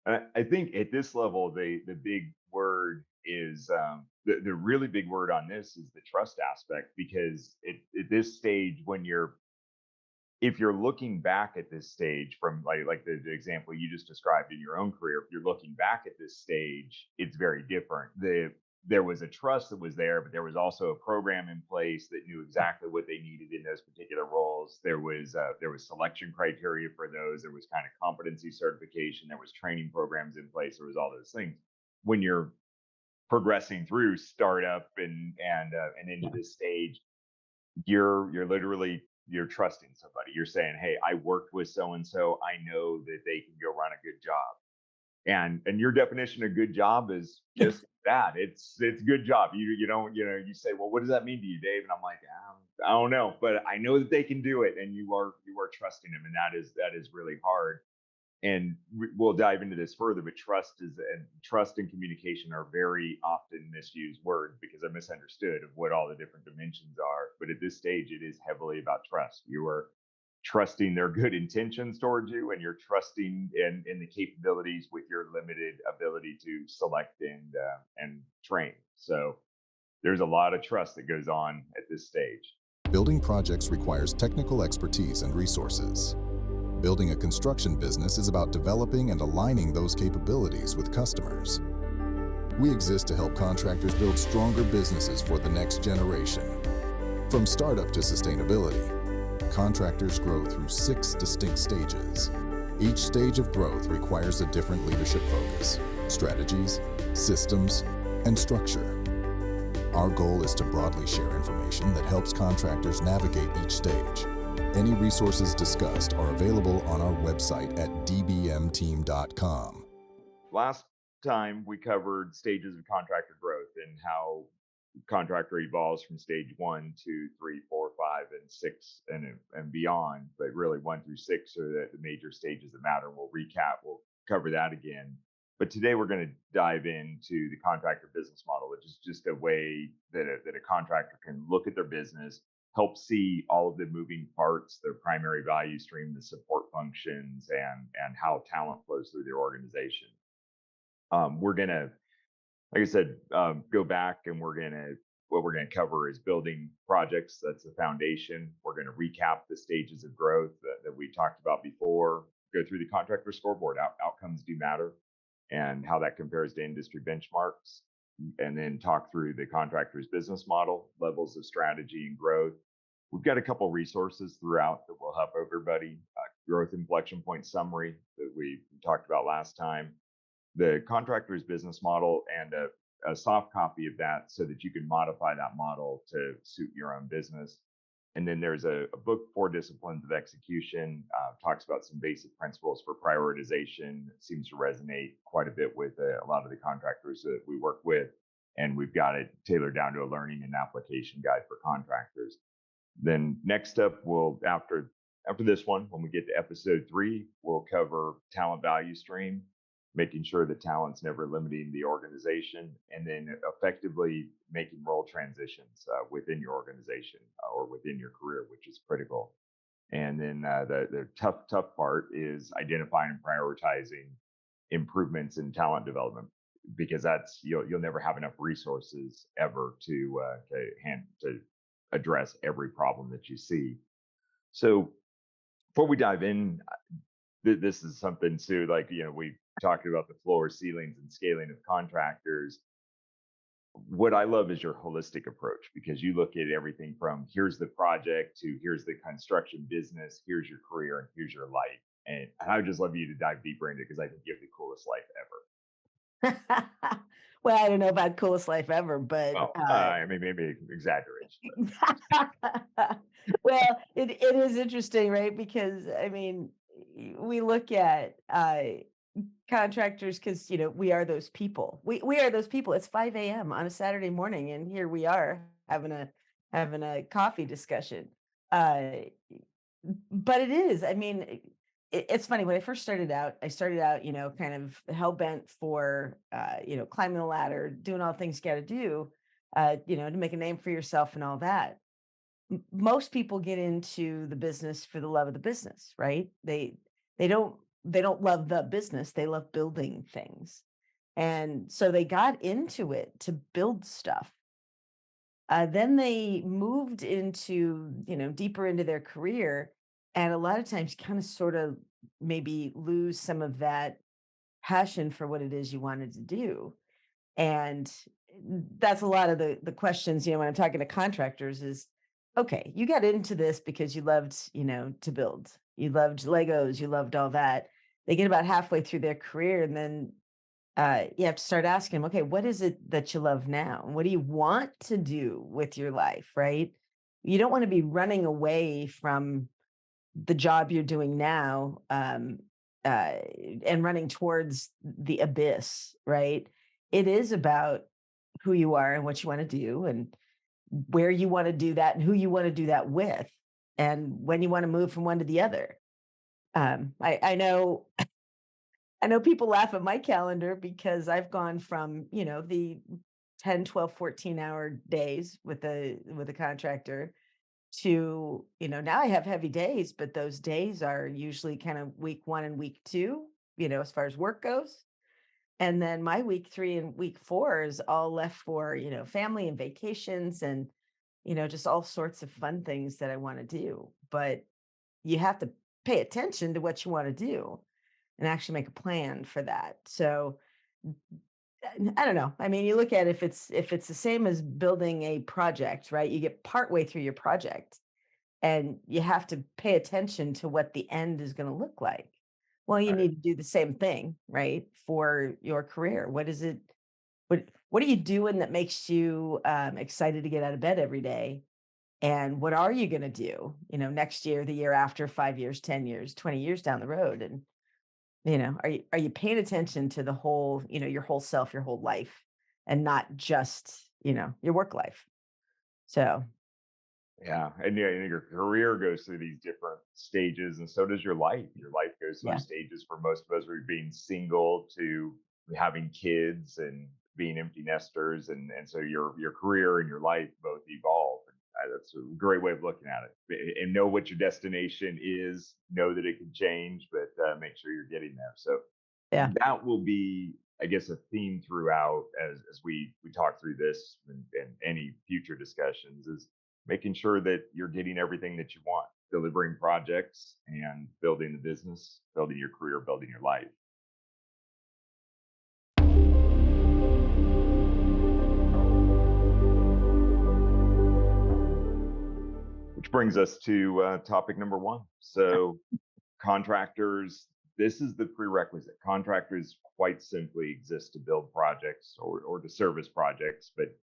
I think at this level, the big word is the really big word on this is the trust aspect, because at this stage, when you're if you're looking back at this stage from like the example you just described in your own career, if you're looking back at this stage, it's very different. There was a trust that was there, but there was also a program in place that knew exactly what they needed in those particular roles. There was selection criteria for those. There was kind of competency certification. There was training programs in place. There was all those things. When you're progressing through startup and into this stage, you're literally you're trusting somebody. You're saying, hey, I worked with so and so, I know that they can go run a good job. And your definition of good job is just that. It's good job. You don't, you say, well, what does that mean to you, Dave? And I'm like, I don't know, but I know that they can do it, and you are trusting them. And that is really hard. And we'll dive into this further, but trust and communication are very often misused words because they're misunderstood of what all the different dimensions are. But at this stage, it is heavily about trust. You are trusting their good intentions towards you, and you're trusting in the capabilities with your limited ability to select and train. So there's a lot of trust that goes on at this stage. Building projects requires technical expertise and resources. Building a construction business is about developing and aligning those capabilities with customers. We exist to help contractors build stronger businesses for the next generation. From startup to sustainability, contractors grow through 6 distinct stages. Each stage of growth requires a different leadership focus, strategies, systems, and structure. Our goal is to broadly share information that helps contractors navigate each stage. Any resources discussed are available on our website at dbmteam.com. Last time we covered stages of contractor growth and how contractor evolves from stage 1, 2, 3, 4, 5, and 6 and beyond. But really, 1 through 6 are the major stages that matter. We'll recap. We'll cover that again. But today we're going to dive into the contractor business model, which is just a way that a contractor can look at their business, help see all of the moving parts, their primary value stream, the support functions, and how talent flows through their organization. We're gonna, like I said, go back, and what we're gonna cover is building projects. That's the foundation. We're gonna recap the stages of growth that we talked about before. Go through the contractor scoreboard. Outcomes do matter, and how that compares to industry benchmarks, and then talk through the contractor's business model, levels of strategy and growth. We've got a couple resources throughout that will help everybody. Growth inflection point summary that we talked about last time, the contractor's business model, and a soft copy of that so that you can modify that model to suit your own business. And then there's a book, Four Disciplines of Execution, talks about some basic principles for prioritization. It seems to resonate quite a bit with a lot of the contractors that we work with. And we've got it tailored down to a learning and application guide for contractors. Then next up, after this one, when we get to episode 3, we'll cover talent value stream, making sure that talent's never limiting the organization, and then effectively making role transitions within your organization or within your career, which is critical. And then the tough part is identifying and prioritizing improvements in talent development, because that's you'll never have enough resources ever to address every problem that you see. So before we dive in, this is something, Sue, like, we talked about the floor, ceilings, and scaling of contractors. What I love is your holistic approach, because you look at everything from here's the project to here's the construction business, here's your career, and here's your life. And I would just love you to dive deeper into it, because I think you have the coolest life ever. Well, I don't know about coolest life ever, but Well, I mean, maybe exaggeration. well, it is interesting, right? Because I mean, we look at contractors because we are those people. We are those people. It's 5 a.m. on a Saturday morning, and here we are having a coffee discussion. Uh, but it is. I mean, it's funny. When I first started out, kind of hell bent for, climbing the ladder, doing all the things you got to do, to make a name for yourself and all that. Most people get into the business for the love of the business, right? They don't don't love the business, they love building things. And so they got into it to build stuff. Then they moved into, deeper into their career, and a lot of times kind of sort of maybe lose some of that passion for what it is you wanted to do. And that's a lot of the questions, when I'm talking to contractors is, okay, you got into this because you loved, to build. You loved Legos, you loved all that. They get about halfway through their career, and then you have to start asking them, okay, what is it that you love now? What do you want to do with your life, right? You don't want to be running away from the job you're doing now, and running towards the abyss, right? It is about who you are and what you want to do and where you want to do that and who you want to do that with and when you want to move from one to the other. I know people laugh at my calendar because I've gone from, the 10, 12, 14-hour days with a contractor to, now I have heavy days, but those days are usually kind of week 1 and week 2, as far as work goes. And then my week 3 and week 4 is all left for, family and vacations and, just all sorts of fun things that I want to do. But you have to pay attention to what you want to do and actually make a plan for that. So I don't know. I mean, you look at if it's the same as building a project, right? You get partway through your project and you have to pay attention to what the end is going to look like. Well, you Right. need to do the same thing, right? For your career. What is it? What are you doing that makes you excited to get out of bed every day? And what are you going to do, next year, the year after, 5 years, 10 years, 20 years down the road? And are you paying attention to the whole, your whole self, your whole life, and not just, your work life? So Yeah, and your career goes through these different stages, and so does your life. Your life goes through yeah, stages for most of us, from being single to having kids and being empty nesters, and so your career and your life both evolve. And that's a great way of looking at it. And know what your destination is. Know that it can change, but make sure you're getting there. So yeah, that will be, I guess, a theme throughout as we talk through this and any future discussions is making sure that you're getting everything that you want, delivering projects and building the business, building your career, building your life. Which brings us to topic number one. So, contractors, this is the prerequisite. Contractors quite simply exist to build projects or to service projects, but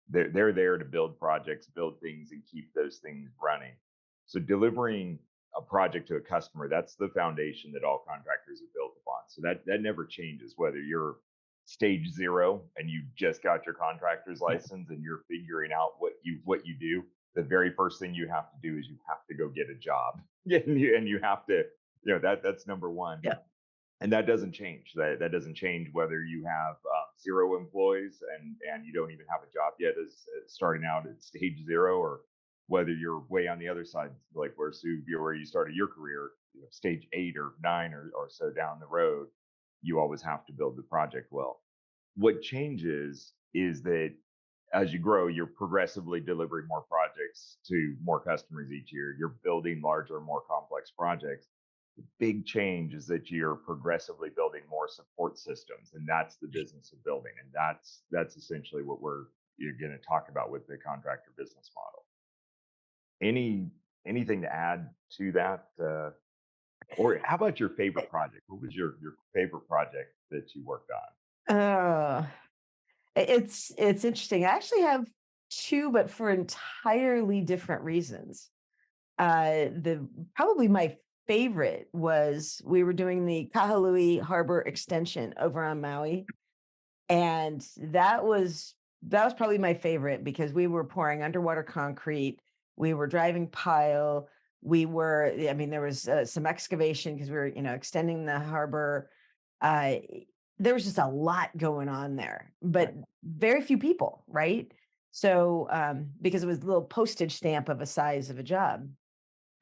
they're there to build projects, build things, and keep those things running. So delivering a project to a customer, that's the foundation that all contractors are built upon. So that never changes, whether you're stage zero and you just got your contractor's yeah, license and you're figuring out what you do. The very first thing you have to do is you have to go get a job. And you have to, that's number one. yeah, And that doesn't change. That doesn't change whether you have 0 employees and you don't even have a job yet as starting out at stage zero, or whether you're way on the other side, like where you started your career, stage 8 or 9 or so down the road. You always have to build the project well. What changes is that as you grow, you're progressively delivering more projects to more customers each year. You're building larger, more complex projects. The big change is that you're progressively building more support systems, and that's the business of building. And that's essentially what you're going to talk about with the contractor business model. Any anything to add to that? Or how about your favorite project? What was your favorite project that you worked on? uh, it's interesting. I actually have two, but for entirely different reasons. The Probably my favorite was we were doing the Kahului Harbor extension over on Maui, and that was probably my favorite because we were pouring underwater concrete, we were driving pile, I mean, there was some excavation because we were, extending the harbor. uh, there was just a lot going on there, but Right. very few people, right? So because it was a little postage stamp of a size of a job.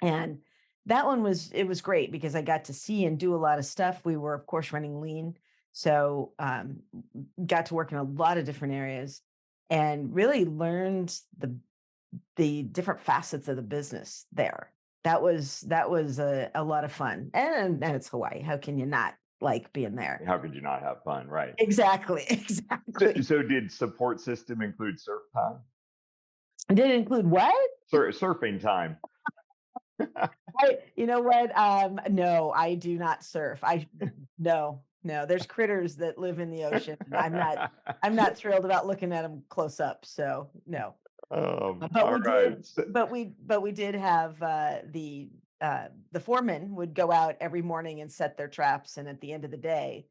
And That one was it was great because I got to see and do a lot of stuff. We were, of course, running lean, so got to work in a lot of different areas and really learned the different facets of the business there. That was a lot of fun, and it's Hawaii. How can you not like being there? How could you not have fun, right? Exactly, So, exactly. so did support system include surf time? Did it include what? Surfing time. You know what? No, I do not surf. No, no. There's critters that live in the ocean, and I'm not thrilled about looking at them close up. So no. But All we right. did, but we did have the foreman would go out every morning and set their traps, and at the end of the day,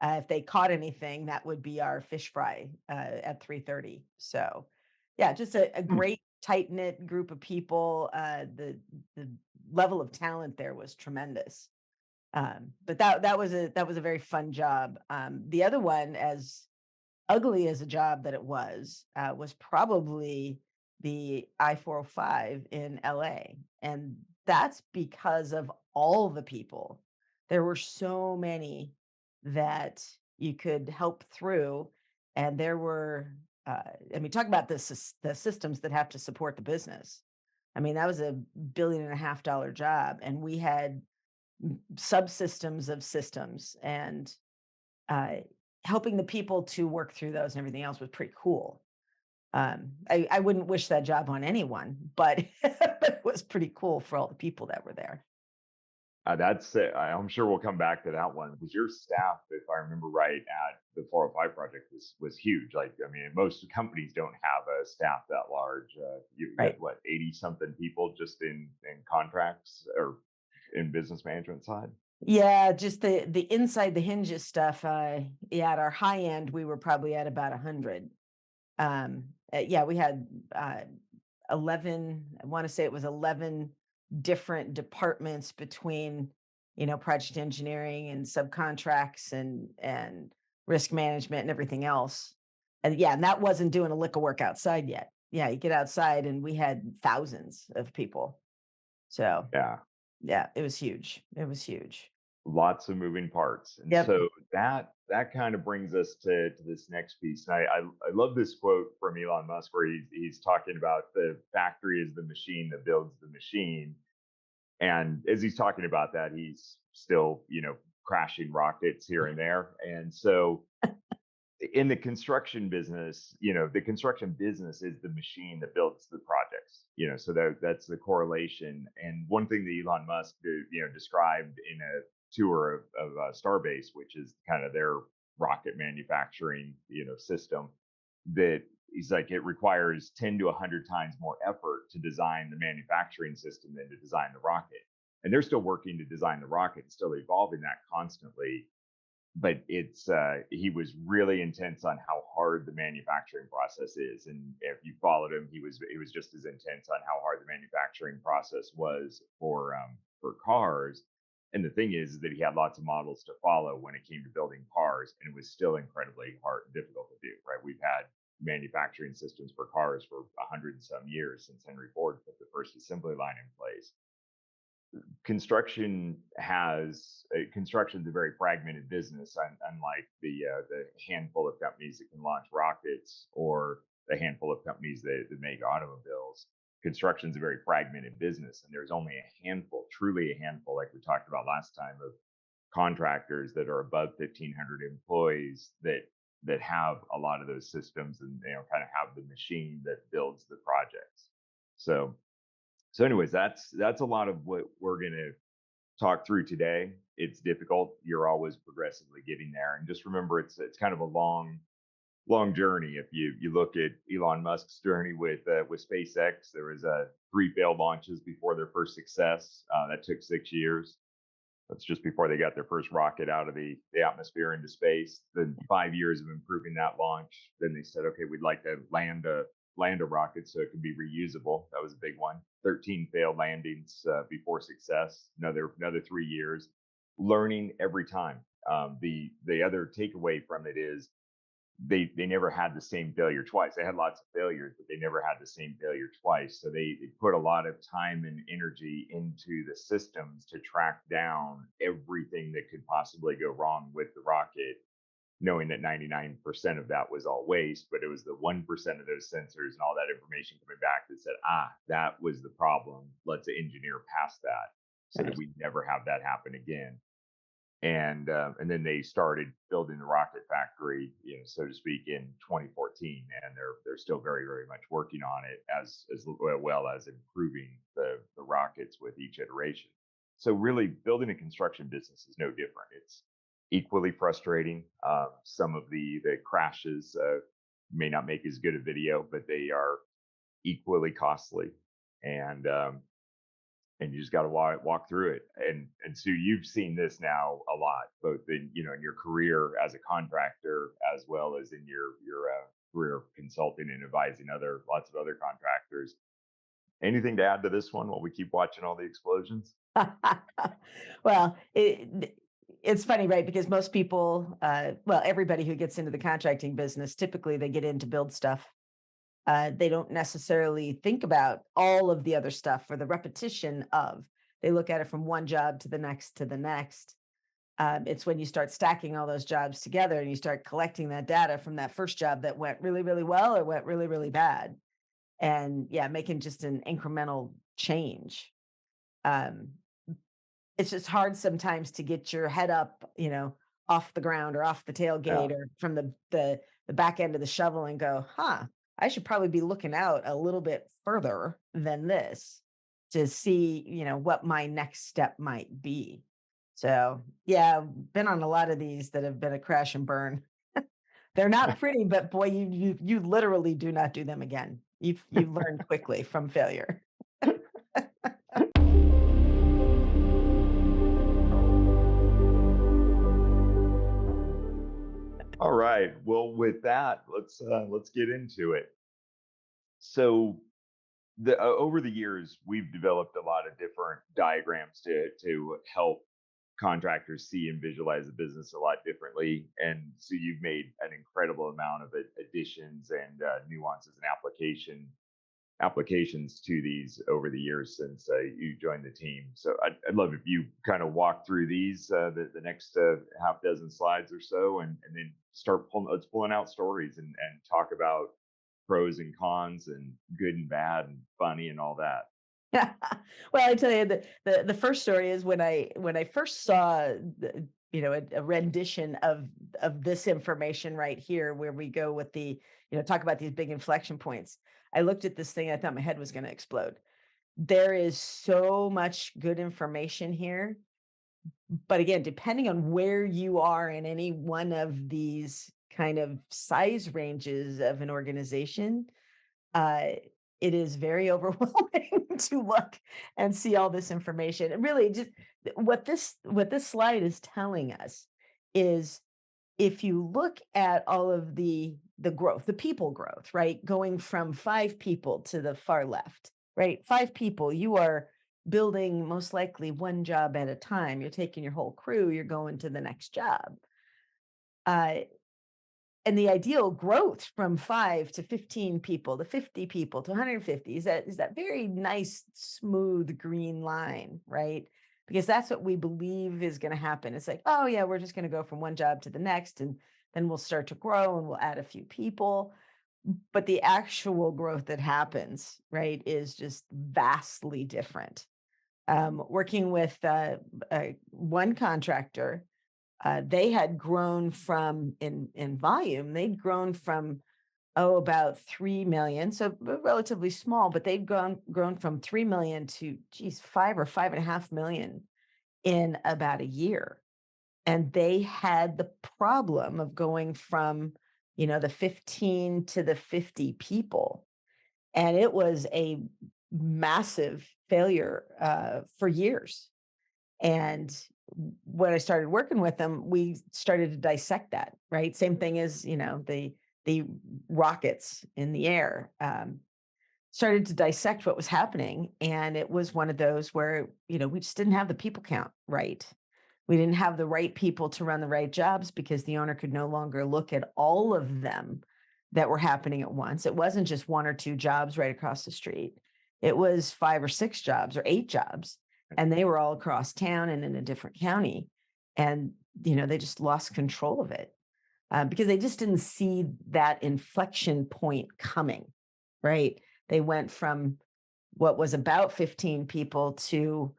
if they caught anything, that would be our fish fry at 3:30. So, yeah, just a Hmm. great tight knit group of people. The level of talent there was tremendous. But that was a very fun job. The other one, as ugly as a job that it was probably the I-405 in LA. And that's because of all the people. There were so many that you could help through. And there were, I mean, talk about the systems that have to support the business. I mean, that was $1.5 billion job. And we had subsystems of systems. And uh, helping the people to work through those and everything else was pretty cool. I wouldn't wish that job on anyone, but but it was pretty cool for all the people that were there. That's it. I'm sure we'll come back to that one because your staff, if I remember right, at the 405 project was huge. Like, I mean, most companies don't have a staff that large. You got Right. what, 80 something people just in contracts or in business management side? Yeah, just the inside the hinges stuff. Yeah, at our high end, we were probably at about 100. Yeah, we had 11. I want to say it was 11 different departments between, project engineering and subcontracts and risk management and everything else. And yeah, and that wasn't doing a lick of work outside yet. Yeah, you get outside and we had thousands of people. So Yeah. yeah, it was huge. It was huge. Lots of moving parts. And Yep. so that kind of brings us to this next piece. And I love this quote from Elon Musk where he's talking about the factory is the machine that builds the machine. And as he's talking about that, he's still, crashing rockets here and there. And so in the construction business, the construction business is the machine that builds the projects, so that's the correlation. And one thing that Elon Musk, described in a tour of Starbase, which is kind of their rocket manufacturing, system, that he's like, it requires 10 to 100 times more effort to design the manufacturing system than to design the rocket. And they're still working to design the rocket, still evolving that constantly, but it's he was really intense on how hard the manufacturing process is. And if you followed him, he was just as intense on how hard the manufacturing process was for cars. And the thing is that he had lots of models to follow when it came to building cars, and it was still incredibly hard and difficult to do. Right, we've had manufacturing systems for cars for 100 and some years since Henry Ford put the first assembly line in place. Construction's a very fragmented business, unlike the handful of companies that can launch rockets or the handful of companies that make automobiles. Construction's a very fragmented business, and there's only a handful, truly a handful, like we talked about last time, of contractors that are above 1,500 employees that have a lot of those systems and kind of have the machine that builds the projects. So anyways, that's a lot of what we're going to talk through today. It's difficult. You're always progressively getting there, and just remember, it's kind of a long journey. If you look at Elon Musk's journey with SpaceX, there was 3 failed launches before their first success. That took 6 years. That's just before they got their first rocket out of the atmosphere into space. Then 5 years of improving that launch. Then they said, okay, we'd like to land a rocket so it can be reusable. That was a big one. 13 failed landings before success. Another 3 years. Learning every time. The other takeaway from it is they never had the same failure twice. They had lots of failures, but they never had the same failure twice. So they put a lot of time and energy into the systems to track down everything that could possibly go wrong with the rocket, knowing that 99% of that was all waste, but it was the 1% of those sensors and all that information coming back that said, that was the problem. Let's engineer past that so that Right. we never have that happen again. And then they started building the rocket factory, so to speak, in 2014, and they're still very, very much working on it, as well as improving the rockets with each iteration. So really, building a construction business is no different. It's equally frustrating. Some of the crashes may not make as good a video, but they are equally costly, and and you just got to walk through it. And Sue, you've seen this now a lot, both in your career as a contractor, as well as in your career of consulting and advising lots of other contractors. Anything to add to this one while we keep watching all the explosions? Well, it's funny, right? Because most people, well, everybody who gets into the contracting business, typically they get in to build stuff. They don't necessarily think about all of the other stuff or the repetition of. They look at it from one job to the next to the next. It's when you start stacking all those jobs together and you start collecting that data from that first job that went really, really well or went really, really bad. And yeah, making just an incremental change. Um, it's just hard sometimes to get your head up, off the ground or off the Yeah. tailgate or from the back end of the shovel and go, I should probably be looking out a little bit further than this to see, what my next step might be. So yeah, I've been on a lot of these that have been a crash and burn. They're not pretty, but boy, you literally do not do them again. You learn quickly from failure. All right. Well, with that, let's get into it. So the over the years, we've developed a lot of different diagrams to help contractors see and visualize the business a lot differently. And so you've made an incredible amount of additions and nuances and applications to these over the years since you joined the team. So I'd love if you kind of walk through these the next half dozen slides or so, and then let's pulling out stories and talk about pros and cons and good and bad and funny and all that. Yeah. Well, I tell you the first story is when I first saw a rendition of this information right here, where we go with the talk about these big inflection points. I looked at this thing, I thought my head was going to explode. There is so much good information here, but again, depending on where you are in any one of these kind of size ranges of an organization, uh, it is very overwhelming to look and see all this information. And really, just what this slide is telling us is, if you look at all of the growth, the people growth, right, going from 5 people to the far left, right, 5 people, you are building most likely one job at a time. You're taking your whole crew, you're going to the next job. Uh, and the ideal growth from 5 to 15 people to 50 people to 150 is that very nice smooth green line, right? Because that's what we believe is going to happen. It's like, oh yeah, we're just going to go from one job to the next, and then we'll start to grow and we'll add a few people. But the actual growth that happens, right, is just vastly different. Working with one contractor, they had grown from in volume, they'd grown from about 3 million, so relatively small, but they'd grown from 3 million to 5 or 5.5 million in about a year. And they had the problem of going from the 15 to the 50 people, and it was a massive failure for years. And when I started working with them, we started to dissect that, right? Same thing as, the rockets in the air. Started to dissect what was happening. And it was one of those where, we just didn't have the people count right. We didn't have the right people to run the right jobs because the owner could no longer look at all of them that were happening at once. It wasn't just one or two jobs right across the street. It was five or six jobs or eight jobs, and they were all across town and in a different county. And they just lost control of it because they just didn't see that inflection point coming. Right? They went from what was about 15 people to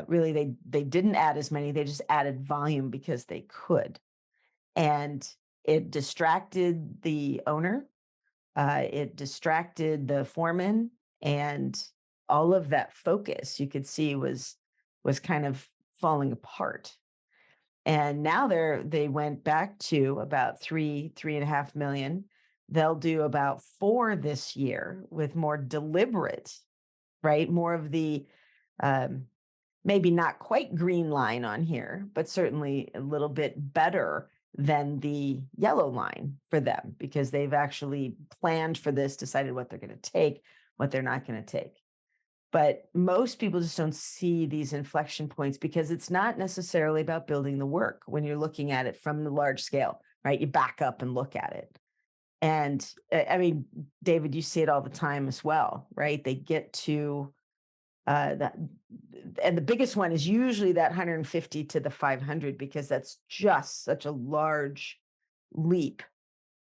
really they didn't add as many. They just added volume because they could, and it distracted the owner, it distracted the foreman, and all of that focus you could see was kind of falling apart. And now they went back to about 3.5 million. They'll do about 4 this year with more deliberate, right? More of the um, maybe not quite green line on here, but certainly a little bit better than the yellow line for them because they've actually planned for this, decided what they're going to take, what they're not going to take. But most people just don't see these inflection points because it's not necessarily about building the work when you're looking at it from the large scale, right? You back up and look at it. And I mean, David, you see it all the time as well, right? They get to that, and the biggest one is usually that 150 to the 500 because that's just such a large leap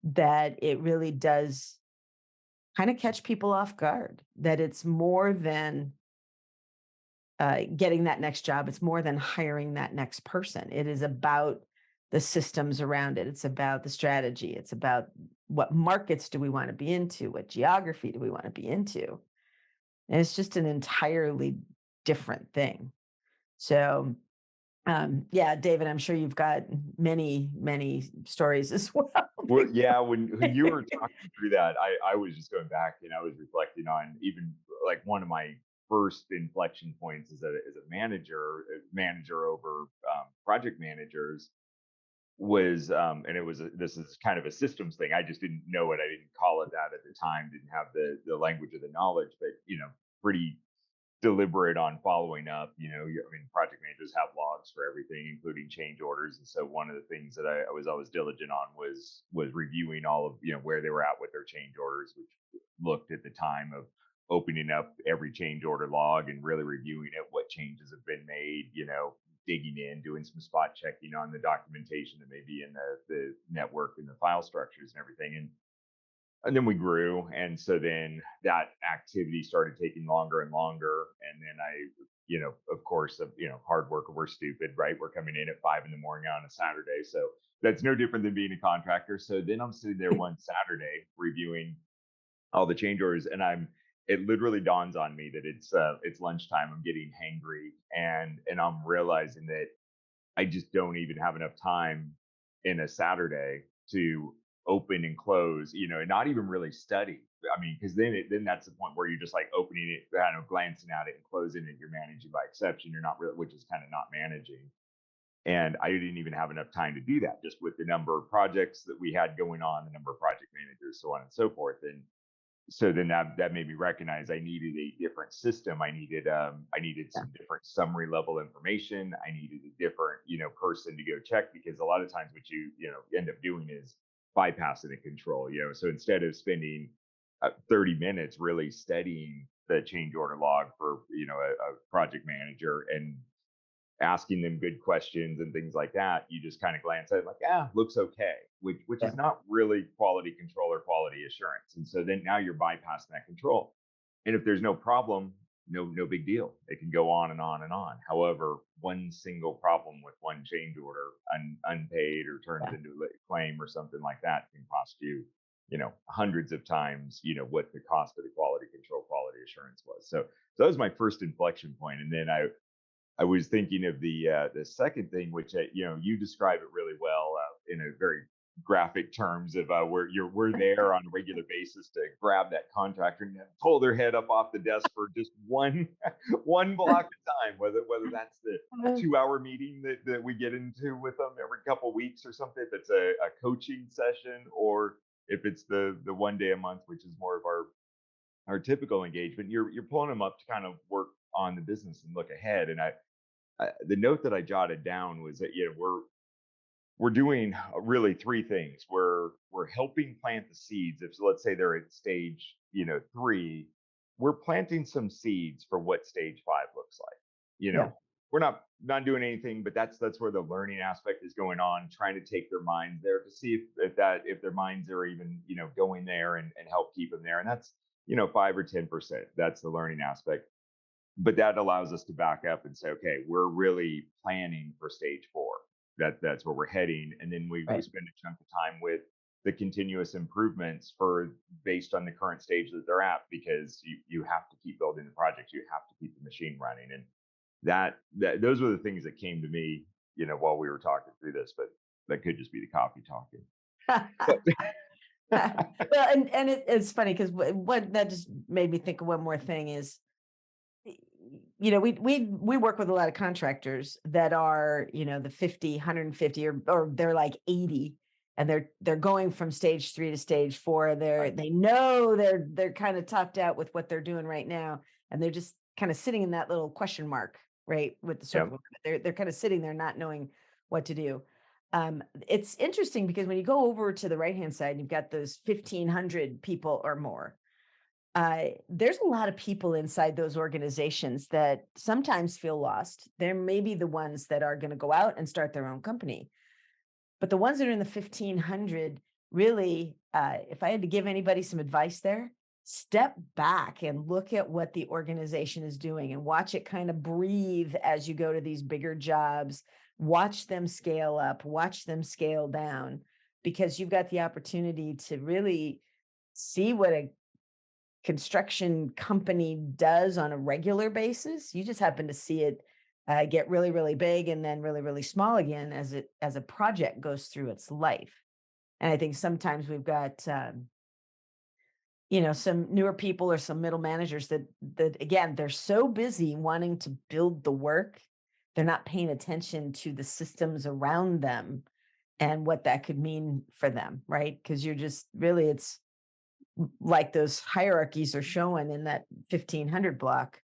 that it really does kind of catch people off guard. That it's more than getting that next job. It's more than hiring that next person. It is about the systems around it. It's about the strategy. It's about what markets do we want to be into? What geography do we want to be into? And it's just an entirely different thing. So, yeah, David, I'm sure you've got many, many stories as well. Well, yeah, when you were talking through that, I was just going back and I was reflecting on even like one of my first inflection points as a manager over project managers was and it was this is kind of a systems thing. I just didn't know it. I didn't call it that at the time. Didn't have the language or the knowledge, but pretty deliberate on following up. I mean, project managers have logs for everything, including change orders. And so one of the things that I was always diligent on was reviewing all of where they were at with their change orders, which looked at the time of opening up every change order log and really reviewing it, what changes have been made, digging in, doing some spot checking on the documentation that may be in the network and the file structures and everything. And then we grew, and so then that activity started taking longer and longer. And then of course, hard worker, we're stupid, right? We're coming in at 5 in the morning on a Saturday, so that's no different than being a contractor. So then I'm sitting there one Saturday reviewing all the change orders, and it literally dawns on me that it's lunchtime. I'm getting hangry, and I'm realizing that I just don't even have enough time in a Saturday to open and close, and not even really study. I mean, because then that's the point where you're just like opening it, kind of glancing at it and closing it. You're managing by exception. You're not really, which is kind of not managing. And I didn't even have enough time to do that, just with the number of projects that we had going on, the number of project managers, so on and so forth. And so then that made me recognize I needed a different system. I needed Yeah. some different summary level information. I needed a different person to go check, because a lot of times what you end up doing is bypassing the control. So instead of spending 30 minutes really studying the change order log for a project manager and asking them good questions and things like that, you just kind of glance at it like, looks okay, which Yeah. is not really quality control or quality assurance. And so then now you're bypassing that control. And if there's no problem, no big deal. It can go on and on and on. However, one single problem with one change order, unpaid or turns Yeah. into a claim or something like that, can cost you, hundreds of times, what the cost of the quality control, quality assurance was. So that was my first inflection point. And then I was thinking of the second thing, which you describe it really well in a very graphic terms of where we're there on a regular basis to grab that contractor and pull their head up off the desk for just one one block of time, whether that's the 2 hour meeting that we get into with them every couple of weeks or something, if it's a coaching session, or if it's the one day a month, which is more of our typical engagement. You're pulling them up to kind of work on the business and look ahead. And the note that I jotted down was that we're doing really three things. We're helping plant the seeds. If let's say they're at stage 3, we're planting some seeds for what stage 5 looks like. You Yeah. know, we're not doing anything, but that's where the learning aspect is going on, trying to take their minds there to see if their minds are even going there and help keep them there. And that's 5 or 10%. That's the learning aspect, but that allows us to back up and say, okay, we're really planning for stage 4. That's where we're heading, and then we Right. spend a chunk of time with the continuous improvements for based on the current stage that they're at, because you have to keep building the project, you have to keep the machine running, and that those were the things that came to me, while we were talking through this, but that could just be the coffee talking. Well, and it's funny because what that just made me think of one more thing is, we work with a lot of contractors that are, the 50, 150, or they're like 80, and they're going from stage 3 to stage 4. Right. They know they're kind of topped out with what they're doing right now, and they're just kind of sitting in that little question mark, right, with the Yep. circle. They're kind of sitting there not knowing what to do. It's interesting because when you go over to the right hand side, you've got those 1,500 people or more. There's a lot of people inside those organizations that sometimes feel lost. They're maybe the ones that are going to go out and start their own company. But the ones that are in the 1,500, really, if I had to give anybody some advice there, step back and look at what the organization is doing and watch it kind of breathe as you go to these bigger jobs. Watch them scale up, watch them scale down, because you've got the opportunity to really see what a construction company does on a regular basis. You just happen to see it get really, really big and then really, really small again as a project goes through its life. And I think sometimes we've got some newer people or some middle managers that again, they're so busy wanting to build the work, they're not paying attention to the systems around them and what that could mean for them, right? Because you're just really, it's like those hierarchies are showing in that 1,500 block,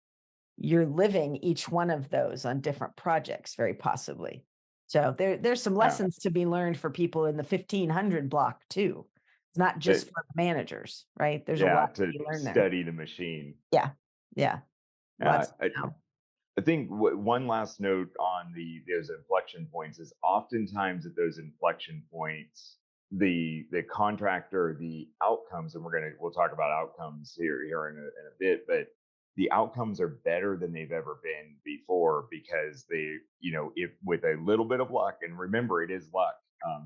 you're living each one of those on different projects, very possibly. So there's some Yeah. lessons to be learned for people in the 1,500 block too. It's not just It- for the managers, right? There's a yeah, lot to to be learned there. study the machine. Yeah. Yeah. Uh, Lots I, to know. I think one last note on those inflection points is oftentimes at those inflection points, the contractor, the outcomes, and we'll talk about outcomes here in a bit, but the outcomes are better than they've ever been before, because if with a little bit of luck, and remember it is luck.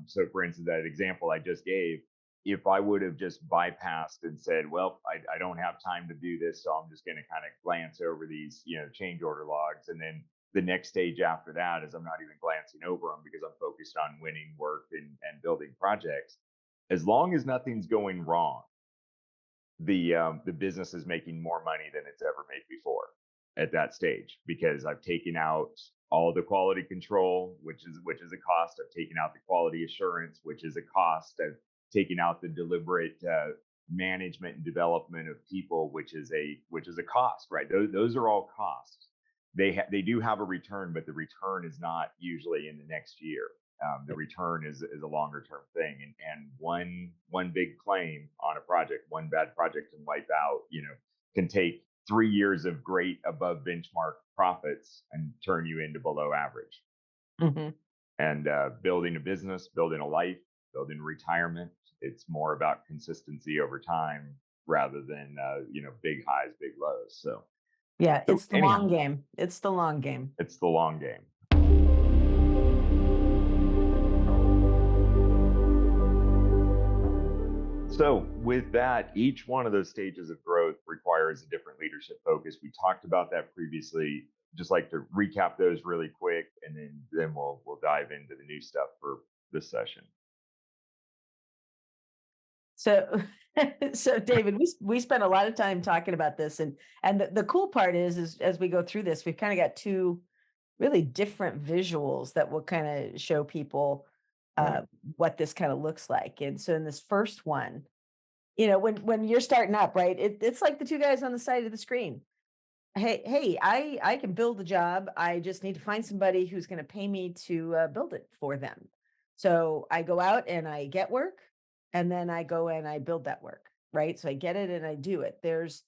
So for instance, that example I just gave, if I would have just bypassed and said, well, I don't have time to do this, so I'm just going to kind of glance over these, change order logs. And then the next stage after that is I'm not even glancing over them because I'm focused on winning work and building projects. As long as nothing's going wrong, the business is making more money than it's ever made before at that stage, because I've taken out all the quality control, which is a cost. I've taken out the quality assurance, which is a cost. I've taken out the deliberate management and development of people, which is a cost. Right? Those are all costs. They do have a return, but the return is not usually in the next year. The return is a longer term thing, and one big claim on a project, one bad project can wipe out, can take 3 years of great above benchmark profits and turn you into below average. Mhm. And building a business, building a life, building retirement, it's more about consistency over time rather than big highs, big lows. Yeah, So it's the anyhow, long game. It's the long game. it's the long game. So, with that, each one of those stages of growth requires a different leadership focus. We talked about that previously. Just like to recap those really quick, and then we'll dive into the new stuff for this session. So, so David, we spent a lot of time talking about this, and the cool part is as we go through this, we've kind of got two really different visuals that will kind of show people Right. uh, what this kind of looks like. And so, in this first one, when you're starting up, right, it's like the two guys on the side of the screen. hey, I can build a job. I just need to find somebody who's going to pay me to build it for them. So I go out and I get work, and then I go and I build that work, right? So I get it and I do it. There's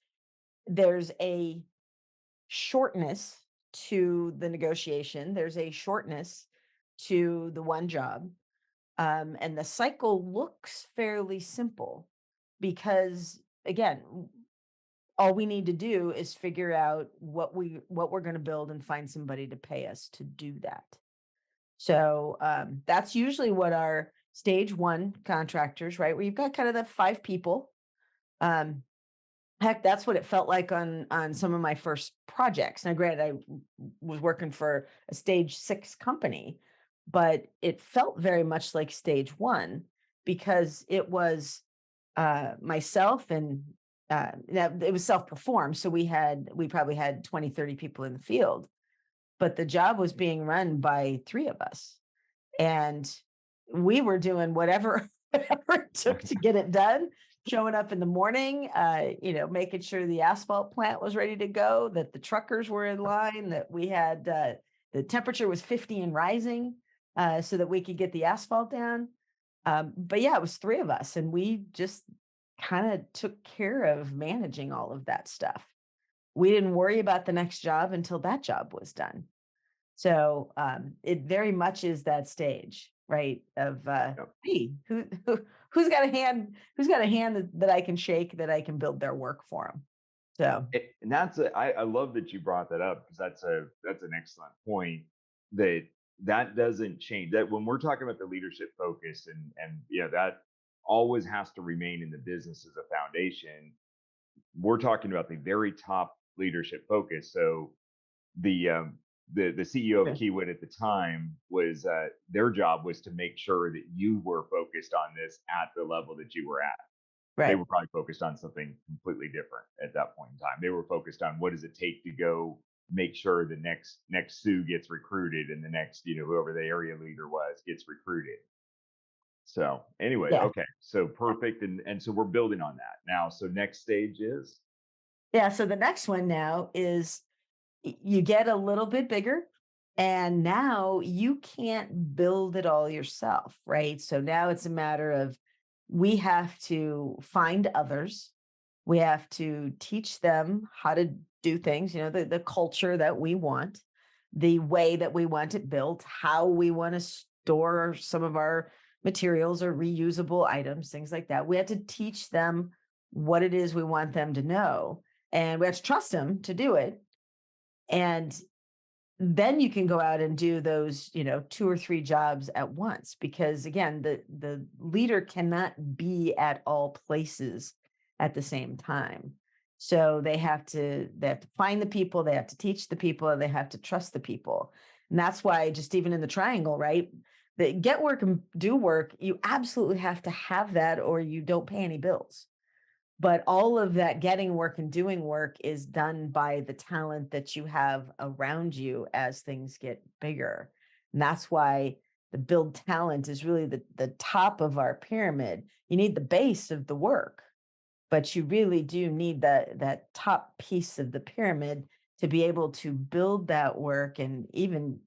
a shortness to the negotiation. There's a shortness to the one job. And the cycle looks fairly simple because, again, all we need to do is figure out what we're going to build and find somebody to pay us to do that. So that's usually what our stage one contractors, right? Where you've got kind of the 5 people. Um, Heck, that's what it felt like on some of my first projects. Now, granted, was working for a stage 6 company, but it felt very much like stage one because it was myself and now it was self-performed. So we probably had 20, 30 people in the field, but the job was being run by 3 of us. And we were doing whatever, whatever it took to get it done, showing up in the morning, making sure the asphalt plant was ready to go, that the truckers were in line, that we had the temperature was 50 and rising, so that we could get the asphalt down. But yeah, it was 3 of us, and we just kind of took care of managing all of that stuff. We didn't worry about the next job until that job was done. So it very much is that stage, right? Of Yep. hey, who's got a hand? Who's got a hand that I can shake that I can build their work for them? So And I love that you brought that up because that's an excellent point that that doesn't change that when we're talking about the leadership focus and that always has to remain in the business as a foundation. We're talking about the very top leadership focus. So the the CEO of yeah, Kiewit at the time was their job was to make sure that you were focused on this at the level that you were at. They right, were probably focused on something completely different at that point in time. They were focused on what does it take to go make sure the next Sue gets recruited and the next whoever the area leader was gets recruited. So anyway, yeah, okay, so perfect, and so we're building on that now. So next stage is yeah. So the next one now is you get a little bit bigger, and now you can't build it all yourself, right? So now it's a matter of we have to find others. We have to teach them how to do things, the culture that we want, the way that we want it built, how we want to store some of our materials or reusable items, things like that. We have to teach them what it is we want them to know. And we have to trust them to do it. And then you can go out and do those 2 or 3 jobs at once, because again, the leader cannot be at all places at the same time. So they have to find the people, they have to teach the people, and they have to trust the people. And that's why, just even in the triangle, right, the get work and do work, you absolutely have to have that or you don't pay any bills. But all of that getting work and doing work is done by the talent that you have around you as things get bigger. And that's why the build talent is really the top of our pyramid. You need the base of the work, but you really do need that top piece of the pyramid to be able to build that work. And even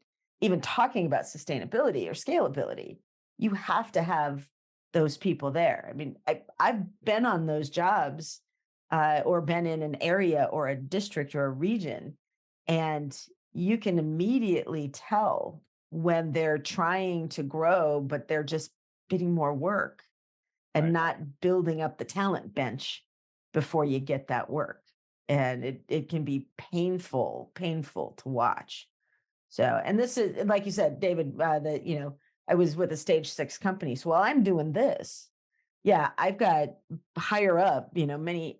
talking about sustainability or scalability, you have to have those people there. I mean, I've been on those jobs, or been in an area or a district or a region, and you can immediately tell when they're trying to grow, but they're just bidding more work and right. not building up the talent bench before you get that work. And it can be painful to watch. So, and this is, like you said, David, that, I was with a stage 6 company. So while I'm doing this, yeah, I've got higher up, many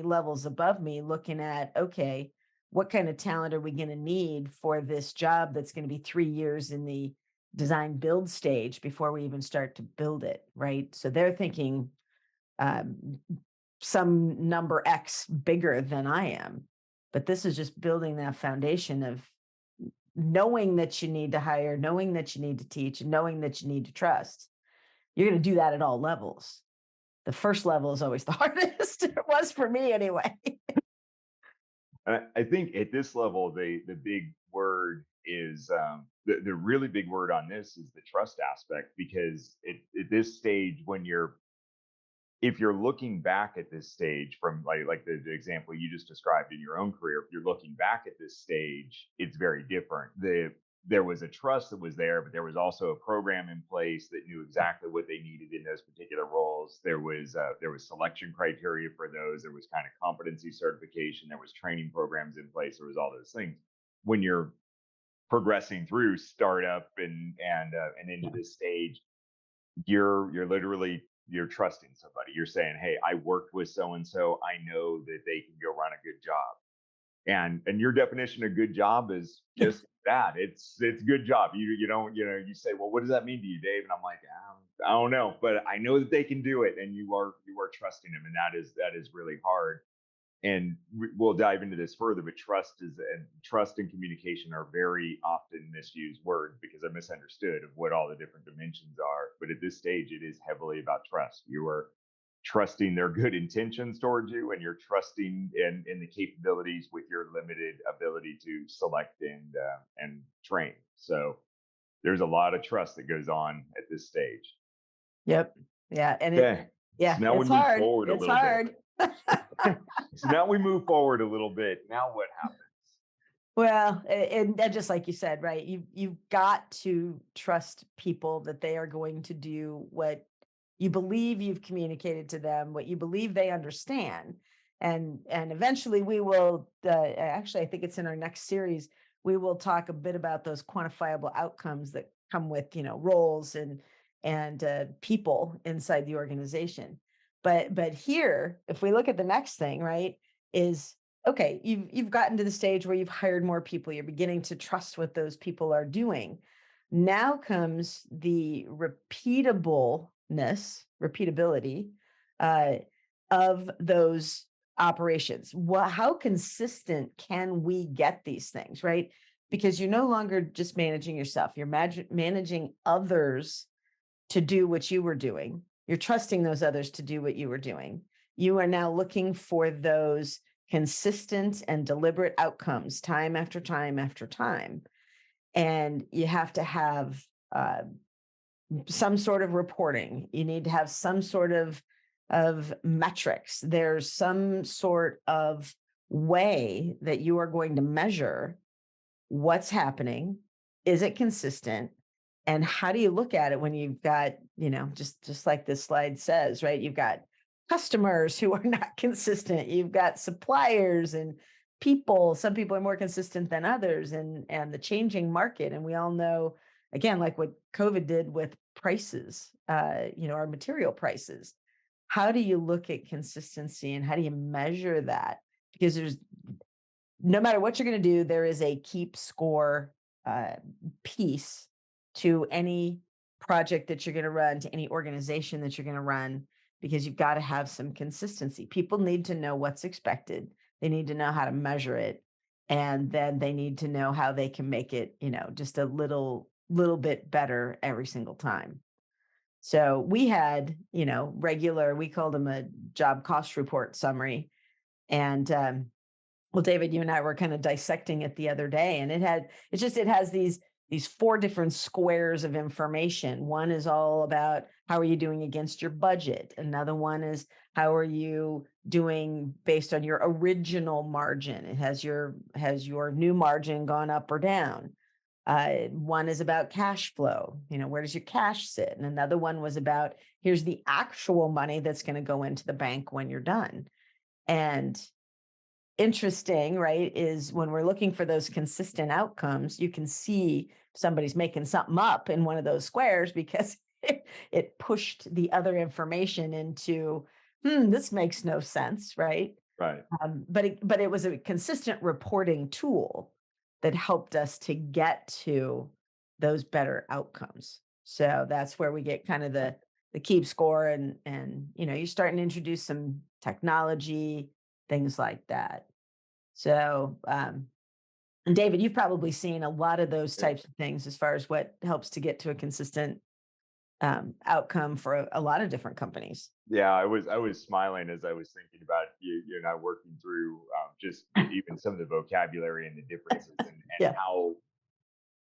levels above me looking at, okay, what kind of talent are we going to need for this job that's going to be 3 years in the design build stage before we even start to build it, right? So they're thinking um, some number X bigger than I am. But this is just building that foundation of knowing that you need to hire, knowing that you need to teach, and knowing that you need to trust. You're going to do that at all levels. The first level is always the hardest. It was for me anyway. I think at this level, the big word is the really big word on this is the trust aspect, because at this stage, when you're if you're looking back at this stage from like the example you just described in your own career, if you're looking back at this stage, it's very different. There was a trust that was there, but there was also a program in place that knew exactly what they needed in those particular roles. There was selection criteria for those. There was kind of competency certification. There was training programs in place. There was all those things. When you're progressing through startup and into Yeah. this stage, you're literally you're trusting somebody. You're saying, hey, I worked with so and so, I know that they can go run a good job. And your definition of good job is just that. It's good job. You don't, you say, well, what does that mean to you, Dave? And I'm like, I don't know, but I know that they can do it, and you are trusting them. And that is really hard. And we'll dive into this further, but trust and communication are very often misused words because they're misunderstood of what all the different dimensions are. But at this stage, it is heavily about trust. You are trusting their good intentions towards you, and you're trusting in the capabilities with your limited ability to select and train. So there's a lot of trust that goes on at this stage. Yep. Yeah. Okay, Yeah, so now we it's move hard. forward a It's little bit. hard. So now we move forward a little bit. Now what happens? Well, and just like you said, right? You've got to trust people that they are going to do what you believe you've communicated to them, what you believe they understand, and eventually we will. Actually, I think it's in our next series. We will talk a bit about those quantifiable outcomes that come with roles and people inside the organization. But here, if we look at the next thing, right, is okay, you've gotten to the stage where you've hired more people, you're beginning to trust what those people are doing. Now comes the repeatability uh, of those operations. How consistent can we get these things, right? Because you're no longer just managing yourself, you're managing others to do what you were doing. You're trusting those others to do what you were doing. You are now looking for those consistent and deliberate outcomes time after time after time. And you have to have some sort of reporting. You need to have some sort of metrics. There's some sort of way that you are going to measure what's happening. Is it consistent? And how do you look at it when you've got, just like this slide says, right? You've got customers who are not consistent. You've got suppliers and people. Some people are more consistent than others, and the changing market. And we all know, again, like what COVID did with prices, our material prices. How do you look at consistency and how do you measure that? Because there's no matter what you're going to do, there is a keep score piece to any project that you're going to run, to any organization that you're going to run, because you've got to have some consistency. People need to know what's expected. They need to know how to measure it. And then they need to know how they can make it, just a little bit better every single time. So we had, regular, we called them a job cost report summary. And well, David, you and I were kind of dissecting it the other day, and it has these four different squares of information. One is all about how are you doing against your budget. Another one is how are you doing based on your original margin. It has your new margin gone up or down. One is about cash flow. Where does your cash sit? And another one was about here's the actual money that's going to go into the bank when you're done. And interesting, right, is when we're looking for those consistent outcomes, you can see somebody's making something up in one of those squares because it pushed the other information into, this makes no sense, right? Right. But it was a consistent reporting tool that helped us to get to those better outcomes. So that's where we get kind of the keep score, and you're starting to introduce some technology, things like that. So, and David, you've probably seen a lot of those Yeah. types of things as far as what helps to get to a consistent outcome for a lot of different companies. Yeah, I was smiling as I was thinking about you and I working through just even some of the vocabulary and the differences, and Yeah.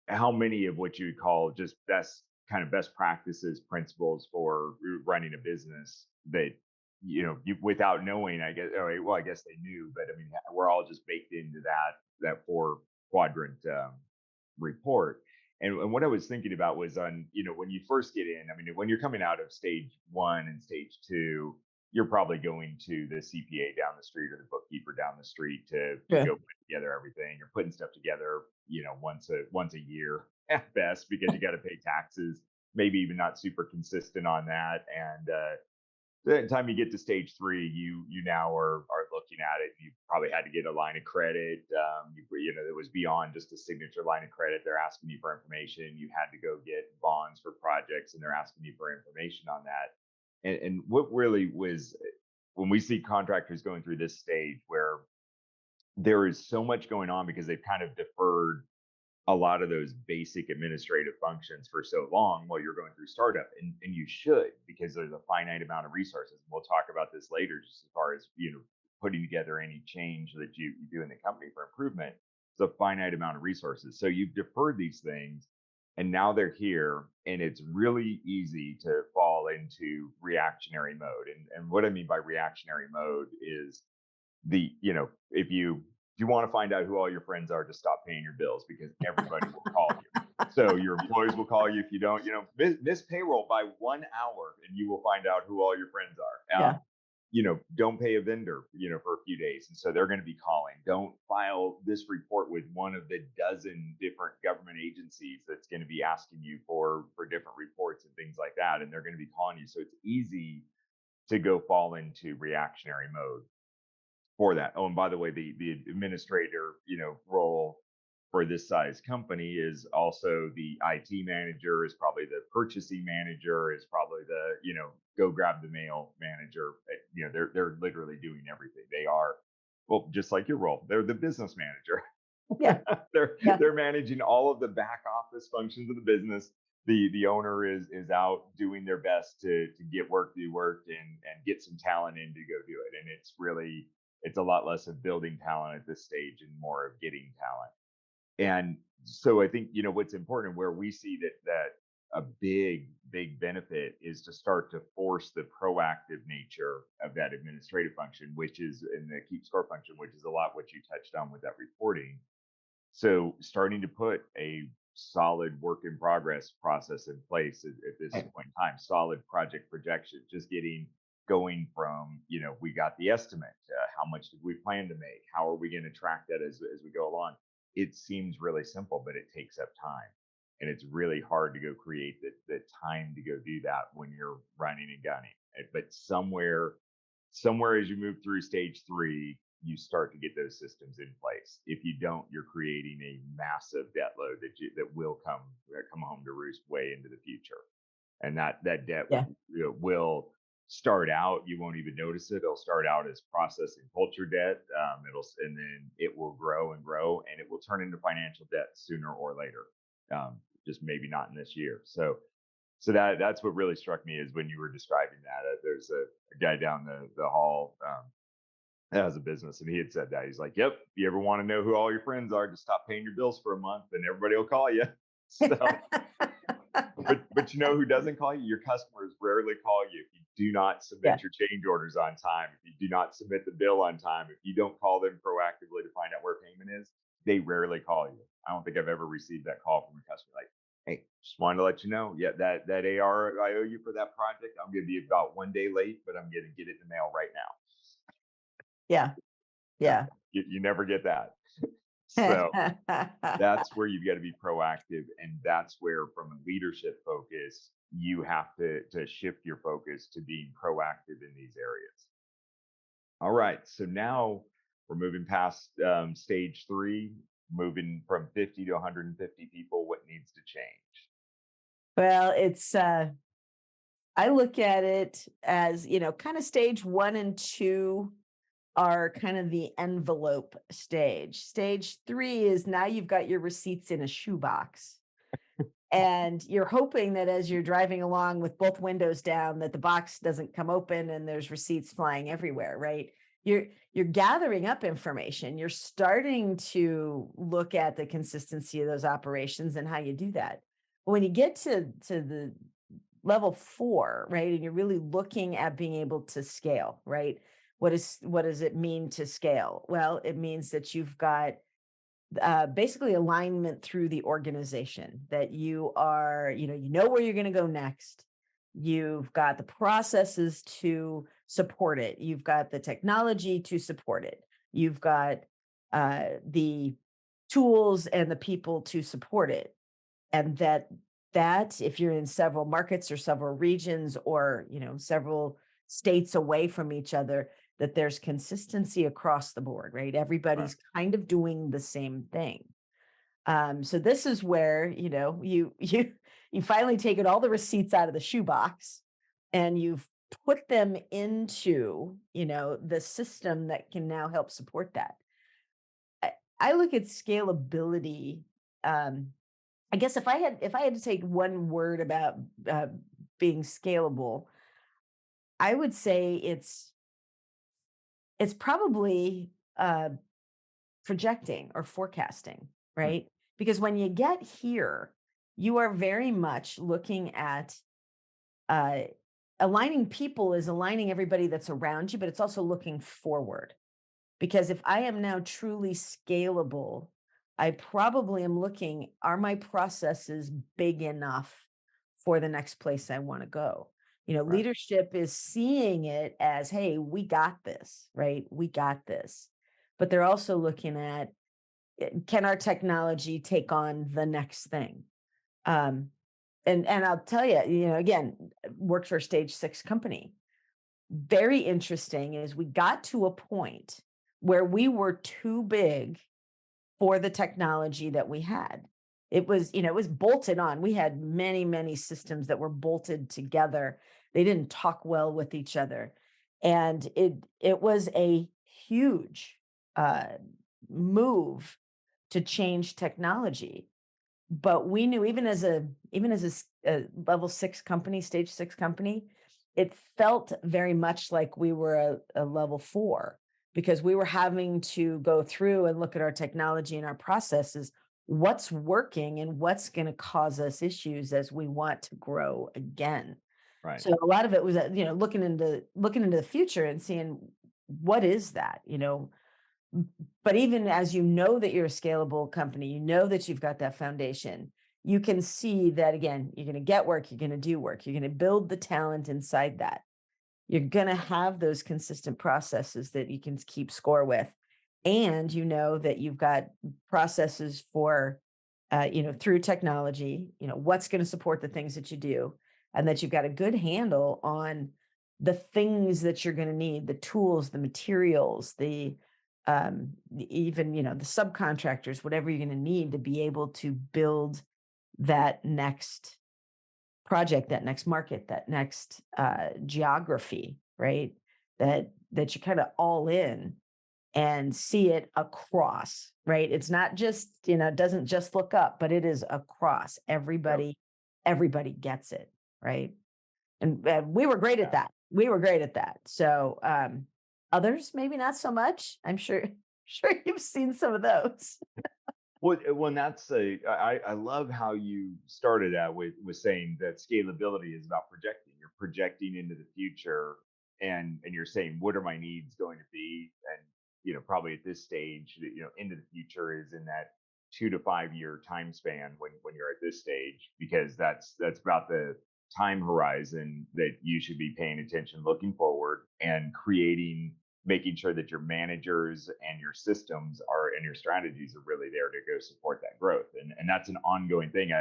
how many of what you would call just best practices principles for running a business that you without knowing, I guess, well, I guess they knew, but I mean we're all just baked into that four quadrant report. And what I was thinking about was on, when you first get in, I mean, when you're coming out of stage one and stage two, you're probably going to the CPA down the street or the bookkeeper down the street to Yeah. go put together everything. You're putting stuff together, once a year at best, because you got to pay taxes, maybe even not super consistent on that. And the time you get to stage three, you now are looking at it. You probably had to get a line of credit. It was beyond just a signature line of credit. They're asking you for information. You had to go get bonds for projects, and they're asking you for information on that. And what really was when we see contractors going through this stage where there is so much going on because they've kind of deferred a lot of those basic administrative functions for so long while you're going through startup, and you should, because there's a finite amount of resources. We'll talk about this later, just as far as putting together any change that you do in the company for improvement. It's a finite amount of resources, so you've deferred these things, and now they're here, and it's really easy to fall into reactionary mode. And what I mean by reactionary mode is if you want to find out who all your friends are, to stop paying your bills, because everybody will call you. So your employers will call you. If you don't, miss payroll by 1 hour, and you will find out who all your friends are. Yeah. Don't pay a vendor, for a few days, and so they're going to be calling. Don't file this report with one of the dozen different government agencies that's going to be asking you for different reports and things like that, and they're going to be calling you. So it's easy to go fall into reactionary mode for that. Oh, and by the way, the administrator, role for this size company is also the IT manager, is probably the purchasing manager, is probably the, go grab the mail manager. They're literally doing everything. They are, well, just like your role, they're the business manager. Yeah. they're Yeah. they're managing all of the back office functions of the business. The owner is out doing their best to get work, do work, and get some talent in to go do it. And it's a lot less of building talent at this stage and more of getting talent. And so I think, what's important, where we see that a big benefit, is to start to force the proactive nature of that administrative function, which is in the keep score function, which is a lot what you touched on with that reporting. So starting to put a solid work in progress process in place at this Right. point in time, solid project projection, just getting going from, we got the estimate, how much did we plan to make? How are we going to track that as we go along? It seems really simple, but it takes up time. And it's really hard to go create the time to go do that when you're running and gunning. But somewhere as you move through stage three, you start to get those systems in place. If you don't, you're creating a massive debt load that will come home to roost way into the future. And that debt Yeah. will start out, you won't even notice it. It'll start out as process and culture debt. And then it will grow and grow, and it will turn into financial debt sooner or later. Just maybe not in this year. So that's what really struck me, is when you were describing that. There's a guy down the hall that has a business, and he had said that. He's like, "Yep, if you ever want to know who all your friends are, just stop paying your bills for a month, and everybody will call you." So, but who doesn't call you? Your customers rarely call you if you do not Yeah. submit your change orders on time. If you do not submit the bill on time, if you don't call them proactively to find out where payment is, they rarely call you. I don't think I've ever received that call from a customer like, "Hey, just wanted to let you know, yeah, that AR I owe you for that project, I'm going to be about 1 day late, but I'm going to get it in the mail right now." Yeah. Yeah. You never get that. So that's where you've got to be proactive, and that's where, from a leadership focus, you have to shift your focus to being proactive in these areas. All right, so now we're moving past stage three, moving from 50 to 150 people. What needs to change? Well, it's I look at it as, kind of stage 1 and 2 are kind of the envelope stage. Stage 3 is now you've got your receipts in a shoebox. and you're hoping that as you're driving along with both windows down that the box doesn't come open and there's receipts flying everywhere, right? You're gathering up information. You're starting to look at the consistency of those operations and how you do that. But when you get to the level 4, right, and you're really looking at being able to scale, right? What does it mean to scale? Well, it means that you've got basically alignment through the organization, that you know where you're going to go next. You've got the processes to support it. You've got the technology to support it. You've got the tools and the people to support it. And that if you're in several markets or several regions or, several states away from each other, that there's consistency across the board, right? Right. Everybody's kind of doing the same thing. So this is where, you finally taken all the receipts out of the shoebox and you've put them into, the system that can now help support that. I, I look at scalability. Um, I guess if I had to take one word about uh, being scalable, I would say it's probably projecting or forecasting, Mm. right? Because when you get here, you are very much looking at uh, aligning people is aligning everybody that's around you, but it's also looking forward. Because if I am now truly scalable, I probably am looking, are my processes big enough for the next place I want to go? Right. Leadership is seeing it as, hey, we got this, right? We got this. But they're also looking at, can our technology take on the next thing? Um, and I'll tell you, again, worked for a stage 6 company. Very interesting is we got to a point where we were too big for the technology that we had. It was bolted on. We had many, many systems that were bolted together. They didn't talk well with each other. And it was a huge uh, move to change technology. But we knew even as a level 6 company, stage 6 company, it felt very much like we were a level 4 because we were having to go through and look at our technology and our processes, what's working and what's going to cause us issues as we want to grow again. Right. So a lot of it was, looking into the future and seeing what is that, but even as you know that you're a scalable company, you know that you've got that foundation, you can see that again, you're going to get work, you're going to do work, you're going to build the talent inside that. You're going to have those consistent processes that you can keep score with. And you know that you've got processes for, through technology, what's going to support the things that you do, and that you've got a good handle on the things that you're going to need, the tools, the materials, even the subcontractors, whatever you're going to need to be able to build that next project, that next market, that next geography, right? That you kind of all in and see it across, right? It's not just, it doesn't just look up, but it is across. Yep. Everybody gets it, right? And we were great at Yeah. that. We were great at that. So others maybe not so much. I'm sure sure you've seen some of those. Well, when that's I love how you started out with saying that scalability is about projecting. You're projecting into the future, and you're saying, what are my needs going to be? And probably at this stage, into the future is in that 2 to 5 year time span when you're at this stage, because that's about the time horizon that you should be paying attention, looking forward, and creating, making sure that your managers and your systems are and your strategies are really there to go support that growth. And that's an ongoing thing.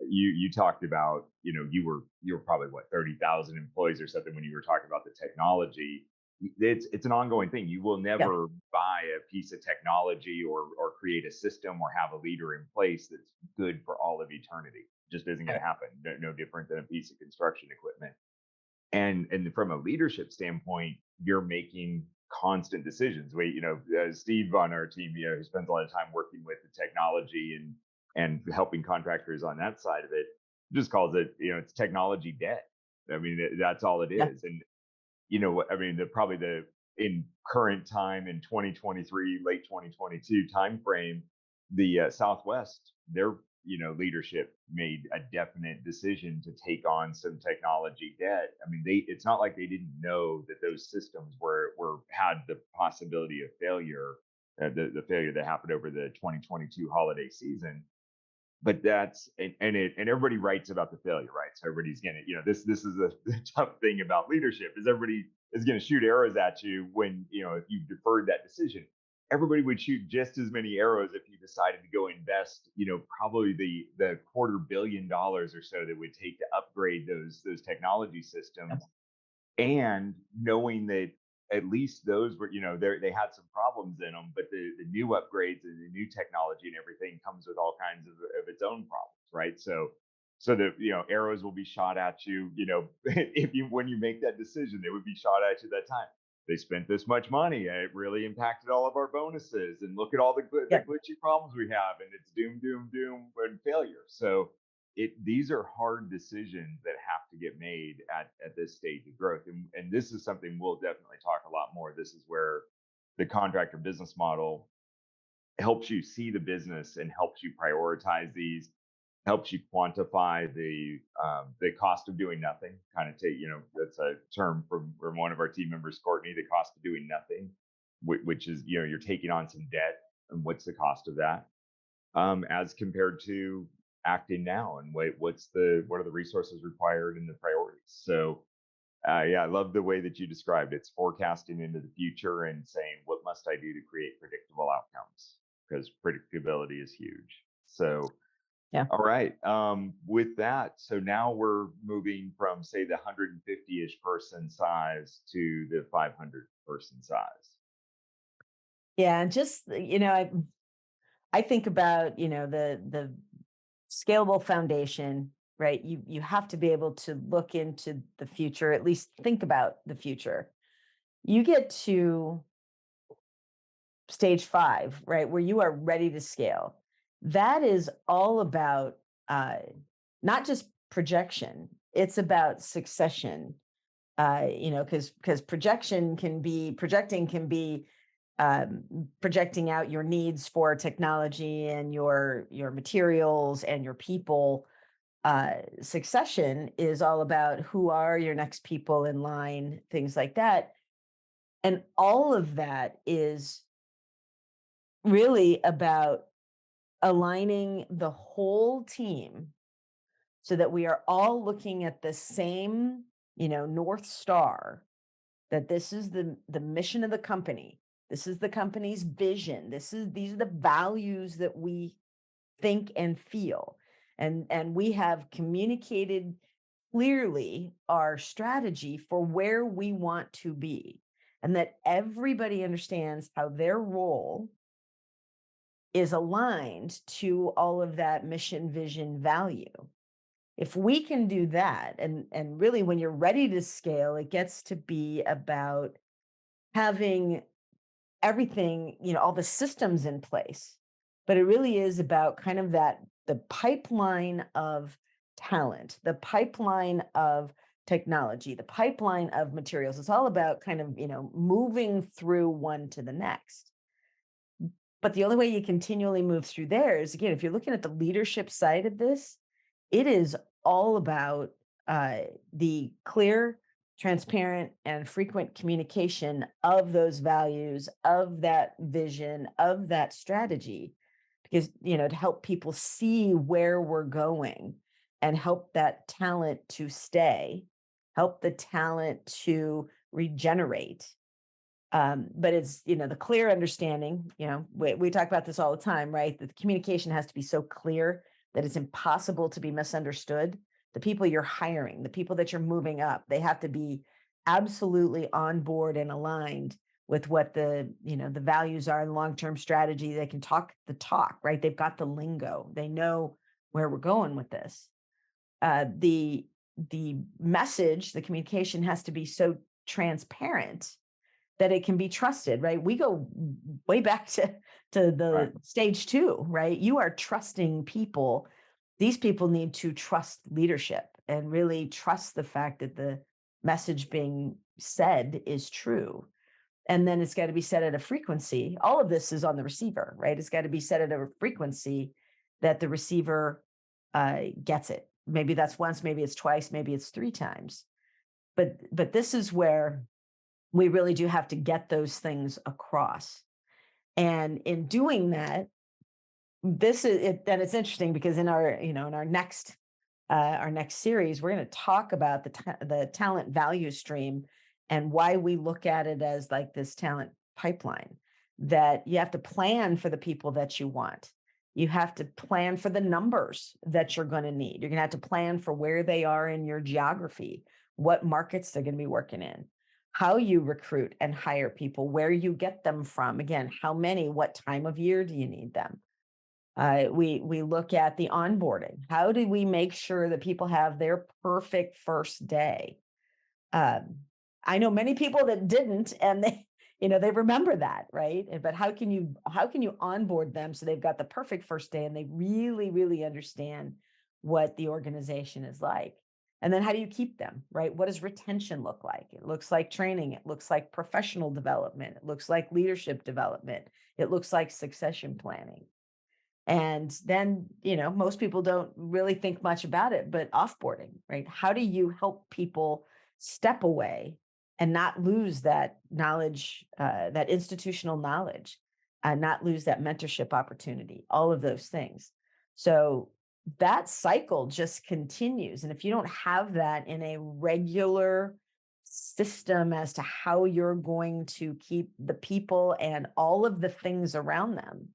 You talked about, you were probably what, 30,000 employees or something when you were talking about the technology. It's an ongoing thing. You will Yeah. never buy a piece of technology or create a system or have a leader in place that's good for all of eternity. It just isn't going Right. to happen. No different than a piece of construction equipment. And from a leadership standpoint, you're making constant decisions. Steve on our team, who spends a lot of time working with the technology and and helping contractors on that side of it, just calls it, it's technology debt. I mean, that's all it Yeah. is. And I mean, probably the in current time in 2023, late 2022 timeframe, the Southwest, their leadership made a definite decision to take on some technology debt. I mean, it's not like they didn't know that those systems were had the possibility of failure, the failure that happened over the 2022 holiday season. But that's and everybody writes about the failure, right? So everybody's gonna, this is the tough thing about leadership is everybody is gonna shoot arrows at you when if you deferred that decision. Everybody would shoot just as many arrows if you decided to go invest, probably the $250 million or so that would take to upgrade those technology systems, and knowing that at least those were, they had some problems in them, but the new upgrades and the new technology and everything comes with all kinds of its own problems, right? So the arrows will be shot at you, if you when you make that decision, they would be shot at you that time. They spent this much money and it really impacted all of our bonuses, and look at all the Yeah. glitchy problems we have, and it's doom, doom, doom, and failure. So these are hard decisions that have to get made at this stage of growth, and this is something we'll definitely talk a lot more. This is where the contractor business model helps you see the business and helps you prioritize these, helps you quantify the cost of doing nothing. Kind of take, that's a term from one of our team members, Courtney, the cost of doing nothing, which is, you're taking on some debt, and what's the cost of that, as compared to acting now, and what are the resources required and the priorities. So yeah, I love the way that you described it. It's forecasting into the future and saying, what must I do to create predictable outcomes, because predictability is huge. So Yeah. all right, with that, so now we're moving from, say, the 150-ish person size to the 500 person size. Yeah. And just, I think about, the scalable foundation, right? You have to be able to look into the future, at least think about the future. You get to stage 5, right, where you are ready to scale. That is all about not just projection, it's about succession. Because projecting can be projecting out your needs for technology and your materials and your people. Succession is all about who are your next people in line, things like that. And all of that is really about aligning the whole team so that we are all looking at the same, North Star, that this is the mission of the company. This is the company's vision. These are the values that we think and feel. And we have communicated clearly our strategy for where we want to be, and that everybody understands how their role is aligned to all of that mission, vision, value. If we can do that, and really when you're ready to scale, it gets to be about having everything, all the systems in place. But it really is about kind of the pipeline of talent, the pipeline of technology, the pipeline of materials. It's all about kind of, moving through one to the next. But the only way you continually move through there is, again, if you're looking at the leadership side of this, it is all about the clear, transparent, and frequent communication of those values, of that vision, of that strategy, because, to help people see where we're going and help that talent to stay, help the talent to regenerate. But it's, the clear understanding, we talk about this all the time, right? That the communication has to be so clear that it's impossible to be misunderstood. The people you're hiring, the people that you're moving up, they have to be absolutely on board and aligned with what the values are and long-term strategy. They can talk the talk, right? They've got the lingo. They know where we're going with this. The message, the communication has to be so transparent that it can be trusted, right? We go way back to Right. the stage two, right? You are trusting people. These people need to trust leadership and really trust the fact that the message being said is true. And then it's got to be set at a frequency. All of this is on the receiver, right? It's got to be set at a frequency that the receiver gets it. Maybe that's once, maybe it's twice, maybe it's three times. But this is where we really do have to get those things across. And in doing that, this is it. Then it's interesting because in our, in our next series, we're going to talk about the talent value stream and why we look at it as like this talent pipeline, that you have to plan for the people that you want. You have to plan for the numbers that you're going to need. You're going to have to plan for where they are in your geography, what markets they're going to be working in, how you recruit and hire people, where you get them from. Again, how many, what time of year do you need them? We look at the onboarding. How do we make sure that people have their perfect first day? Um, I know many people that didn't, and they remember that, right? But how can you onboard them so they've got the perfect first day and they really really understand what the organization is like? And then how do you keep them, right? What does retention look like? It looks like training. It looks like professional development. It looks like leadership development. It looks like succession planning. And then, most people don't really think much about it, but offboarding, right? How do you help people step away and not lose that knowledge, that institutional knowledge, and not lose that mentorship opportunity, all of those things. So that cycle just continues. And if you don't have that in a regular system as to how you're going to keep the people and all of the things around them,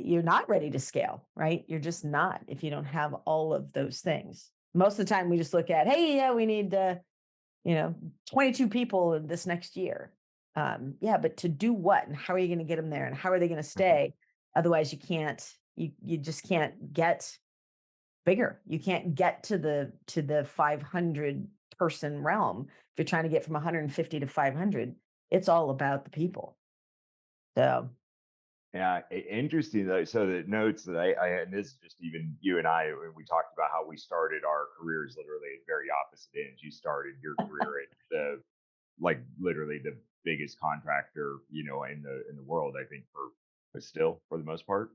you're not ready to scale, right? You're just not if you don't have all of those things. Most of the time, we just look at, hey, yeah, we need, 22 people in this next year. Yeah, but to do what, and how are you going to get them there, and how are they going to stay? Otherwise, you just can't get bigger. You can't get to the 500 person realm if you're trying to get from 150 to 500. It's all about the people. So Yeah, interesting though. So the notes that and this is just even you and I, when we talked about how we started our careers literally at very opposite ends. You started your career at the like literally the biggest contractor, in the world, I think, but still for the most part.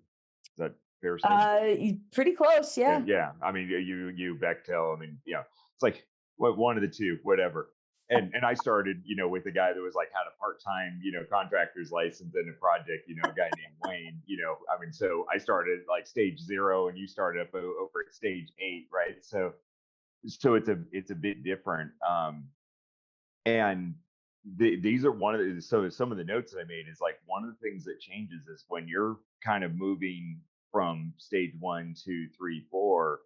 Is that fair statement? pretty close, Yeah, yeah. yeah. I mean, you Bechtel. I mean, it's like what one of the two, whatever. And I started, with a guy that was like had a part-time, contractor's license in a project, a guy named Wayne. I mean, so I started like stage 0, and you started up over at stage 8, right? So it's a bit different. And these are one of the so some of the notes that I made is like one of the things that changes is when you're kind of moving from stage 1, 2, 3, 4,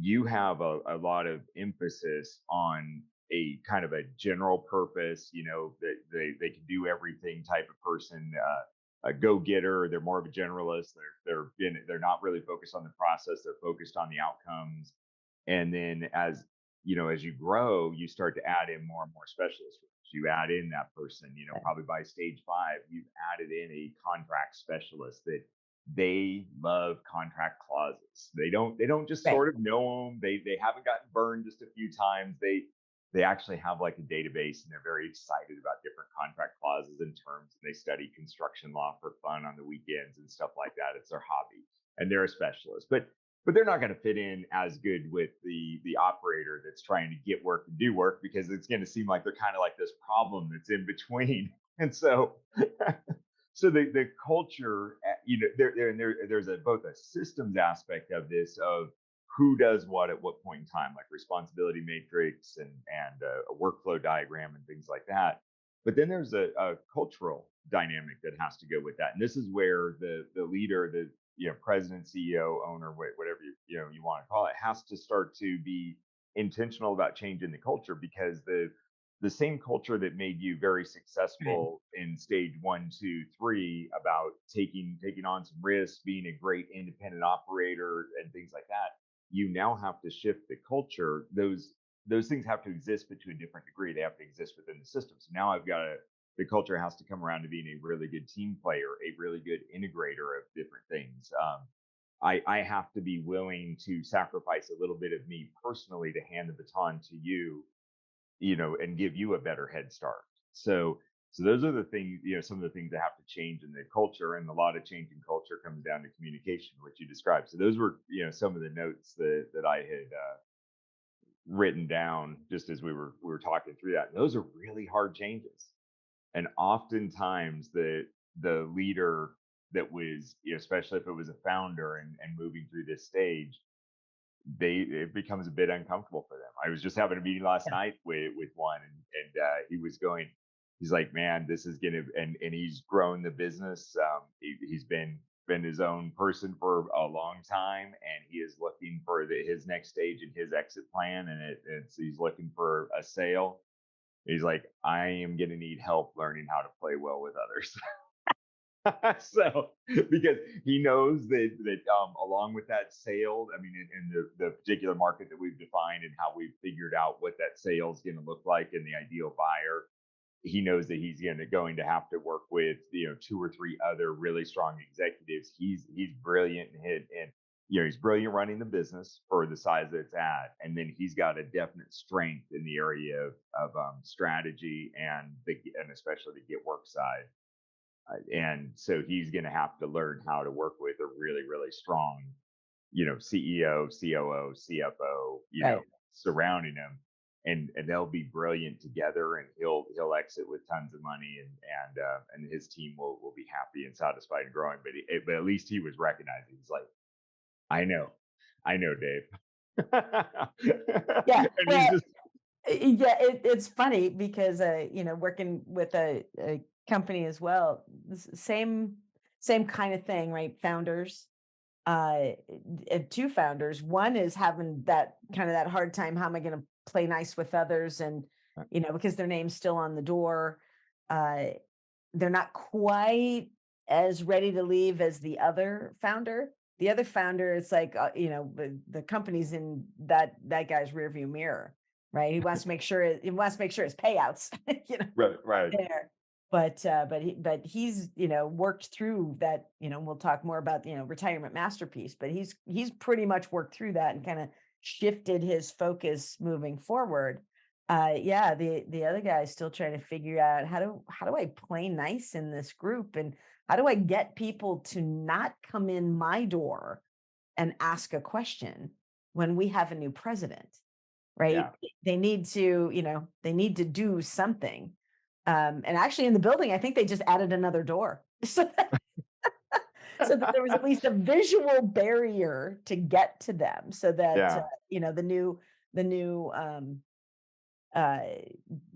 you have a lot of emphasis on a kind of a general purpose, that they can do everything type of person, a go-getter. They're more of a generalist. They're not really focused on the process. They're focused on the outcomes. And then as you grow, you start to add in more and more specialist roles. You add in that person, probably by stage 5, you've added in a contract specialist that they love contract clauses. They don't just Right. sort of know them. They haven't gotten burned just a few times. They actually have like a database, and they're very excited about different contract clauses and terms. And they study construction law for fun on the weekends and stuff like that. It's their hobby, and they're a specialist. But they're not going to fit in as good with the operator that's trying to get work and do work, because it's going to seem like they're kind of like this problem that's in between. And so so the culture, there's both a systems aspect of this, of who does what at what point in time, like responsibility matrix and a workflow diagram and things like that. But then there's a cultural dynamic that has to go with that, and this is where the leader, the president, CEO, owner, whatever you want to call it, has to start to be intentional about changing the culture, because the same culture that made you very Right. successful in stage 1, 2, 3 about taking on some risks, being a great independent operator and things like that, you now have to shift the culture. those things have to exist, but to a different degree. They have to exist within the system. So now I've got the culture has to come around to being a really good team player, a really good integrator of different things. I have to be willing to sacrifice a little bit of me personally to hand the baton to you, and give you a better head start. So those are the things, some of the things that have to change in the culture, and a lot of change in culture comes down to communication, which you described. So those were, some of the notes that I had written down just as we were talking through that. And those are really hard changes, and oftentimes the leader that was, especially if it was a founder and moving through this stage, it becomes a bit uncomfortable for them. I was just having a meeting last Yeah. night with one, and he was going. He's like, man, this is gonna, and he's grown the business. He's been his own person for a long time, and he is looking for his next stage and his exit plan, and he's looking for a sale. He's like, I am gonna need help learning how to play well with others. So because he knows that along with that sale, I mean, in the particular market that we've defined and how we've figured out what that sale is going to look like and the ideal buyer, he knows that he's going to have to work with, two or three other really strong executives. He's brilliant and he's brilliant running the business for the size that it's at, and then he's got a definite strength in the area of strategy and especially the get work side. And so he's going to have to learn how to work with a really, really strong, CEO, COO, CFO, Right. surrounding him, and they'll be brilliant together. And he'll exit with tons of money, and his team will be happy and satisfied and growing. But at least he was recognizing. He's like, I know, Dave, Yeah. and he's Well, just yeah, it's funny because working with a company as well, same kind of thing, right? Founders, two founders. One is having that kind of that hard time. How am I going to play nice with others? And because their name's still on the door, uh, they're not quite as ready to leave as the other founder. The other founder is like, the company's in that guy's rearview mirror, right? He wants to make sure his payouts, right, right. there. But he's worked through that. We'll talk more about retirement masterpiece, but he's pretty much worked through that and kind of shifted his focus moving forward. Yeah, the other guy is still trying to figure out how do I play nice in this group, and how do I get people to not come in my door and ask a question when we have a new president, right? Yeah. They need to do something. And actually in the building, I think they just added another door. So that there was at least a visual barrier to get to them so that, Yeah. the new uh,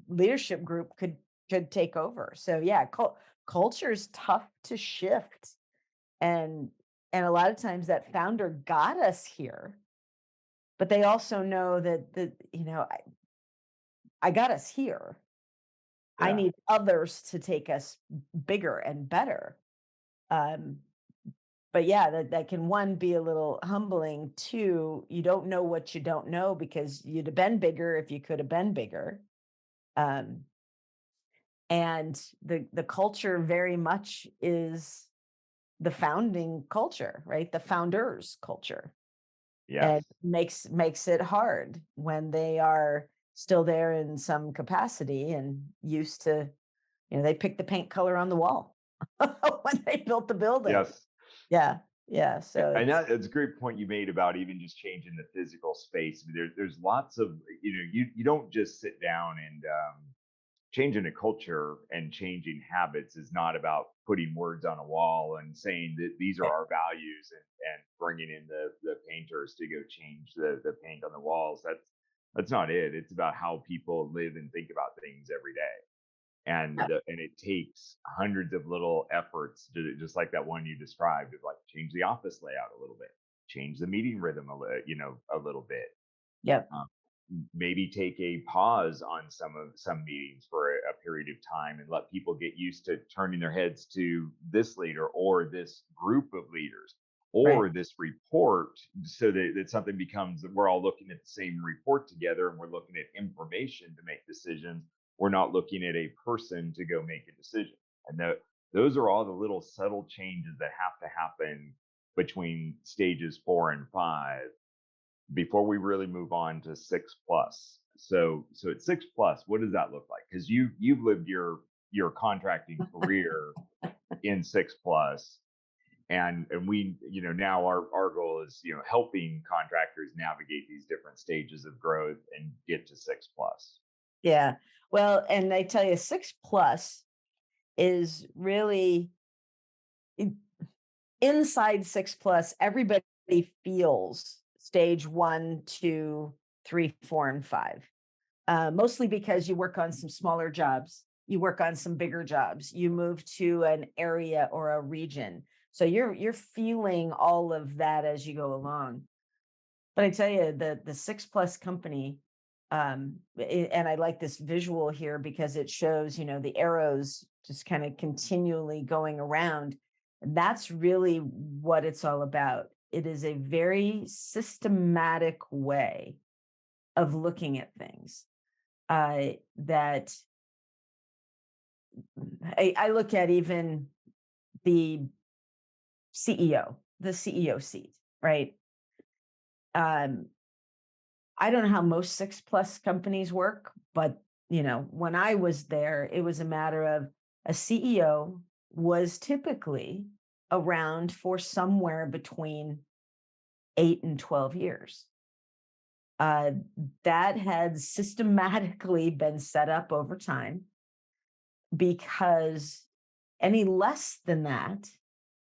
leadership group could take over. So yeah, culture is tough to shift. And and a lot of times that founder got us here, but they also know that I got us here. I Yeah. need others to take us bigger and better. Um, but yeah, that can, one, be a little humbling. Two, you don't know what you don't know because you'd have been bigger if you could have been bigger. Um, and the culture very much is the founding culture, right? The founders culture. And Yes. makes it hard when they are still there in some capacity and used to, they picked the paint color on the wall when they built the building. Yes. Yeah. Yeah. So And it's that's a great point you made about even just changing the physical space. I mean, there's lots of, you don't just sit down and changing a culture and changing habits is not about putting words on a wall and saying that these are eh, our values and bringing in the painters to go change the paint on the walls. That's not it. It's about how people live and think about things every day. yeah, And it takes hundreds of little efforts to, just like that one you described, of like change the office layout a little bit, change the meeting rhythm a little bit. yep, um, Maybe take a pause on some meetings for a period of time and let people get used to turning their heads to this leader or this group of leaders. Right. or this report so that something becomes that we're all looking at the same report together and we're looking at information to make decisions. We're not looking at a person to go make a decision. And those are all the little subtle changes that have to happen between stages 4 and 5 before we really move on to 6 plus. So at 6 plus, what does that look like? Because you've lived your contracting career in 6 plus, and we, now our goal is, helping contractors navigate these different stages of growth and get to 6 plus. Yeah. Well, and I tell you, 6 plus is really in- inside 6 plus, everybody feels stage 1, 2, 3, 4, and 5. Mostly because you work on some smaller jobs, you work on some bigger jobs, you move to an area or a region. So you're feeling all of that as you go along. But I tell you, the 6 plus company, and I like this visual here because it shows, the arrows just kind of continually going around. That's really what it's all about. It is a very systematic way of looking at things, that I look at even the the CEO seat, right? Um, I don't know how most 6 plus companies work, but when I was there, it was a matter of a CEO was typically around for somewhere between 8 and 12 years. Uh, that had systematically been set up over time, because any less than that,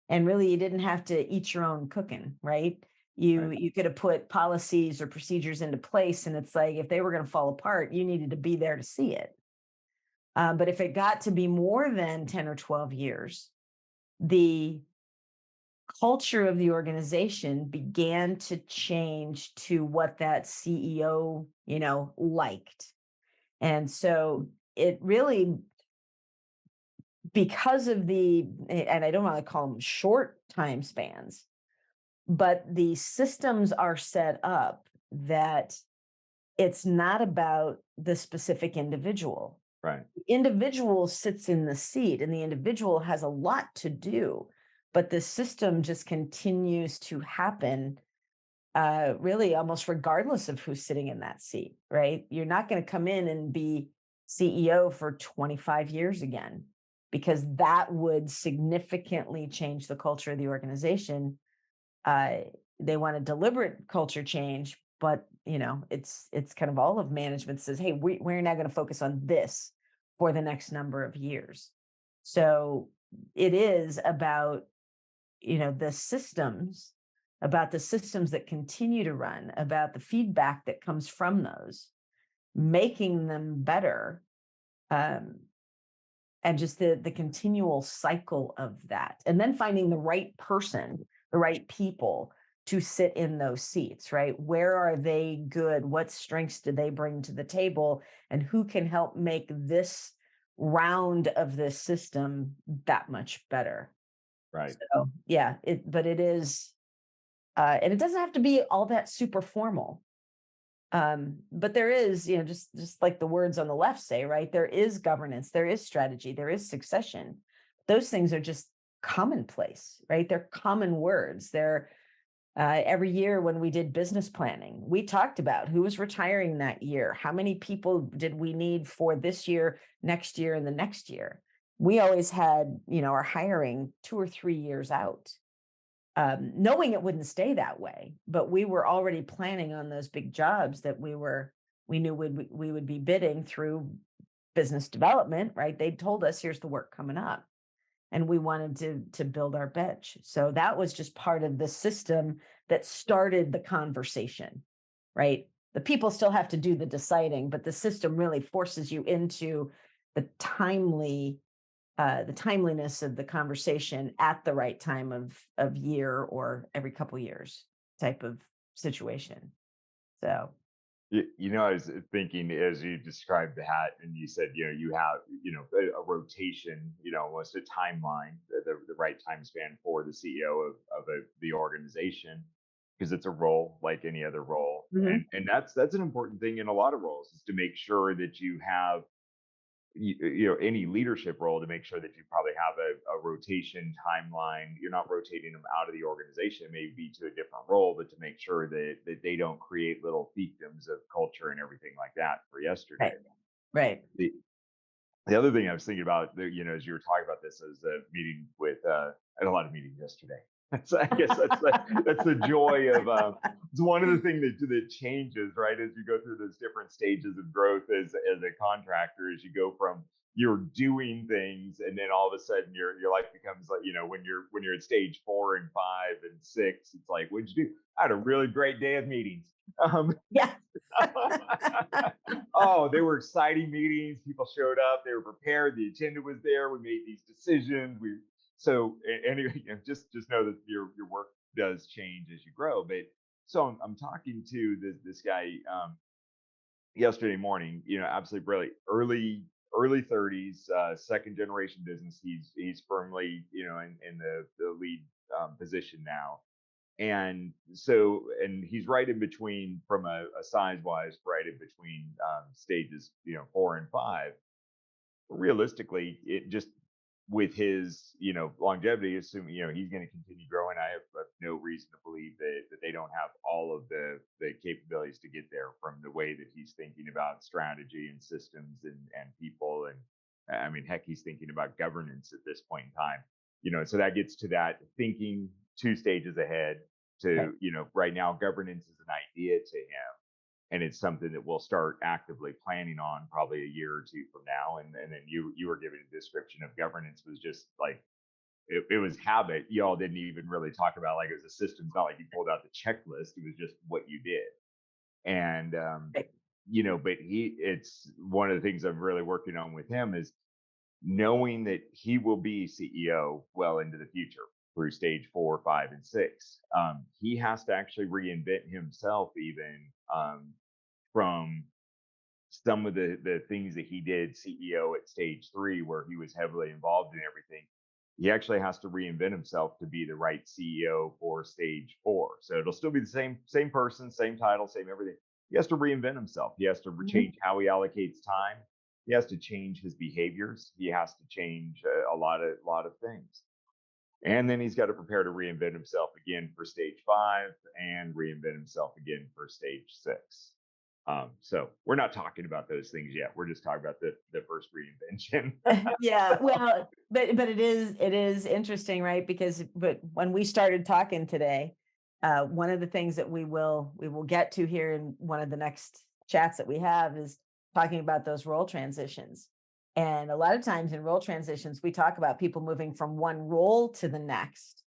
and really you didn't have to eat your own cooking, right? you Right. you could have put policies or procedures into place, and it's like if they were going to fall apart, you needed to be there to see it. But if it got to be more than 10 or 12 years, the culture of the organization began to change to what that CEO liked. And so it really, because of and I don't want to call them short time spans, but the systems are set up that it's not about the specific individual. Right. The individual sits in the seat and the individual has a lot to do, but the system just continues to happen, really almost regardless of who's sitting in that seat, right? You're not going to come in and be CEO for 25 years again, because that would significantly change the culture of the organization. uh, they want a deliberate culture change, but it's kind of all of management says, hey, we're now going to focus on this for the next number of years. So it is about the systems, about the systems that continue to run, about the feedback that comes from those, making them better, um, and just the continual cycle of that, and then finding the right person, the right people to sit in those seats, right? Where are they good? What strengths do they bring to the table? And who can help make this round of this system that much better? Right. So yeah, but it is, and it doesn't have to be all that super formal. But there is, just like the words on the left say, right? There is governance, there is strategy, there is succession. Those things are just commonplace, right? They're common words. They're every year when we did business planning, we talked about who was retiring that year, how many people did we need for this year, next year, and the next year. We always had, our hiring 2 or 3 years out, knowing it wouldn't stay that way, but we were already planning on those big jobs that we knew we would be bidding through business development, right? They told us, here's the work coming up, and we wanted to build our bench. So that was just part of the system that started the conversation, right? The people still have to do the deciding, but the system really forces you into the the timeliness of the conversation at the right time of year or every couple years type of situation. So I was thinking as you described that, and you said, you have, a rotation, almost a timeline, the right time span for the CEO of the organization, because it's a role like any other role, Mhm. and that's an important thing in a lot of roles is to make sure that you have any leadership role to make sure that you probably have a rotation timeline. You're not rotating them out of the organization, maybe to a different role, but to make sure that they don't create little fiefdoms of culture and everything like that for yesterday. Right. Right. The other thing I was thinking about, as you were talking about this, is a meeting with, I had a lot of meetings yesterday. So I guess that's the joy of, it's one of the things that changes, right, as you go through those different stages of growth as a contractor, as you go from you're doing things, and then all of a sudden your life becomes like, when you're at stage 4 and 5 and 6, it's like, what'd you do? I had a really great day of meetings. Um, Yeah. oh, they were exciting meetings. People showed up. They were prepared. The agenda was there. We made these decisions. Anyway, just know that your work does change as you grow. But so I'm talking to this guy yesterday morning. Absolutely brilliant, early 30s, second generation business. He's firmly in the lead position now, and he's right in between from a size wise, right in between stages 4 and 5. Realistically, it just with his longevity, assuming he's going to continue growing, I have no reason to believe that they don't have all of the capabilities to get there from the way that he's thinking about strategy and systems and people. And I mean, heck, he's thinking about governance at this point in time. So that gets to that thinking 2 stages ahead. Right. To right now, governance is an idea to him, and it's something that we'll start actively planning on probably a year or two from now. And then you were giving a description of governance was just like it was habit. Y'all didn't even really talk about like it was a system. It's not like you pulled out the checklist. It was just what you did. And Right. but it's one of the things I'm really working on with him is knowing that he will be CEO well into the future through stage 4, 5, and 6. He has to actually reinvent himself even from some of the things that he did CEO at stage 3, where he was heavily involved in everything. He actually has to reinvent himself to be the right CEO for stage 4. So it'll still be the same person, same title, same everything. He has to reinvent himself. He has to Mhm. change how he allocates time. He has to change his behaviors. He has to change a lot of things. And then he's got to prepare to reinvent himself again for stage 5 and reinvent himself again for stage 6. So we're not talking about those things yet. We're just talking about the first reinvention. Yeah, well, but it is interesting, right? Because but when we started talking today, one of the things that we will get to here in one of the next chats that we have is talking about those role transitions. And a lot of times in role transitions, we talk about people moving from one role to the next.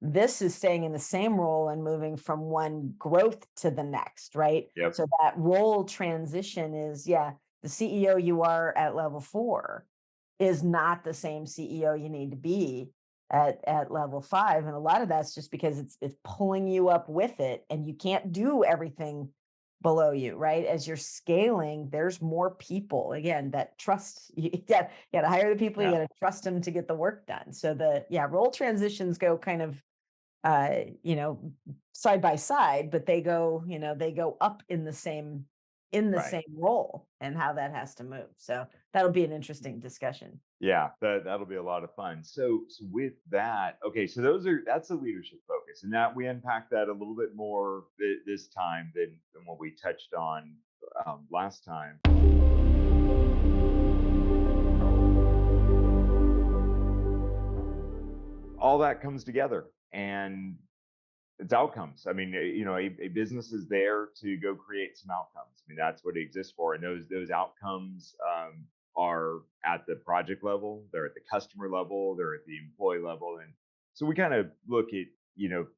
This is staying in the same role and moving from one growth to the next, right? Yep. So that role transition is, yeah, the CEO you are at level 4 is not the same CEO you need to be at level 5. And a lot of that's just because it's pulling you up with it and you can't do everything below you, right? As you're scaling, there's more people again that trust you. You got to hire the people, you Yeah. got to trust them to get the work done. So the yeah, role transitions go kind of uh, you know, side by side, but they go up in the Right. same role and how that has to move. So that'll be an interesting discussion. Yeah. That'll be a lot of fun. So with that, okay. So that's the leadership focus, and that we unpack that a little bit more this time than what we touched on last time. All that comes together, and it's outcomes. I mean, a business is there to go create some outcomes. I mean, that's what it exists for. And those outcomes are at the project level, they're at the customer level, they're at the employee level. And so we kind of look at,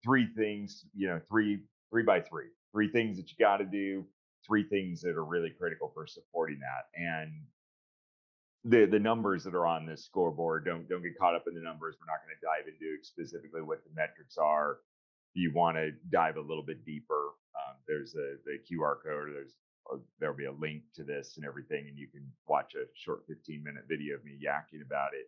3 things, three by three things that you got to do, 3 things that are really critical for supporting that. And the numbers that are on this scoreboard, don't get caught up in the numbers. We're not going to dive into specifically what the metrics are. You want to dive a little bit deeper, there's the QR code, or there's there'll be a link to this and everything, and you can watch a short 15-minute video of me yakking about it.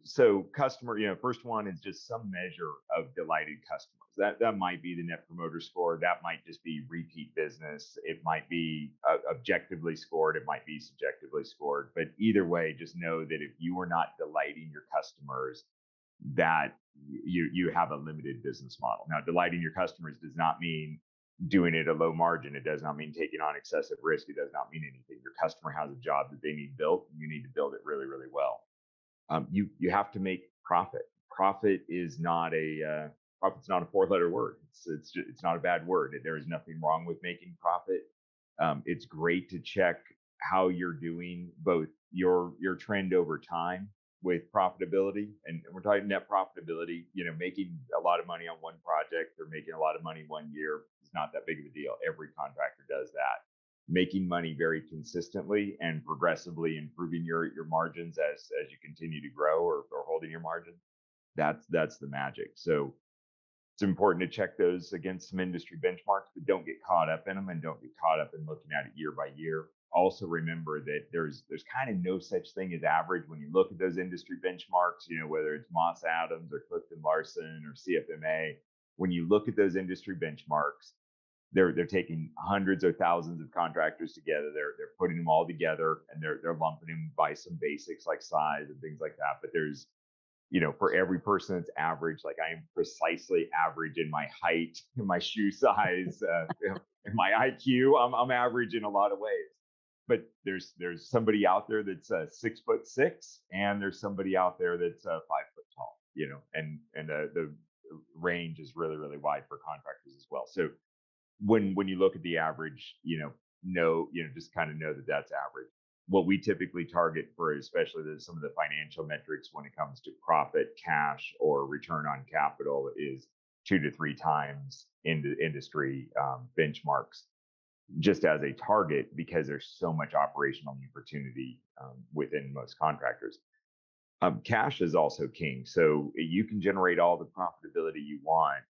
So customer, first one is just some measure of delighted customers. That might be the net promoter score. That might just be repeat business. It might be objectively scored. It might be subjectively scored. But either way, just know that if you are not delighting your customers, that you have a limited business model. Now, delighting your customers does not mean doing it at a low margin. It does not mean taking on excessive risk. It does not mean anything. Your customer has a job that they need built, and you need to build it really, really well. You have to make profit. Profit's not a 4-letter word. It's not a bad word. There is nothing wrong with making profit. It's great to check how you're doing, both your trend over time with profitability, and we're talking net profitability. Making a lot of money on one project or making a lot of money one year is not that big of a deal. Every contractor does that. Making money very consistently and progressively improving your margins as you continue to grow, or holding your margin, that's the magic. So it's important to check those against some industry benchmarks, but don't get caught up in them, and don't get caught up in looking at it year by year. Also remember that there's kind of no such thing as average when you look at those industry benchmarks, whether it's Moss Adams or Clifton Larson or CFMA. When you look at those industry benchmarks, they're taking hundreds or thousands of contractors together. They're putting them all together, and they're lumping them by some basics like size and things like that. But there's, for every person that's average, like I am precisely average in my height, in my shoe size, in my IQ. I'm average in a lot of ways. But there's somebody out there that's 6'6", and there's somebody out there that's 5 foot tall. And the range is really, really wide for contractors as well. So when you look at the average, just kind of know that that's average. What we typically target for, especially some of the financial metrics when it comes to profit, cash, or return on capital, is 2 to 3 times into industry benchmarks, just as a target, because there's so much operational opportunity within most contractors. Cash is also king. So you can generate all the profitability you want,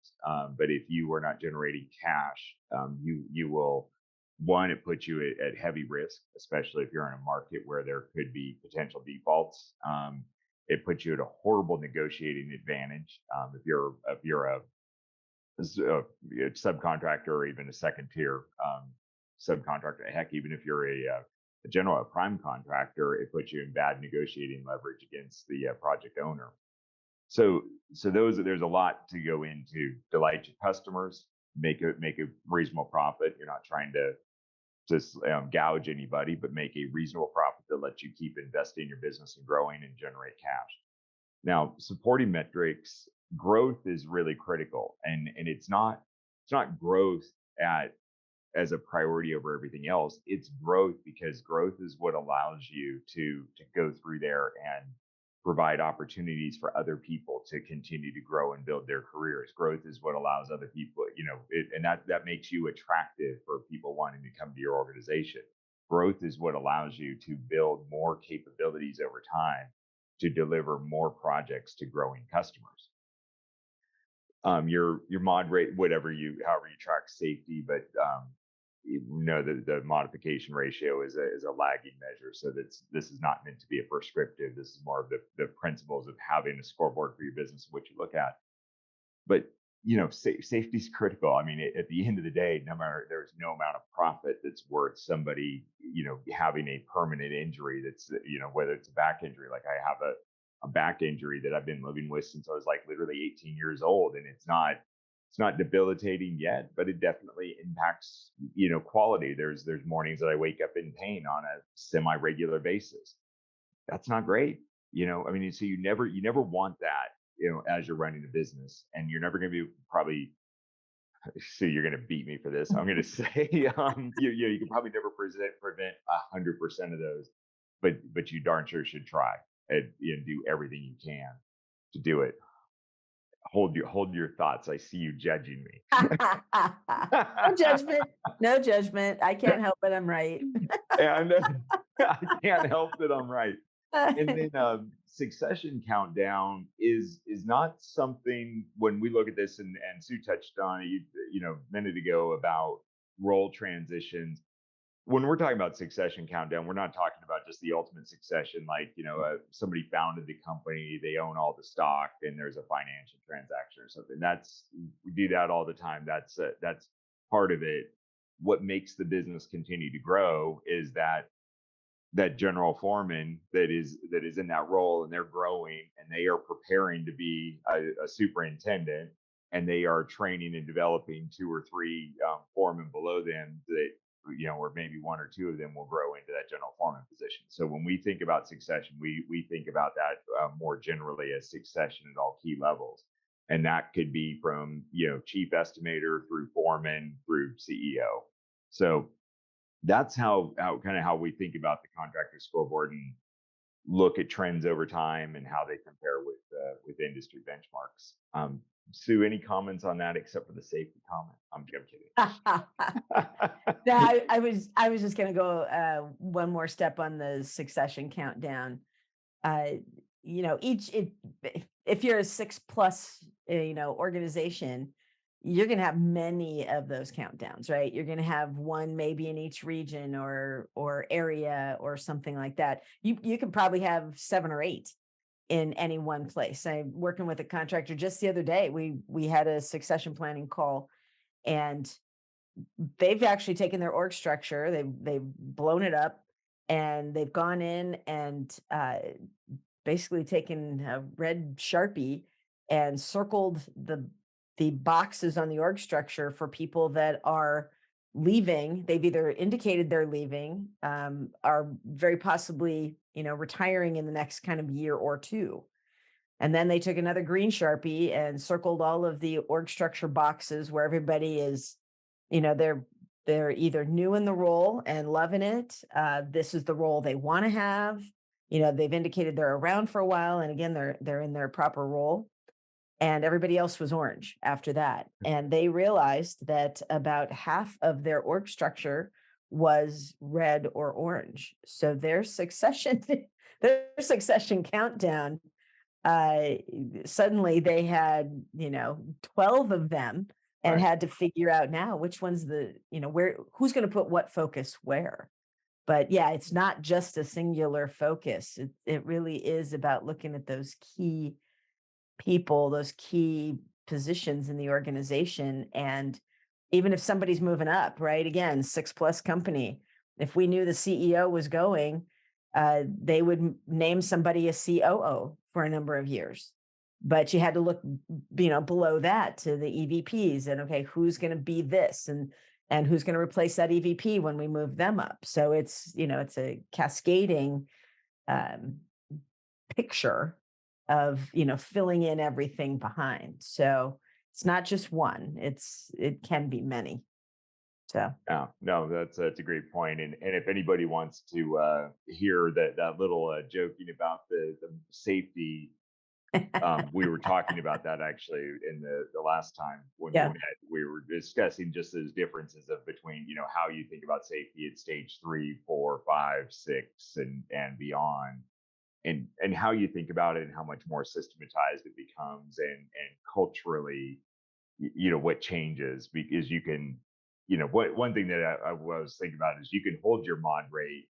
but if you are not generating cash, you will, one, it puts you at heavy risk, especially if you're in a market where there could be potential defaults. It puts you at a horrible negotiating advantage if you're a subcontractor, or even a second tier subcontractor. Heck, even if you're a prime contractor, it puts you in bad negotiating leverage against the project owner. So there's a lot to go into. Delight your customers, make a reasonable profit. You're not trying to just gouge anybody, but make a reasonable profit that lets you keep investing in your business and growing and generate cash. Now, supporting metrics, growth is really critical, and it's not growth as a priority over everything else. It's growth because growth is what allows you to go through there and provide opportunities for other people to continue to grow and build their careers. Growth is what allows other people, and that makes you attractive for people wanting to come to your organization. Growth is what allows you to build more capabilities over time to deliver more projects to growing customers. Your mod rate, however you track safety, but the modification ratio is a lagging measure. So this is not meant to be a prescriptive. This is more of the principles of having a scoreboard for your business, what you look at. But safety is critical. I mean, at the end of the day, there's no amount of profit that's worth somebody having a permanent injury. That's whether it's a back injury, like I have a back injury that I've been living with since I was like literally 18 years old, and it's not debilitating yet, but it definitely impacts quality. There's mornings that I wake up in pain on a semi-regular basis. That's not great. I mean, so you never want that as you're running a business, and you're never going to be probably. So you're going to beat me for this. I'm going to say you can probably never prevent 100% of those, but you darn sure should try and do everything you can to do it. Hold your thoughts. I see you judging me. No judgment. I can't help it. I'm right. And I can't help that I'm right. And then succession countdown is not something, when we look at this, and Sue touched on it, a minute ago, about role transitions, when we're talking about succession countdown, we're not talking about just the ultimate succession, like, somebody founded the company, they own all the stock, and there's a financial transaction or something. We do that all the time. That's part of it. What makes the business continue to grow is that general foreman that is in that role, and they're growing, and they are preparing to be a superintendent, and they are training and developing two or three foremen below them that, or maybe one or two of them will grow into that general foreman position. So when we think about succession, we think about that more generally as succession at all key levels, and that could be from chief estimator through foreman through CEO. So that's how we think about the contractor scoreboard and look at trends over time and how they compare with industry benchmarks. Sue, any comments on that except for the safety comment? I'm kidding. No, I was just going to go one more step on the succession countdown. If you're a 6+ organization, you're going to have many of those countdowns, right? You're going to have one maybe in each region or area or something like that. You can probably have 7 or 8 in any one place. I'm working with a contractor just the other day. We had a succession planning call, and they've actually taken their org structure, they've blown it up, and they've gone in and basically taken a red Sharpie and circled the boxes on the org structure for people that are leaving. They've either indicated they're leaving, are very possibly, retiring in the next kind of year or two. And then they took another green Sharpie and circled all of the org structure boxes where everybody is, they're either new in the role and loving it. This is the role they want to have. They've indicated they're around for a while, and again, they're in their proper role. And everybody else was orange after that. And they realized that about half of their org structure was red or orange. So their succession countdown, suddenly they had, 12 of them, and Right. had to figure out now which one's who's going to put what focus where. But yeah, it's not just a singular focus. It really is about looking at those key people, those key positions in the organization. And even if somebody's moving up, right? Again, 6+ company, if we knew the CEO was going, they would name somebody a COO for a number of years. But you had to look, below that to the EVPs, and okay, who's going to be this, and who's going to replace that EVP when we move them up. So it's a cascading picture of filling in everything behind. So it's not just one, it can be many. So No, that's a great point. And if anybody wants to hear that little joking about the safety, we were talking about that actually in the last time when yeah, we were discussing just those differences of between how you think about safety at stage 3, 4, 5, 6, and beyond, and how you think about it, and how much more systematized it becomes, and culturally, what changes, because you can, one thing that I was thinking about is you can hold your mod rate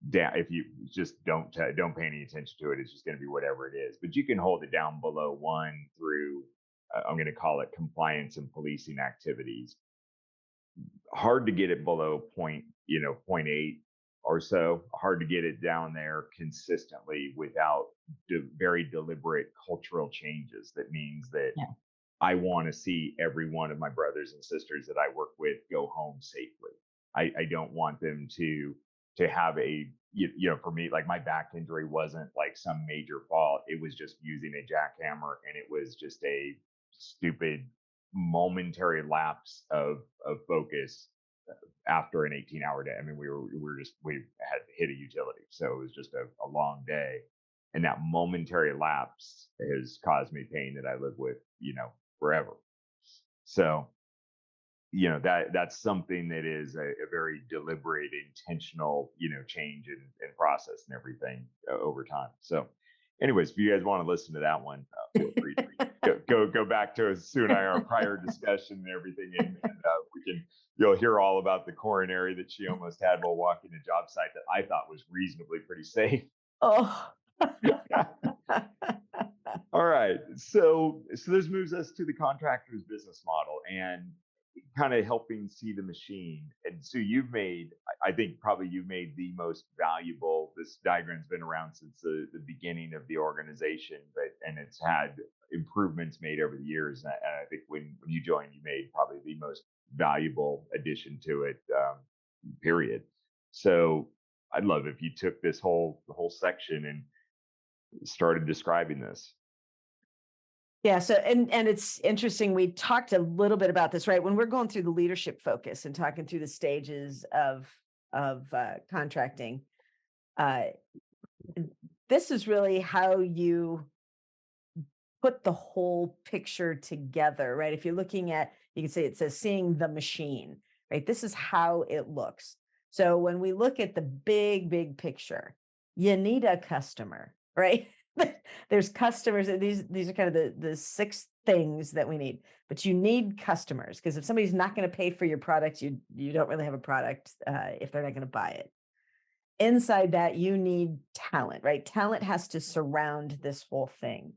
down if you just don't pay any attention to it. It's just going to be whatever it is, but you can hold it down below 1 through I'm going to call it compliance and policing activities. Hard to get it below point 8 or so. Hard to get it down there consistently without very deliberate cultural changes. That means that yeah, I want to see every one of my brothers and sisters that I work with go home safely. I don't want them to have for me, like, my back injury wasn't like some major fault. It was just using a jackhammer, and it was just a stupid momentary lapse of focus after an 18-hour day. I mean, we had hit a utility, so it was just a long day, and that momentary lapse has caused me pain that I live with, forever. So, that's something that is a very deliberate, intentional, change in process and everything over time. So, anyways, if you guys want to listen to that one, feel free to go back to Sue and I, our prior discussion and everything, and we you'll hear all about the coronary that she almost had while walking a job site that I thought was reasonably pretty safe. Oh. All right. So this moves us to the contractor's business model and kind of helping see the machine. And so you've made, I think probably you've made the most valuable, this diagram's been around since the beginning of the organization, and it's had improvements made over the years. And I think when you joined, you made probably the most valuable addition to it, period. So I'd love if you took the whole section and started describing this. Yeah. So, and it's interesting. We talked a little bit about this, right? When we're going through the leadership focus and talking through the stages of contracting, uh, this is really how you put the whole picture together, right? If you're looking at, you can say it says seeing the machine, right? This is how it looks. So when we look at the big picture, you need a customer, right? There's customers. These are kind of the six things that we need, but you need customers, because if somebody's not going to pay for your product, you don't really have a product if they're not going to buy it. Inside that, you need talent, right? Talent has to surround this whole thing.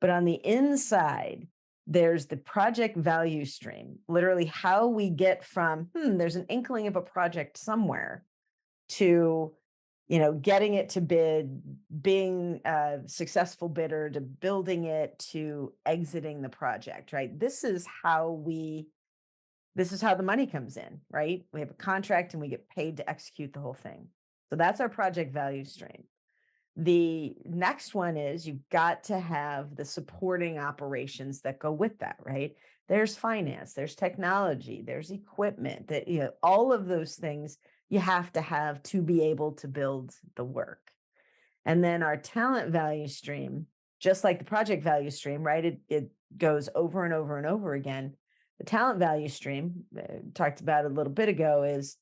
But on the inside, there's the project value stream, literally how we get from, there's an inkling of a project somewhere, to, getting it to bid, being a successful bidder, to building it, to exiting the project, right? This is how the money comes in, right? We have a contract and we get paid to execute the whole thing. So that's our project value stream. The next one is you've got to have the supporting operations that go with that, right? There's finance, there's technology, there's equipment, that, all of those things you have to have to be able to build the work. And then our talent value stream, just like the project value stream, right? It goes over and over and over again. The talent value stream, talked about a little bit ago, is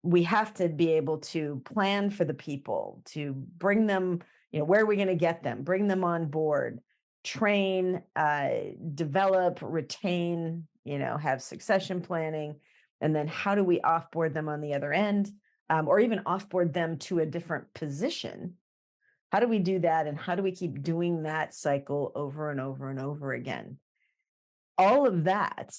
we have to be able to plan for the people, to bring them, where are we going to get them, bring them on board, train, develop, retain, have succession planning. And then how do we offboard them on the other end, or even offboard them to a different position? How do we do that? And how do we keep doing that cycle over and over and over again? All of that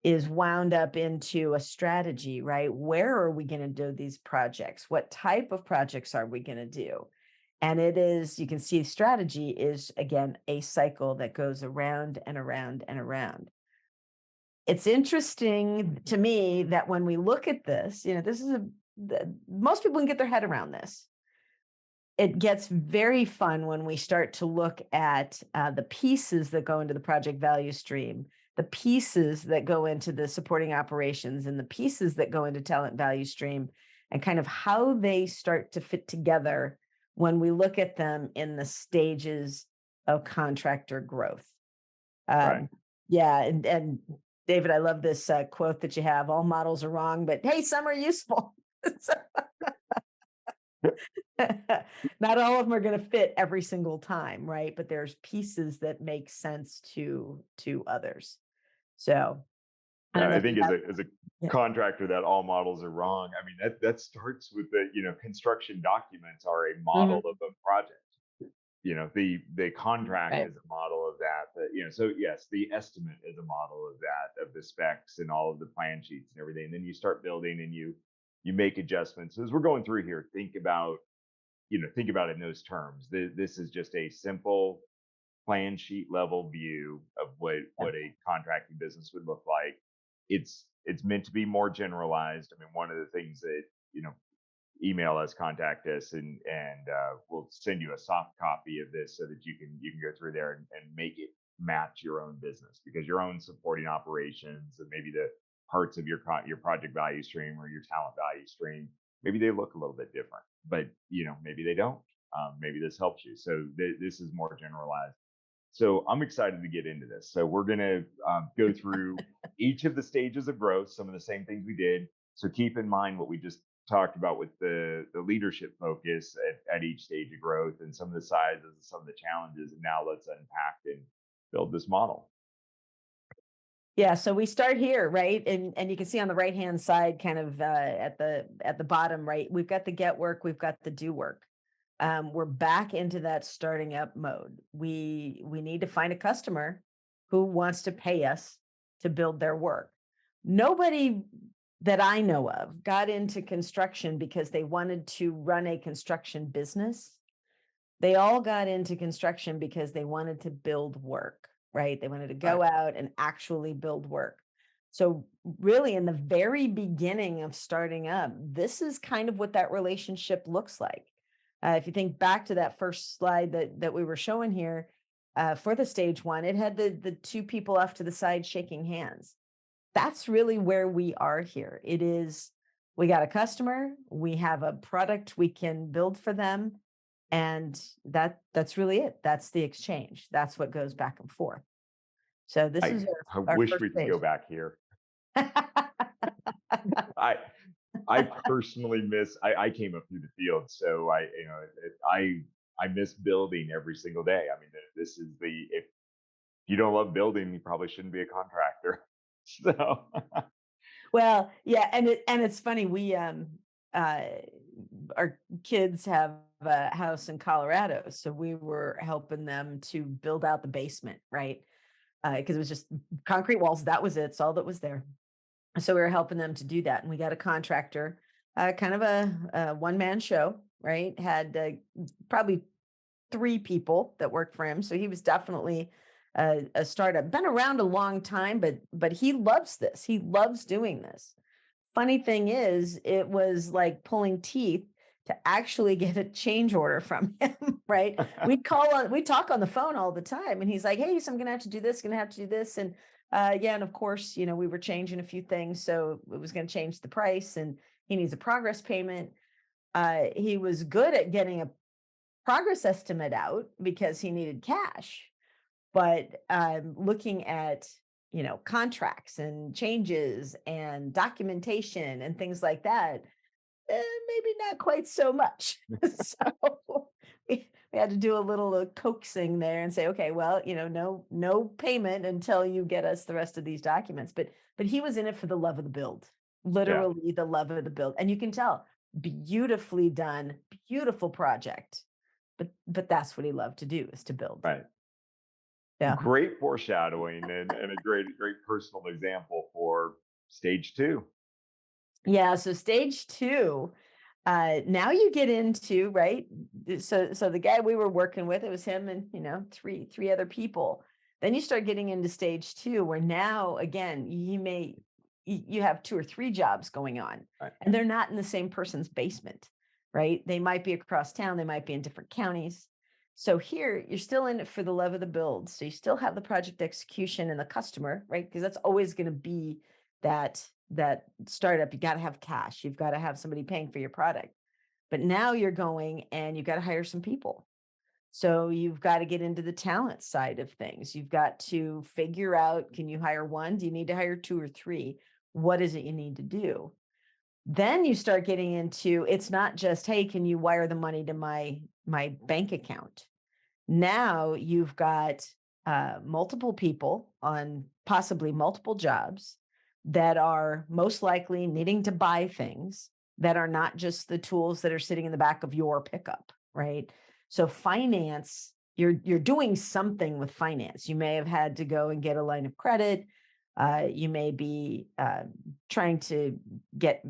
is wound up into a strategy, right? Where are we going to do these projects? What type of projects are we going to do? And it is, you can see strategy is, again, a cycle that goes around and around and around. It's interesting to me that when we look at this, this is most people can get their head around this. It gets very fun when we start to look at the pieces that go into the project value stream, the pieces that go into the supporting operations, and the pieces that go into talent value stream, and kind of how they start to fit together when we look at them in the stages of contractor growth. Right. Yeah. And David, I love this quote that you have: all models are wrong, but hey, some are useful. Not all of them are going to fit every single time, right? But there's pieces that make sense to others. So I don't know I if you think have, as a yeah. contractor, that all models are wrong. I mean, that starts with the, construction documents are a model of a project. The contract Right. is a model of that. So yes, the estimate is a model of that, of the specs and all of the plan sheets and everything. And then you start building and you make adjustments. As we're going through here, think about it in those terms. This is just a simple plan sheet level view of what a contracting business would look like. It's meant to be more generalized. I mean, one of the things that email us, contact us, and we'll send you a soft copy of this so that you can go through there and make it match your own business, because your own supporting operations and maybe the parts of your project value stream or your talent value stream, maybe they look a little bit different, but maybe they don't. Maybe this helps you. So this is more generalized. So I'm excited to get into this. So we're going to go through each of the stages of growth, some of the same things we did. So keep in mind what we just talked about with the leadership focus at each stage of growth, and some of the sizes and some of the challenges. And now let's unpack and build this model. Yeah, so we start here, right? And you can see on the right-hand side, kind of at the bottom, right? We've got the get work, we've got the do work. We're back into that starting up mode. We need to find a customer who wants to pay us to build their work. Nobody that I know of got into construction because they wanted to run a construction business. They all got into construction because they wanted to build work, right? They wanted to Right. go out and actually build work. So, really, in the very beginning of starting up, this is kind of what that relationship looks like. If you think back to that first slide that we were showing here for the stage one, it had the two people off to the side shaking hands. That's really where we are here. It is, we got a customer, we have a product we can build for them, and that's really it. That's the exchange. That's what goes back and forth. So this is I our wish first we could stage. go back here. I I personally miss. I came up through the field, so I miss building every single day. I mean, this is the if you don't love building, you probably shouldn't be a contractor. So Well, yeah, and it's funny, we uh our kids have a house in Colorado, so we were helping them to build out the basement, right? Because it was just concrete walls, that was it, it's all that was there. So we were helping them to do that, and we got a contractor, kind of a one-man show, right? Had probably 3 people that worked for him, so he was definitely a startup. Been around a long time, but he loves this. He loves doing this. Funny thing is, it was like pulling teeth to actually get a change order from him, right? We talk on the phone all the time, and he's like, "Hey, so I'm gonna have to do this, gonna have to do this," and yeah, and of course, we were changing a few things, so it was gonna change the price, and he needs a progress payment. He was good at getting a progress estimate out because he needed cash. But looking at, contracts and changes and documentation and things like that, maybe not quite so much. So we had to do a little coaxing there and say, okay, well, no payment until you get us the rest of these documents. But he was in it for the love of the build, yeah, literally the love of the build, and you can tell, beautifully done, beautiful project. But that's what he loved to do, is to build. right. Yeah. Great foreshadowing and a great personal example for stage two. Yeah, so stage 2, now you get into, right? So the guy we were working with, it was him and, 3 other people. Then you start getting into stage 2, where now again, you have 2 or 3 jobs going on, Right. and they're not in the same person's basement, right? They might be across town, they might be in different counties. So here, you're still in it for the love of the build. So you still have the project execution and the customer, right? Because that's always going to be that startup. You got to have cash. You've got to have somebody paying for your product. But now you're going and you've got to hire some people. So you've got to get into the talent side of things. You've got to figure out, can you hire one? Do you need to hire 2 or 3? What is it you need to do? Then you start getting into, it's not just, hey, can you wire the money to my bank account? Now you've got multiple people on possibly multiple jobs that are most likely needing to buy things that are not just the tools that are sitting in the back of your pickup, right? So finance, you're doing something with finance. You may have had to go and get a line of credit. You may be trying to get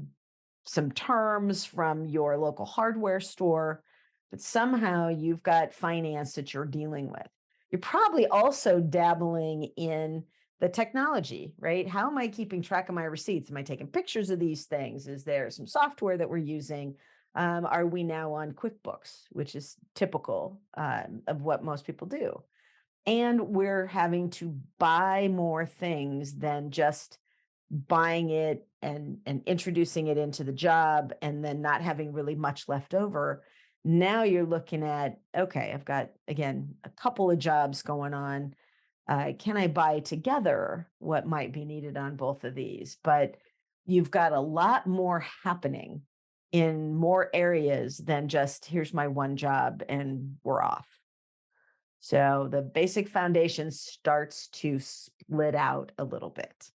some terms from your local hardware store, but somehow you've got finance that you're dealing with. You're probably also dabbling in the technology, right? How am I keeping track of my receipts? Am I taking pictures of these things? Is there some software that we're using? Are we now on QuickBooks, which is typical of what most people do? And we're having to buy more things than just buying it and introducing it into the job and then not having really much left over. Now you're looking at, okay, I've got, again, a couple of jobs going on. Can I buy together what might be needed on both of these? But you've got a lot more happening in more areas than just, here's my one job and we're off. So the basic foundation starts to split out a little bit.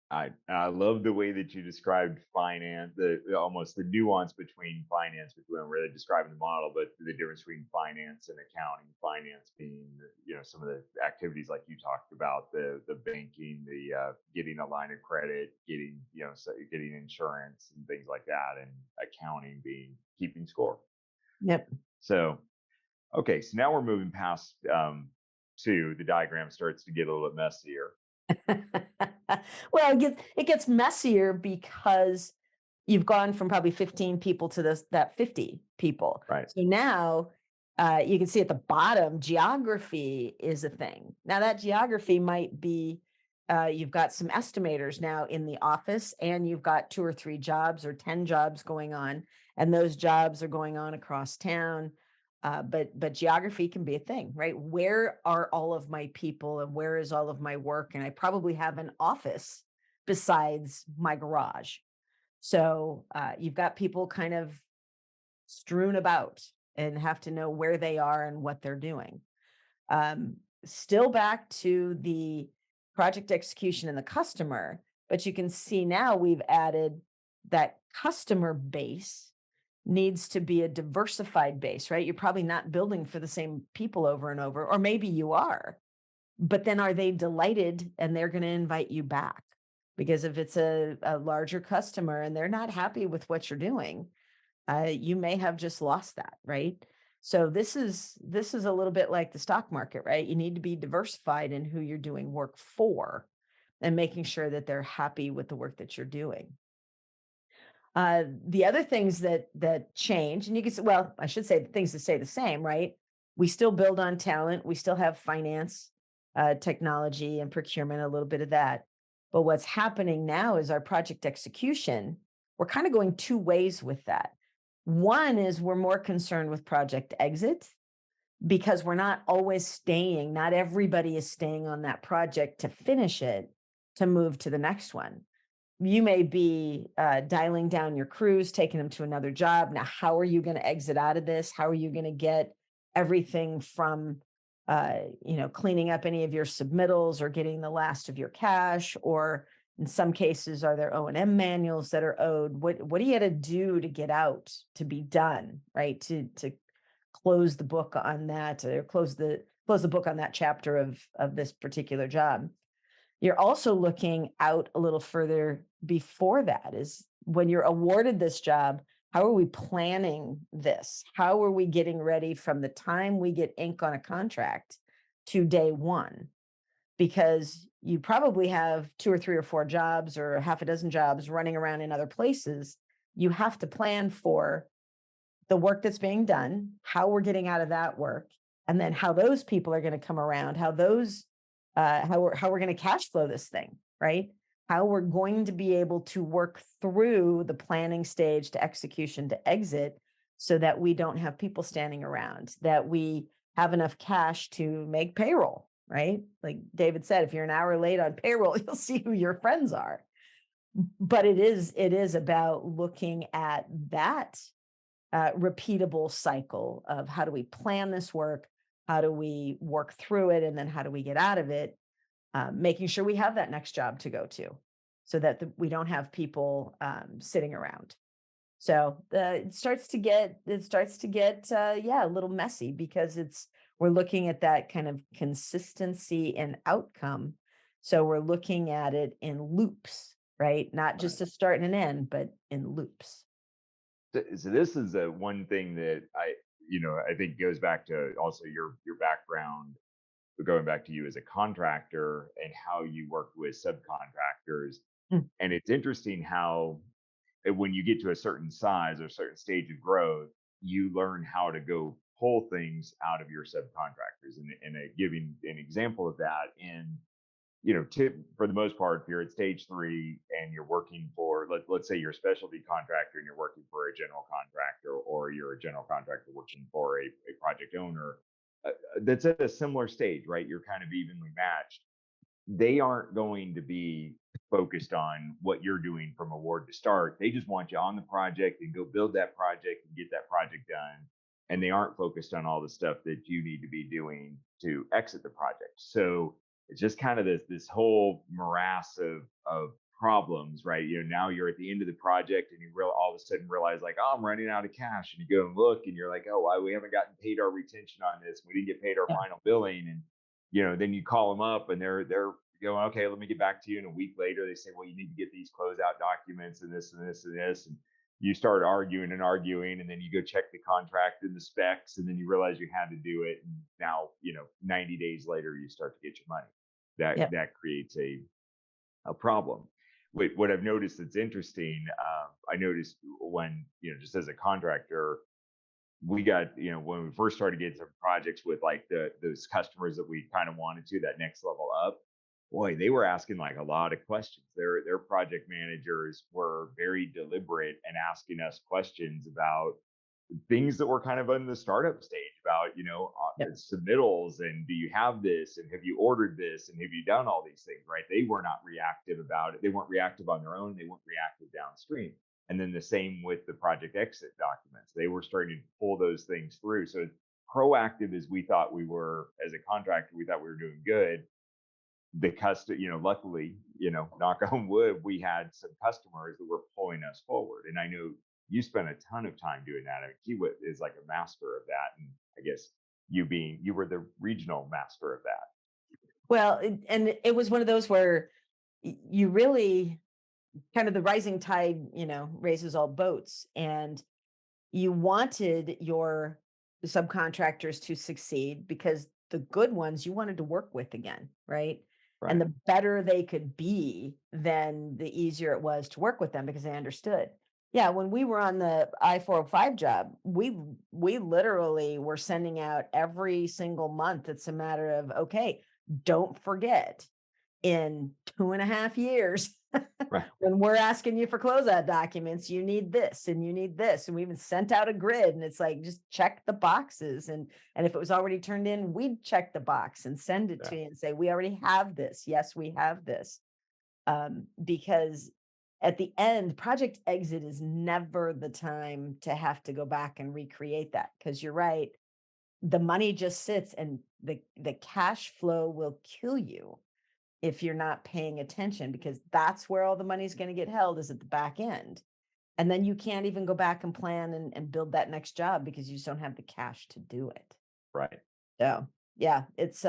I love the way that you described finance, the almost the nuance between finance, between where they're describing the model, but the difference between finance and accounting. Finance being, some of the activities like you talked about, the banking, the getting a line of credit, getting getting insurance and things like that, and accounting being keeping score. Yep. So okay, so now we're moving past to the diagram starts to get a little bit messier. Well, it gets messier because you've gone from probably 15 people to that 50 people. Right. So now you can see at the bottom, geography is a thing. Now that geography might be you've got some estimators now in the office, and you've got 2 or 3 jobs or 10 jobs going on, and those jobs are going on across town. But geography can be a thing, right? Where are all of my people and where is all of my work? And I probably have an office besides my garage. So you've got people kind of strewn about and have to know where they are and what they're doing. Still back to the project execution and the customer, but you can see now we've added that customer base needs to be a diversified base, right? You're probably not building for the same people over and over, or maybe you are, but then are they delighted and they're going to invite you back? Because if it's a larger customer and they're not happy with what you're doing, you may have just lost that, right? So this is a little bit like the stock market, right? You need to be diversified in who you're doing work for and making sure that they're happy with the work that you're doing. The other things that change, and you can say, well, I should say the things that stay the same, right? We still build on talent. We still have finance, technology, and procurement, a little bit of that. But what's happening now is our project execution. We're kind of going 2 ways with that. One is we're more concerned with project exit because we're not always staying. Not everybody is staying on that project to finish it to move to the next one. You may be dialing down your crews, taking them to another job. Now, how are you going to exit out of this? How are you going to get everything from, cleaning up any of your submittals or getting the last of your cash? Or in some cases, are there O&M manuals that are owed? What do you got to do to get out, to be done, right? To close the book on that, or close the book on that chapter of this particular job. You're also looking out a little further before that, is when you're awarded this job, how are we planning this? How are we getting ready from the time we get ink on a contract to day one? Because you probably have 2 or 3 or 4 jobs or half a dozen jobs running around in other places. You have to plan for the work that's being done, how we're getting out of that work, and then how those people are going to come around, how we're going to cash flow this thing, right? How we're going to be able to work through the planning stage to execution to exit, so that we don't have people standing around, that we have enough cash to make payroll, right? Like David said, if you're an hour late on payroll, you'll see who your friends are. But it is about looking at that repeatable cycle of how do we plan this work, how do we work through it, and then how do we get out of it, making sure we have that next job to go to, so that we don't have people sitting around. So it starts to get yeah, a little messy, because we're looking at that kind of consistency in outcome. So we're looking at it in loops, right? Not Right. just a start and an end, but in loops. So this is a one thing that I think goes back to also your background, but going back to you as a contractor and how you work with subcontractors. Mm. And it's interesting how when you get to a certain size or certain stage of growth, you learn how to go pull things out of your subcontractors. And giving an example of that in for the most part, if you're at stage three and you're working for, let's say you're a specialty contractor and you're working for a general contractor, or you're a general contractor working for a project owner that's at a similar stage, right? You're kind of evenly matched. They aren't going to be focused on what you're doing from award to start. They just want you on the project and go build that project and get that project done. and they aren't focused on all the stuff that you need to be doing to exit the project. So it's just kind of this whole morass of problems, right? Now you're at the end of the project and you all of a sudden realize like, oh, I'm running out of cash, and you go and look and you're like, oh, why we haven't gotten paid our retention on this? We didn't get paid our Yeah. final billing, and then you call them up and they're going, okay, let me get back to you. And a week later, they say, well, you need to get these closeout documents and this and this and this, and you start arguing and arguing, and then you go check the contract and the specs, and then you realize you had to do it, and now 90 days later you start to get your money. Yeah. That creates a problem. What I've noticed that's interesting, I noticed when just as a contractor, we got when we first started getting some projects with like those customers that we kind of wanted to that next level up, boy, they were asking like a lot of questions. Their project managers were very deliberate and asking us questions about things that were kind of in the startup stage about Yep. submittals, and do you have this, and have you ordered this, and have you done all these things, right? They were not reactive about it. They weren't reactive on their own. They weren't reactive downstream. And then the same with the project exit documents. They were starting to pull those things through. So proactive as we thought we were as a contractor, we thought we were doing good. The luckily, knock on wood, we had some customers that were pulling us forward. And I know you spent a ton of time doing that. I mean, Kiewit is like a master of that. And I guess you were the regional master of that. Well, and it was one of those where you really kind of the rising tide, raises all boats, and you wanted your subcontractors to succeed because the good ones you wanted to work with again, right? And Right. the better they could be, then the easier it was to work with them because they understood. Yeah, when we were on the I-405 job, we literally were sending out every single month. It's a matter of, okay, don't forget in 2.5 years, Right. when we're asking you for closeout documents, you need this and you need this. And we even sent out a grid, and it's like, just check the boxes. And if it was already turned in, we'd check the box and send it Yeah. to you and say, we already have this. Yes, we have this. Because at the end, project exit is never the time to have to go back and recreate that. Because you're right, the money just sits, and the cash flow will kill you if you're not paying attention, because that's where all the money's going to get held, is at the back end. And then you can't even go back and plan and build that next job because you just don't have the cash to do it. Right. So yeah, it's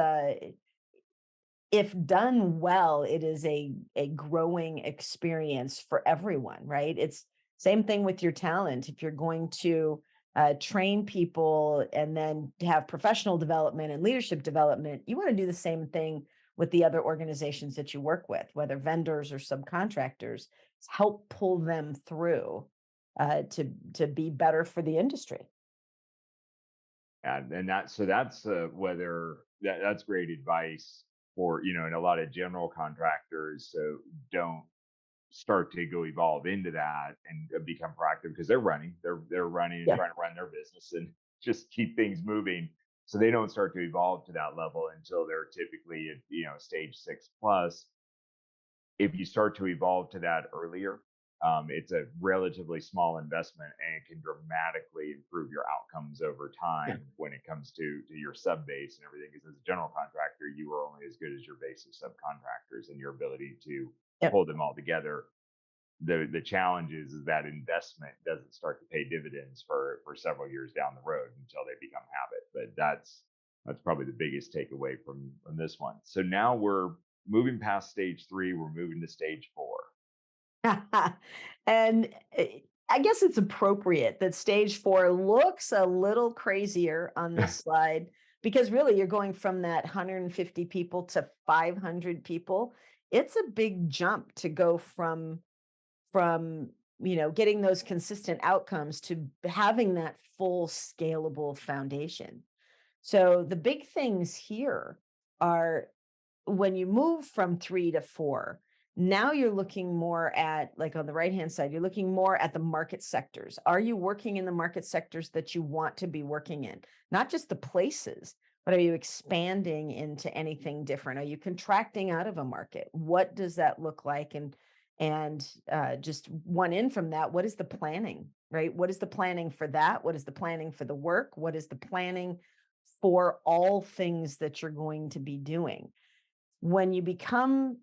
if done well, it is a growing experience for everyone, right? It's same thing with your talent. If you're going to train people and then have professional development and leadership development, you want to do the same thing with the other organizations that you work with, whether vendors or subcontractors. Help pull them through to be better for the industry. And that's whether that's great advice for and a lot of general contractors. So don't start to go evolve into that and become proactive, because they're running and Yeah. trying to run their business and just keep things moving. So they don't start to evolve to that level until they're typically at stage 6 plus. If you start to evolve to that earlier, it's a relatively small investment, and it can dramatically improve your outcomes over Yeah. time when it comes to your sub base and everything. Because as a general contractor, you are only as good as your base of subcontractors and your ability to Yep. pull them all together. The challenge is that investment doesn't start to pay dividends for several years down the road until they become habit. But that's probably the biggest takeaway from this one. So now we're moving past stage 3, we're moving to stage 4. And I guess it's appropriate that stage 4 looks a little crazier on this slide, because really you're going from that 150 people to 500 people. It's a big jump to go from getting those consistent outcomes to having that full scalable foundation. So the big things here are, when you move from 3 to 4, now you're looking more at, like on the right hand side, you're looking more at the market sectors. Are you working in the market sectors that you want to be working in? Not just the places, but are you expanding into anything different? Are you contracting out of a market? What does that look like? And just one in from that, what is the planning right? What is the planning for that? What is the planning for the work? What is the planning for all things that you're going to be doing? When you become,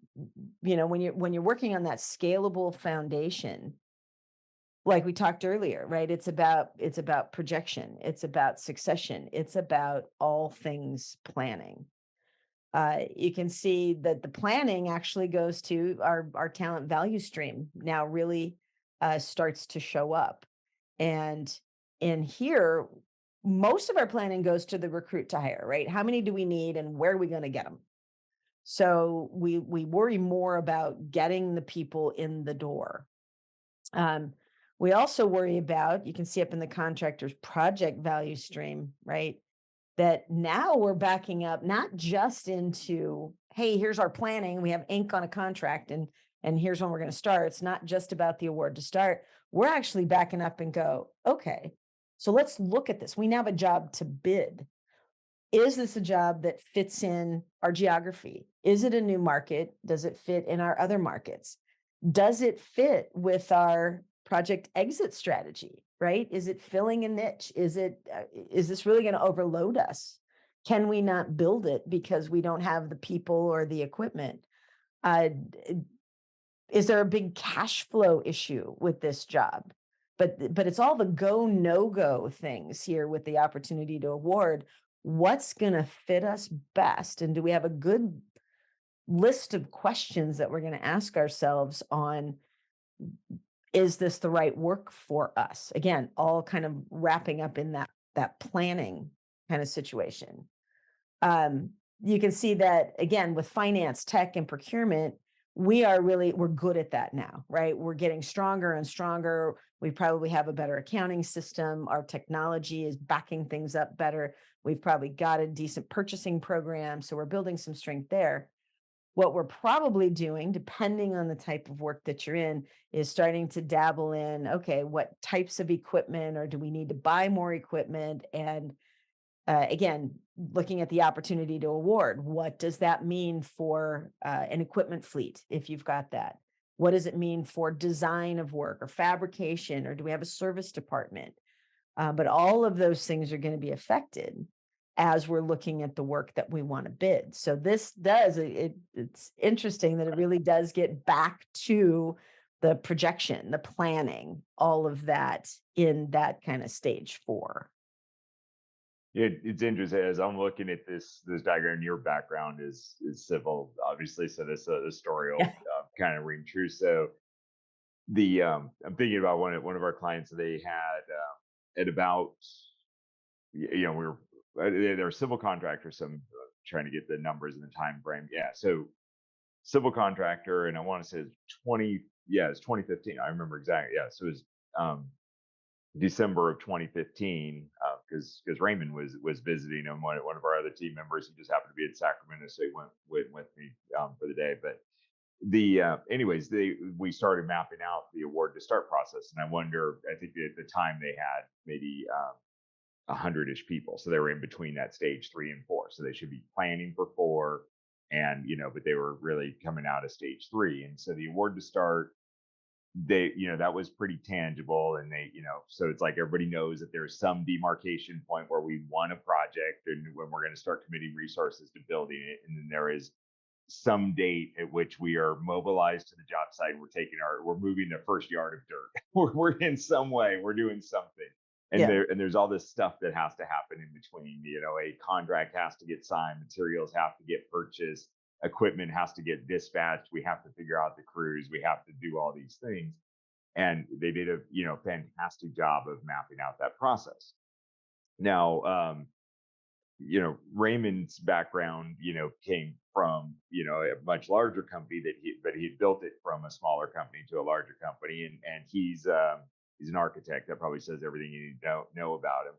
when you're working on that scalable foundation, like we talked earlier, right? It's about projection, it's about succession, it's about all things planning. You can see that the planning actually goes to our talent value stream now really starts to show up. And in here, most of our planning goes to the recruit to hire, right? How many do we need and where are we going to get them? So we worry more about getting the people in the door. Um, we also worry about, you can see up in the contractors project value stream, right? That now we're backing up not just into, hey, here's our planning, we have ink on a contract and here's when we're going to start. It's not just about the award to start. We're actually backing up and go, okay, so let's look at this. We now have a job to bid. Is this a job that fits in our geography? Is it a new market? Does it fit in our other markets? Does it fit with our project exit strategy, right? Is it filling a niche? Is this really going to overload us? Can we not build it because we don't have the people or the equipment? Uh, is there a big cash flow issue with this job? But it's all the go no go things here with the opportunity to award. What's going to fit us best, and do we have a good list of questions that we're going to ask ourselves on, is this the right work for us? Again, all kind of wrapping up in that planning kind of situation. You can see that again with finance, tech, and procurement, we're good at that now, right? We're getting stronger and stronger. We probably have a better accounting system. Our technology is backing things up better. We've probably got a decent purchasing program. So we're building some strength there. What we're probably doing, depending on the type of work that you're in, is starting to dabble in, okay, what types of equipment, or do we need to buy more equipment? And again, looking at the opportunity to award, what does that mean for an equipment fleet if you've got that? What does it mean for design of work or fabrication, or do we have a service department? But all of those things are going to be affected as we're looking at the work that we want to bid. So this it's interesting that it really does get back to the projection, the planning, all of that in that kind of stage 4. It's interesting as I'm looking at this diagram. Your background is civil, obviously, so this story will Yeah. kind of ring true. So the I'm thinking about one of our clients. They had at about we were they're civil contractors. So I'm trying to get the numbers and the time frame. Yeah, so civil contractor, and I want to say it's 20. Yeah, it's 2015. I remember exactly. Yeah, so it was um, December of 2015, because Raymond was visiting him, one of our other team members. He just happened to be in Sacramento, so he went with me for the day. But the anyways, we started mapping out the award to start process, and I wonder. I think at the time they had maybe 100-ish people, so they were in between that stage 3 and 4. So they should be planning for 4, and but they were really coming out of stage 3, and so the award to start, they that was pretty tangible, and they so it's like everybody knows that there's some demarcation point where we want a project and when we're going to start committing resources to building it, and then there is some date at which we are mobilized to the job site. We're moving the first yard of dirt. we're in some way we're doing something, and Yeah. there's all this stuff that has to happen in between. A contract has to get signed, materials have to get purchased, equipment has to get dispatched, we have to figure out the crews, we have to do all these things. And they did a fantastic job of mapping out that process. Now Raymond's background came from a much larger company, but he built it from a smaller company to a larger company, and he's an architect. That probably says everything you need to know about him.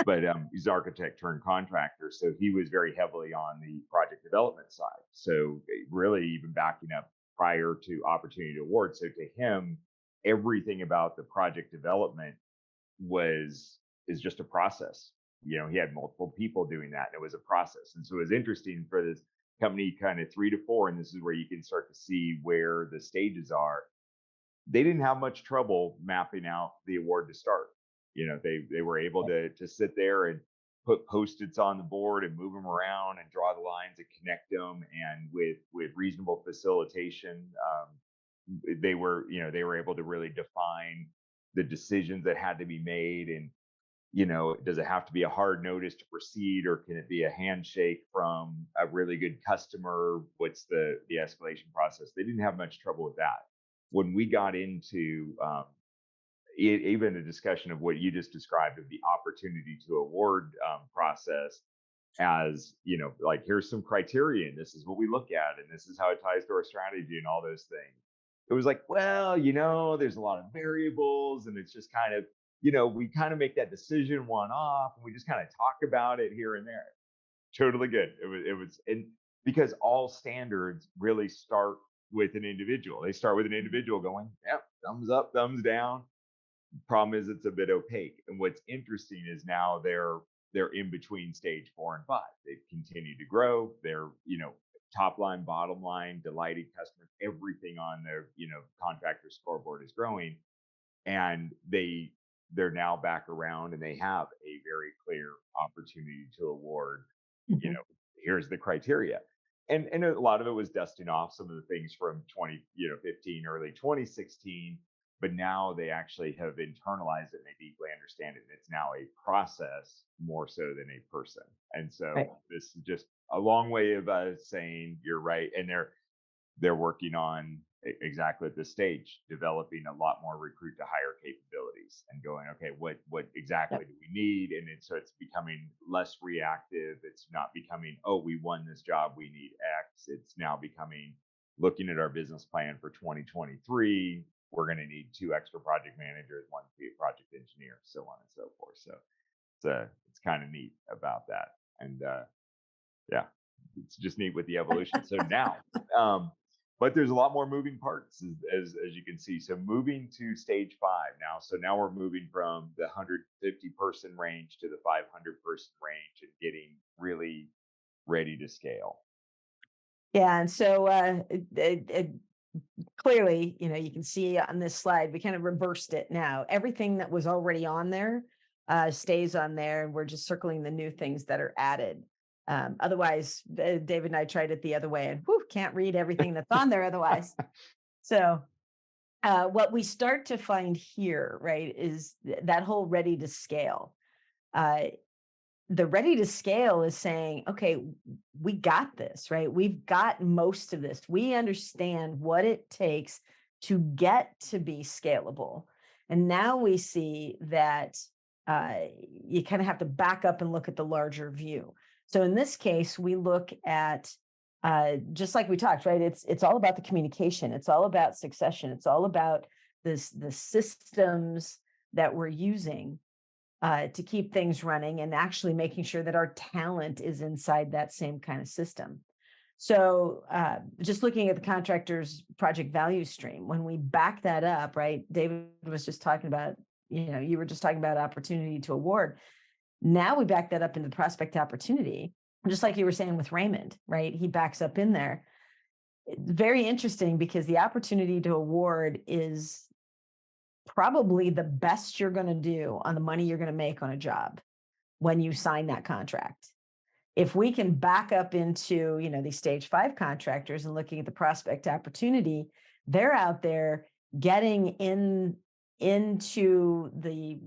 But he's an architect turned contractor, so he was very heavily on the project development side. So really, even backing up prior to opportunity to award. So to him, everything about the project development is just a process. He had multiple people doing that, and it was a process. And so it was interesting for this company kind of 3 to 4, and this is where you can start to see where the stages are. they didn't have much trouble mapping out the award to start. They were able to sit there and put post-its on the board and move them around and draw the lines and connect them, and with reasonable facilitation, they were able to really define the decisions that had to be made. And does it have to be a hard notice to proceed, or can it be a handshake from a really good customer? What's the escalation process? They didn't have much trouble with that. When we got into even a discussion of what you just described, of the opportunity to award process, as like, here's some criteria and this is what we look at and this is how it ties to our strategy and all those things, it was like, well, there's a lot of variables, and it's just kind of, we kind of make that decision one off and we just kind of talk about it here and there. Totally good. It was, and because all standards really start with an individual. They start with an individual going, yep, thumbs up, thumbs down. Problem is, it's a bit opaque. And what's interesting is now they're in between stage 4 and 5. They've continued to grow. They're, top line, bottom line, delighting customers. Everything on their, Contractor Scoreboard is growing, and they're now back around, and they have a very clear opportunity to award. Mhm. Here's the criteria. And a lot of it was dusting off some of the things from 2015, early 2016, but now they actually have internalized it and they deeply understand it. And it's now a process more so than a person. And Right. so this is just a long way of saying you're right. And they're working on exactly at this stage, developing a lot more recruit to hire capabilities and going, okay, what exactly Yep. do we need? And so it's becoming less reactive. It's not becoming, oh, we won this job, we need X. It's now becoming, looking at our business plan for 2023, we're going to need 2 extra project managers, 1 project engineer, so on and so forth. So it's kind of neat about that. And yeah, it's just neat with the evolution. So now, but there's a lot more moving parts, as you can see. So moving to stage 5 now. So now we're moving from the 150 person range to the 500 person range and getting really ready to scale. Yeah, and so clearly, you can see on this slide, we kind of reversed it now. Everything that was already on there stays on there, and we're just circling the new things that are added. Otherwise, David and I tried it the other way, and can't read everything that's on there otherwise. So, what we start to find here, right, is that whole ready to scale. Uh, the ready to scale is saying, okay, we got this, right? We've got most of this. We understand what it takes to get to be scalable. And now we see that you kind of have to back up and look at the larger view. So in this case, we look at just like we talked, right? It's all about the communication. It's all about succession. It's all about the systems that we're using to keep things running, and actually making sure that our talent is inside that same kind of system. So just looking at the contractor's project value stream, when we back that up, right? David was just talking about, you were just talking about opportunity to award. Now we back that up into the prospect opportunity, just like you were saying with Raymond, right? He backs up in there. Very interesting, because the opportunity to award is probably the best you're going to do on the money you're going to make on a job when you sign that contract. If we can back up into, these stage 5 contractors and looking at the prospect opportunity, they're out there getting into the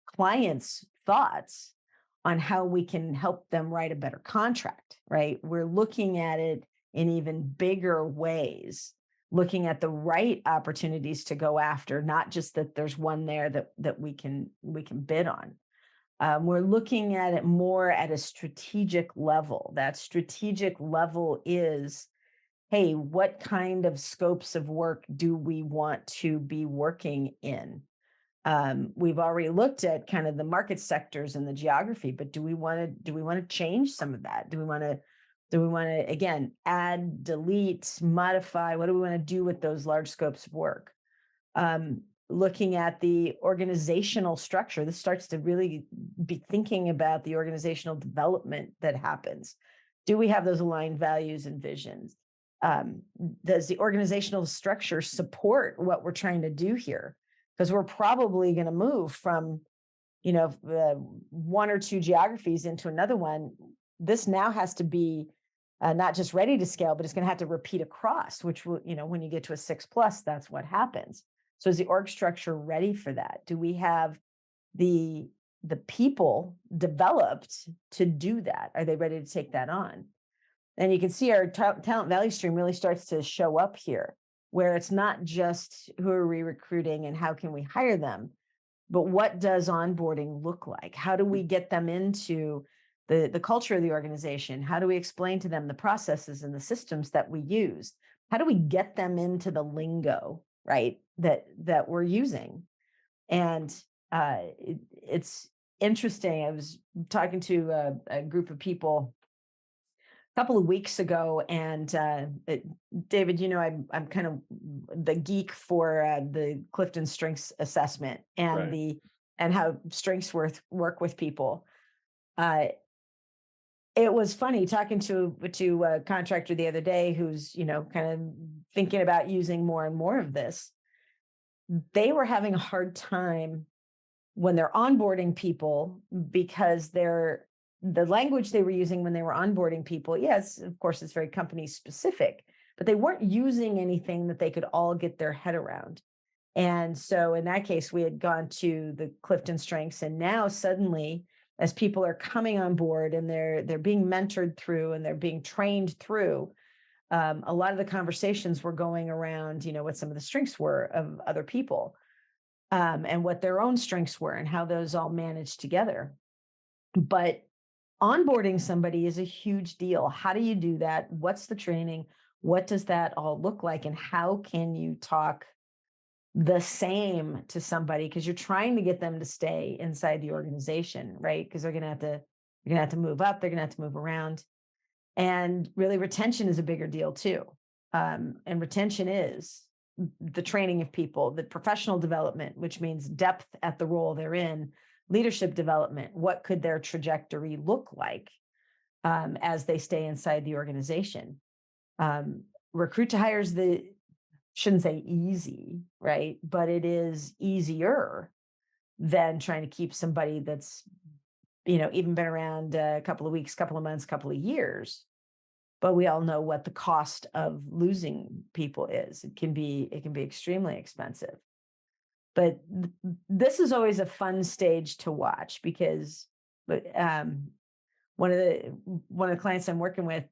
client's thoughts on how we can help them write a better contract, right? We're looking at it in even bigger ways, looking at the right opportunities to go after, not just that there's one there that we can bid on. We're looking at it more at a strategic level. That strategic level is, hey, what kind of scopes of work do we want to be working in? We've already looked at kind of the market sectors and the geography, but do we want to change some of that? Do we want to, again, add, delete, modify? What do we want to do with those large scopes of work? Looking at the organizational structure, this starts to really be thinking about the organizational development that happens. Do we have those aligned values and visions? um, does the organizational structure support what we're trying to do here? Because we're probably going to move from, one or two geographies into another one. This now has to be not just ready to scale, but it's going to have to repeat across, which will, when you get to a 6+, that's what happens. So is the org structure ready for that? Do we have the the people developed to do that? Are they ready to take that on? And you can see our talent value stream really starts to show up here, where it's not just who are we recruiting and how can we hire them, but what does onboarding look like? How do we get them into the culture of the organization? How do we explain to them the processes and the systems that we use? How do we get them into the lingo, right? That we're using. And it's interesting. I was talking to a group of people a couple of weeks ago, and David, I'm kind of the geek for the Clifton Strengths Assessment and Right. how strengths work with people. Uh, it was funny talking to a contractor the other day who's kind of thinking about using more and more of this. They were having a hard time when they're onboarding people because the language they were using when they were onboarding people, yes, of course, it's very company specific, but they weren't using anything that they could all get their head around. And so in that case, we had gone to the Clifton Strengths, and now suddenly, as people are coming on board and they're being mentored through and they're being trained through, a lot of the conversations were going around, what some of the strengths were of other people, and what their own strengths were and how those all managed together. But onboarding somebody is a huge deal. How do you do that? What's the training? What does that all look like? And how can you talk the same to somebody? Because you're trying to get them to stay inside the organization, right? Because they're gonna have to move up, they're gonna have to move around. And really retention is a bigger deal too. And retention is the training of people, the professional development, which means depth at the role they're in, leadership development. What could their trajectory look like as they stay inside the organization? Recruit to hire is shouldn't say easy, right? But it is easier than trying to keep somebody that's, even been around a couple of weeks, couple of months, couple of years. But we all know what the cost of losing people is. It can be extremely expensive. But this is always a fun stage to watch because, but one of the clients I'm working with,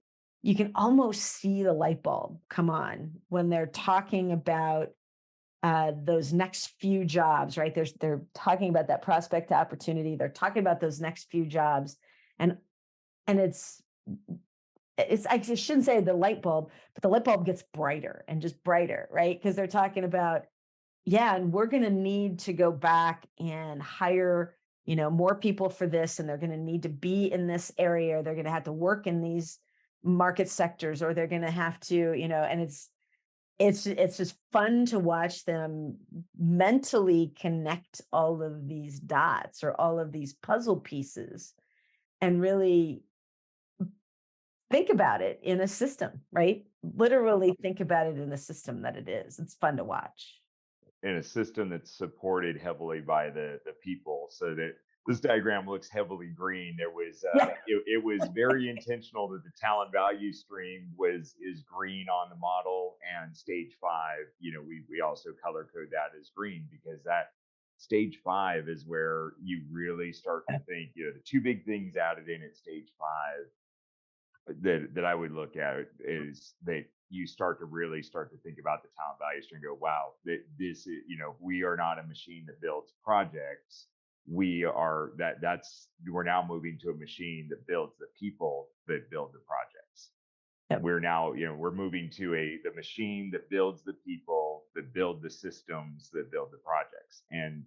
you can almost see the light bulb come on when they're talking about those next few jobs, right? They're talking about that prospect opportunity. They're talking about those next few jobs, and and it's I shouldn't say the light bulb, but the light bulb gets brighter and just brighter, right? Because they're talking about, yeah, and we're going to need to go back and hire, more people for this, and they're going to need to be in this area. They're going to have to work in these market sectors, or they're going to have to, and it's just fun to watch them mentally connect all of these dots or all of these puzzle pieces and really think about it in a system, right? Literally think about it in the system that it is. It's fun to watch. In a system that's supported heavily by the people, so that this diagram looks heavily green. There was Yeah. it was very intentional that the talent value stream was is green on the model, and stage 5, we also color code that as green because that stage 5 is where you really start to think, the two big things added in at stage 5 that I would look at is that you start to think about the talent value stream and go, wow, this is, we are not a machine that builds projects. We are we're now moving to a machine that builds the people that build the projects. Yep. We're now, we're moving to the machine that builds the people that build the systems that build the projects. And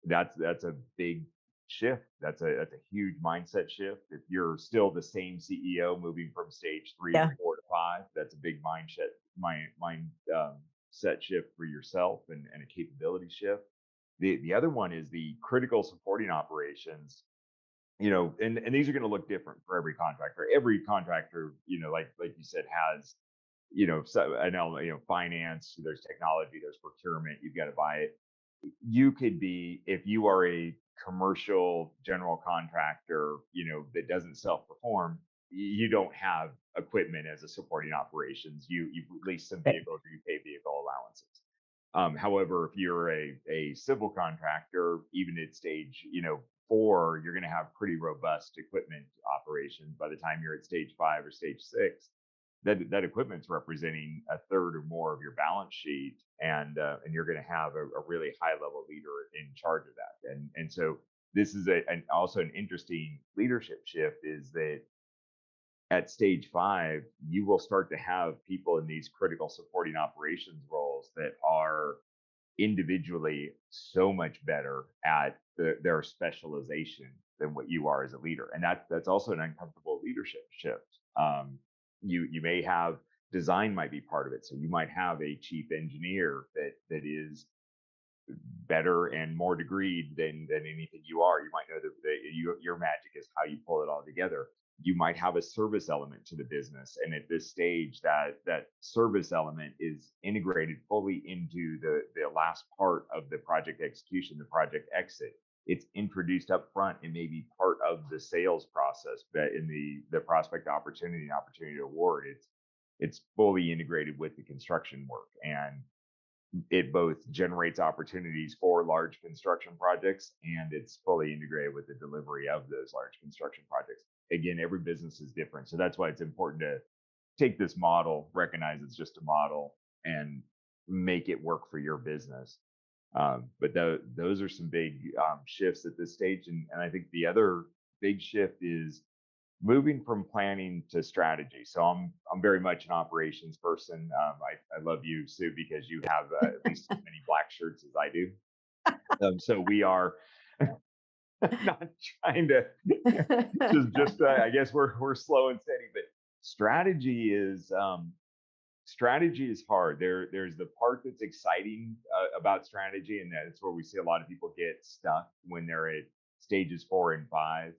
that's a big shift. That's a huge mindset shift. If you're still the same CEO moving from stage 3 to Yeah. 4 to 5, that's a big mind set shift for yourself and a capability shift. The other one is the critical supporting operations. And these are going to look different for every contractor. Every contractor, like you said, has so I know, finance, there's technology, there's procurement, you've got to buy it. You could be, if you are a commercial general contractor, that doesn't self-perform, you don't have equipment as a supporting operations. You lease some Right. vehicles or you pay vehicle allowances. However, if you're a civil contractor, even at stage, 4, you're going to have pretty robust equipment operations. By the time you're at stage 5 or stage 6, that equipment's representing a third or more of your balance sheet, and you're going to have a really high level leader in charge of that. And so this is also an interesting leadership shift, is that at stage 5, you will start to have people in these critical supporting operations roles that are individually so much better at their specialization than what you are as a leader, and that's also an uncomfortable leadership shift. You may have, design might be part of it, so you might have a chief engineer that is better and more degreed than anything you are. You might know that your magic is how you pull it all together. You might have a service element to the business, and at this stage, that service element is integrated fully into the last part of the project execution, the project exit. It's introduced up front and may be part of the sales process, but in the prospect opportunity and opportunity to award, it's fully integrated with the construction work, and it both generates opportunities for large construction projects, and it's fully integrated with the delivery of those large construction projects. Again, every business is different, so that's why it's important to take this model, recognize it's just a model, and make it work for your business. But those are some big shifts at this stage, and I think the other big shift is moving from planning to strategy. So I'm very much an operations person. I love you, Sue, because you have at least as many black shirts as I do. So we are not trying to just I guess we're slow and steady, but strategy is strategy is hard. There's the part that's exciting about strategy, and that's where we see a lot of people get stuck when they're at stages 4 and 5.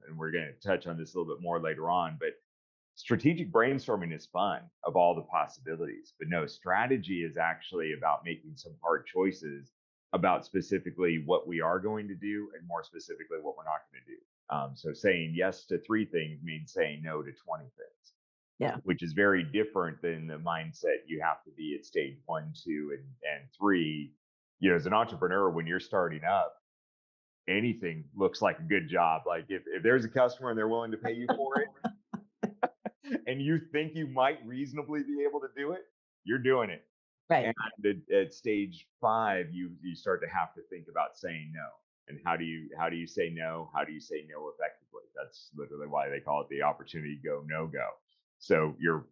And we're going to touch on this a little bit more later on, but strategic brainstorming is fun of all the possibilities. But no, strategy is actually about making some hard choices about specifically what we are going to do, and more specifically what we're not going to do. So saying yes to 3 things means saying no to 20 things. Yeah. Which is very different than the mindset you have to be at stage 1, 2, and 3. As an entrepreneur, when you're starting up, anything looks like a good job. Like if there's a customer and they're willing to pay you for it, and you think you might reasonably be able to do it, you're doing it. Right. And at stage 5, you start to have to think about saying no. And how do you say no? How do you say no effectively? That's literally why they call it the opportunity go, no go. So you're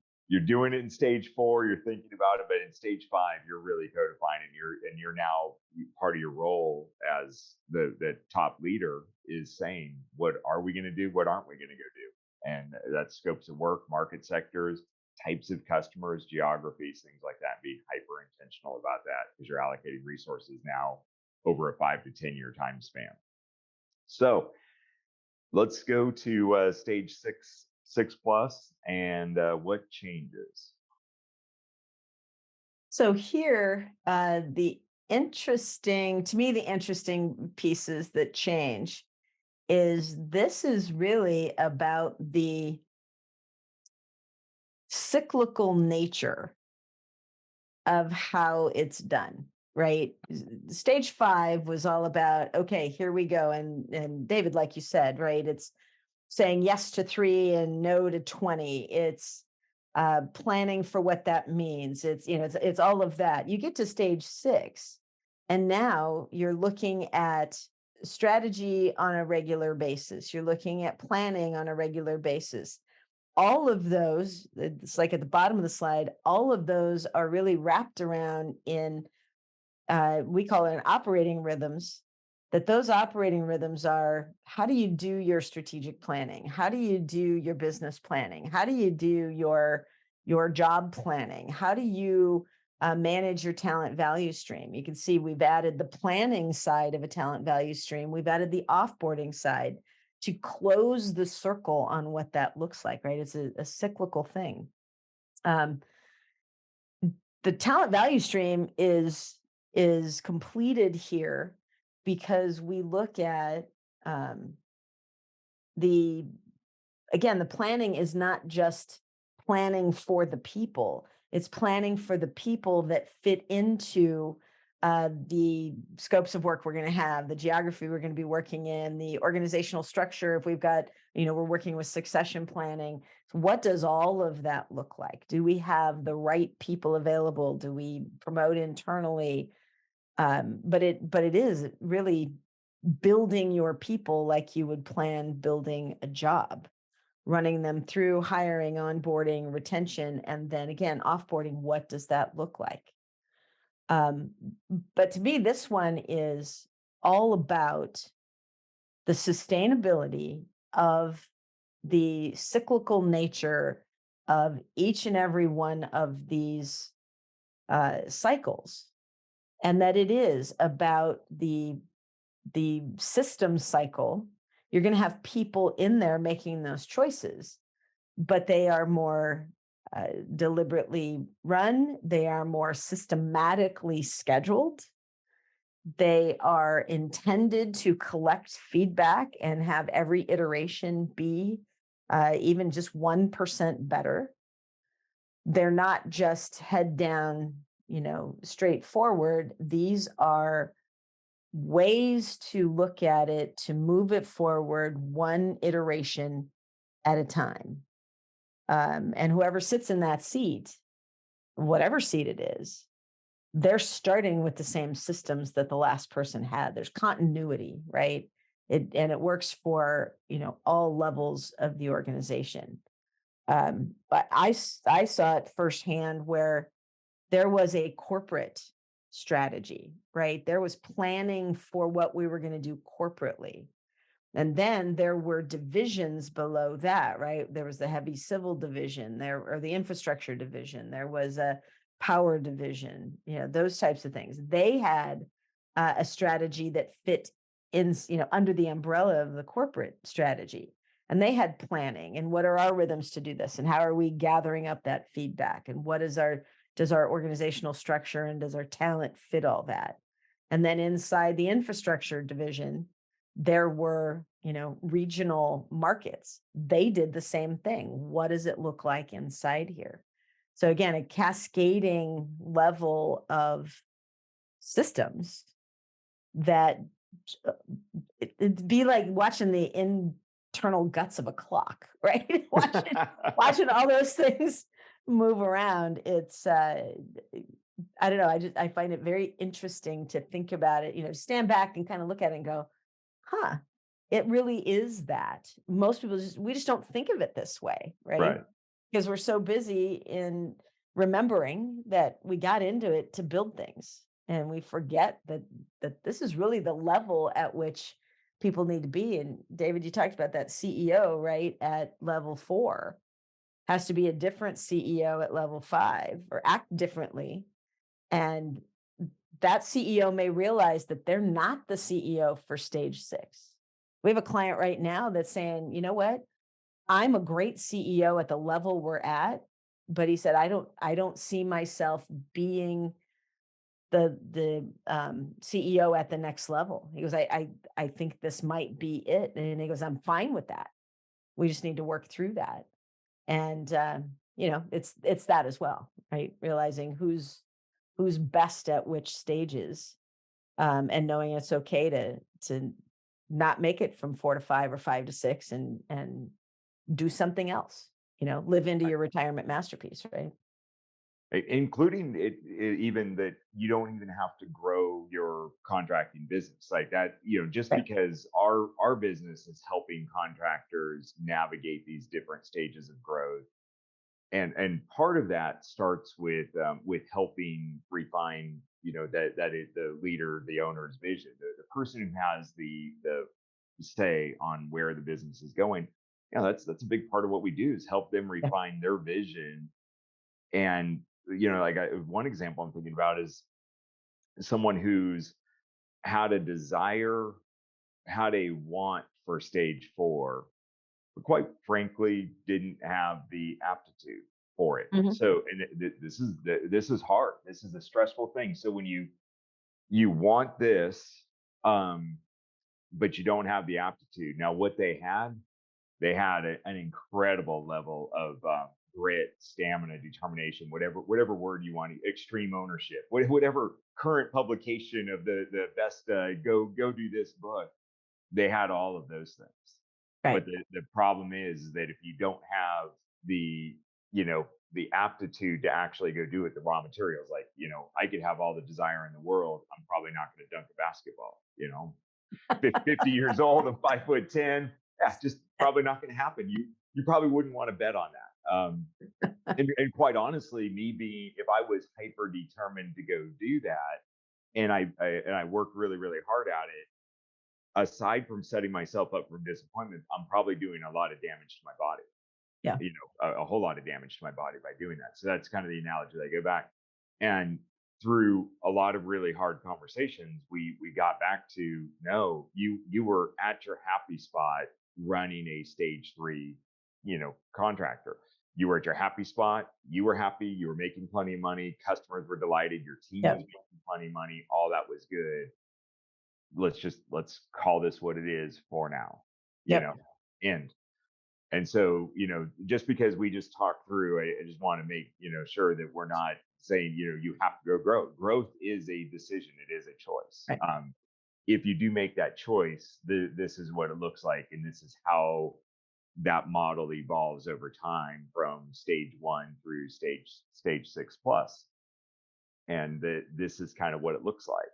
doing it in stage 4, you're thinking about it, but in stage 5, you're really codifying it. You're now, part of your role as the top leader is saying, what are we going to do? What aren't we going to go do? And that's scopes of work, market sectors, types of customers, geographies, things like that. Be hyper intentional about that, because you're allocating resources now over a 5 to 10 year time span. So let's go to stage 6 plus, and what changes. So here, the interesting pieces that change is this is really about the cyclical nature of how it's done, right? Stage 5 was all about, okay, here we go. And David, like you said, right, it's saying yes to 3 and no to 20. It's planning for what that means. It's all of that. You get to stage 6, and now you're looking at strategy on a regular basis. You're looking at planning on a regular basis. All of those, it's like at the bottom of the slide, all of those are really wrapped around in, we call it an operating rhythms, that those operating rhythms are, how do you do your strategic planning? How do you do your business planning? How do you do your job planning? How do you manage your talent value stream? You can see we've added the planning side of a talent value stream. We've added the offboarding side to close the circle on what that looks like, right? It's a cyclical thing. the talent value stream is completed here because we look at um, the again, the planning is not just planning for the people, it's planning for the people that fit into the scopes of work we're going to have, the geography we're going to be working in, the organizational structure. If we've got, we're working with succession planning. What does all of that look like? Do we have the right people available? Do we promote internally? But it is really building your people like you would plan building a job, running them through hiring, onboarding, retention, and then again, offboarding. What does that look like? Um, but to me, this one is all about the sustainability of the cyclical nature of each and every one of these cycles, and that it is about the system cycle. You're going to have people in there making those choices, but they are more deliberately run. They are more systematically scheduled. They are intended to collect feedback and have every iteration be even just 1% better. They're not just head down, straightforward. These are ways to look at it, to move it forward one iteration at a time. And whoever sits in that seat, whatever seat it is, they're starting with the same systems that the last person had. There's continuity, right? And it works for all levels of the organization. But I saw it firsthand where there was a corporate strategy, right? There was planning for what we were going to do corporately. And then there were divisions below that, right? There was the heavy civil division, or the infrastructure division. There was a power division, those types of things. They had a strategy that fit in, under the umbrella of the corporate strategy. And they had planning, and what are our rhythms to do this? And how are we gathering up that feedback? And does our organizational structure and does our talent fit all that? And then inside the infrastructure division, there were, regional markets. They did the same thing. What does it look like inside here? So again, a cascading level of systems that it'd be like watching the internal guts of a clock, right? watching all those things move around. It's I don't know. I find it very interesting to think about it, stand back and kind of look at it and go, huh, it really is that. Most people we just don't think of it this way, right? Right. Because we're so busy in remembering that we got into it to build things. And we forget that this is really the level at which people need to be. And David, you talked about that CEO, right? At level 4 has to be a different CEO at level 5 or act differently. And that CEO may realize that they're not the CEO for stage 6. We have a client right now that's saying, you know what? I'm a great CEO at the level we're at, but he said, I don't see myself being the CEO at the next level. He goes, I think this might be it. And he goes, I'm fine with that. We just need to work through that. And it's that as well, right? Realizing who's best at which stages, and knowing it's okay to not make it from 4 to 5 or 5 to 6 and do something else, live into your retirement masterpiece, right? Including even that you don't even have to grow your contracting business like that, just Right. because our business is helping contractors navigate these different stages of growth. And part of that starts with helping refine, that is the leader, the owner's vision, the person who has the say on where the business is going. That's a big part of what we do, is help them Yeah. refine their vision. And one example I'm thinking about is someone who's had a desire, had a want for stage 4, but quite frankly didn't have the aptitude. for it. Mhm. So, and this is hard. This is a stressful thing. So when you want this, but you don't have the aptitude. Now, what they had an incredible level of grit, stamina, determination, whatever word you want, extreme ownership, whatever current publication of the best go do this book. They had all of those things. But Right. the problem is that if you don't have the, you know, the aptitude to actually go do it, the raw materials, like, I could have all the desire in the world. I'm probably not going to dunk a basketball, 50 years old, I'm 5'10". Yeah, just probably not going to happen. You probably wouldn't want to bet on that. And quite honestly, me being, if I was hyper determined to go do that, and I worked really really hard at it, aside from setting myself up for disappointment, I'm probably doing a lot of damage to my body. Yeah. A whole lot of damage to my body by doing that. So that's kind of the analogy that I go back. And through a lot of really hard conversations, we got back to, no, you were at your happy spot running a stage 3, contractor. You were at your happy spot. You were happy. You were making plenty of money. Customers were delighted. Your team was Yep. making plenty of money. All that was good. Let's call this what it is for now. You Yep. know, end. And so, just because we just talk through, I just want to make, sure that we're not saying, you have to go grow. Growth is a decision. It is a choice. Right. If you do make that choice, this is what it looks like. And this is how that model evolves over time from stage 1 through stage 6 plus. And this is kind of what it looks like.